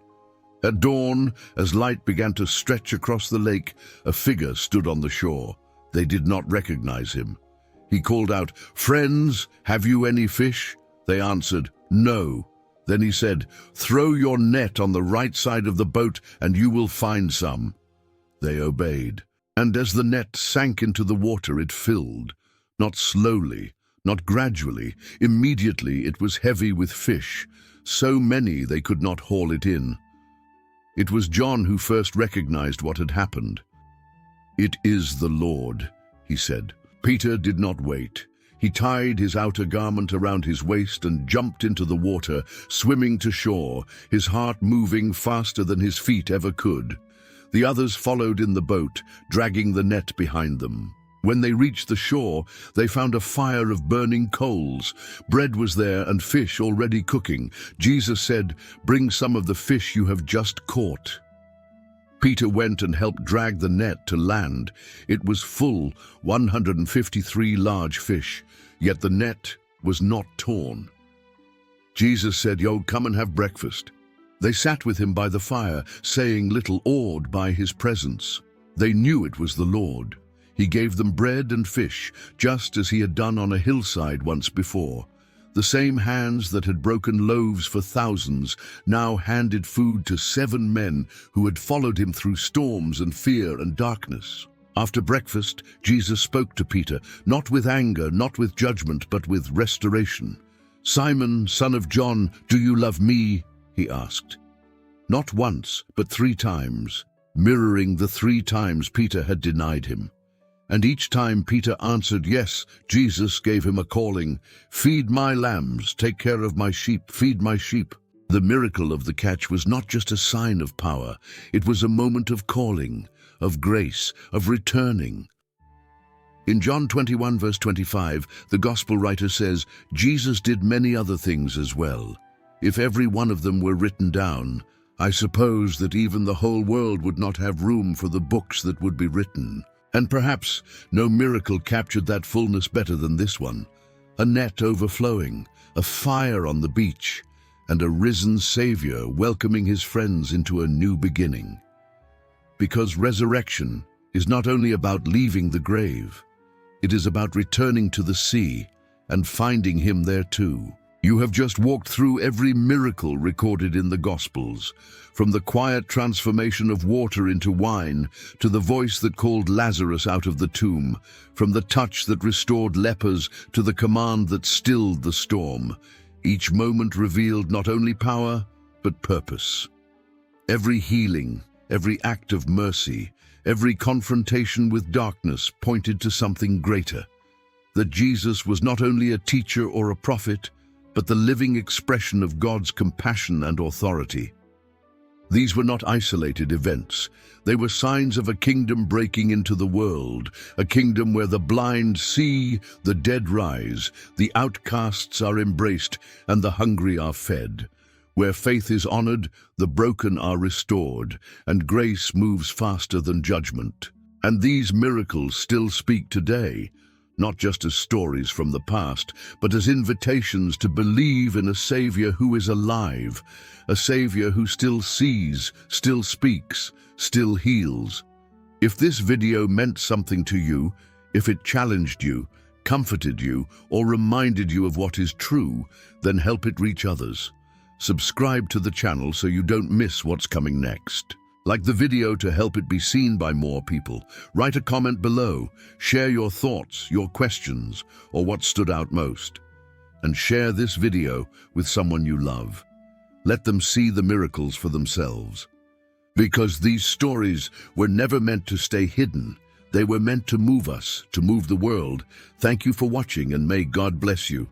At dawn, as light began to stretch across the lake, a figure stood on the shore. They did not recognize him. He called out, "Friends, have you any fish?" They answered, "No." Then he said, "Throw your net on the right side of the boat and you will find some." They obeyed. And as the net sank into the water, it filled. Not slowly, not gradually. Immediately it was heavy with fish, so many they could not haul it in. It was John who first recognized what had happened. "It is the Lord," he said. Peter did not wait. He tied his outer garment around his waist and jumped into the water, swimming to shore, his heart moving faster than his feet ever could. The others followed in the boat, dragging the net behind them. When they reached the shore, they found a fire of burning coals. Bread was there and fish already cooking. Jesus said, "Bring some of the fish you have just caught." Peter went and helped drag the net to land. It was full, 153 large fish, yet the net was not torn. Jesus said, "Yo, come and have breakfast." They sat with him by the fire, saying little, awed by his presence. They knew it was the Lord. He gave them bread and fish, just as he had done on a hillside once before. The same hands that had broken loaves for thousands now handed food to 7 men who had followed him through storms and fear and darkness. After breakfast, Jesus spoke to Peter, not with anger, not with judgment, but with restoration. "Simon, son of John, do you love me?" he asked. Not once, but 3 times, mirroring the 3 times Peter had denied him. And each time Peter answered yes, Jesus gave him a calling. "Feed my lambs, take care of my sheep, feed my sheep." The miracle of the catch was not just a sign of power. It was a moment of calling, of grace, of returning. In John 21 verse 25, the gospel writer says, "Jesus did many other things as well. If every one of them were written down, I suppose that even the whole world would not have room for the books that would be written." And perhaps no miracle captured that fullness better than this one. A net overflowing, a fire on the beach, and a risen Savior welcoming his friends into a new beginning. Because resurrection is not only about leaving the grave, it is about returning to the sea and finding him there too. You have just walked through every miracle recorded in the Gospels, from the quiet transformation of water into wine, to the voice that called Lazarus out of the tomb, from the touch that restored lepers to the command that stilled the storm. Each moment revealed not only power, but purpose. Every healing, every act of mercy, every confrontation with darkness pointed to something greater, that Jesus was not only a teacher or a prophet, but the living expression of God's compassion and authority. These were not isolated events. They were signs of a kingdom breaking into the world, a kingdom where the blind see, the dead rise, the outcasts are embraced, and the hungry are fed. Where faith is honored, the broken are restored, and grace moves faster than judgment. And these miracles still speak today, not just as stories from the past, but as invitations to believe in a Savior who is alive, a Savior who still sees, still speaks, still heals. If this video meant something to you, if it challenged you, comforted you, or reminded you of what is true, then help it reach others. Subscribe to the channel so you don't miss what's coming next. Like the video to help it be seen by more people. Write a comment below. Share your thoughts, your questions, or what stood out most. And share this video with someone you love. Let them see the miracles for themselves. Because these stories were never meant to stay hidden. They were meant to move us, to move the world. Thank you for watching, and may God bless you.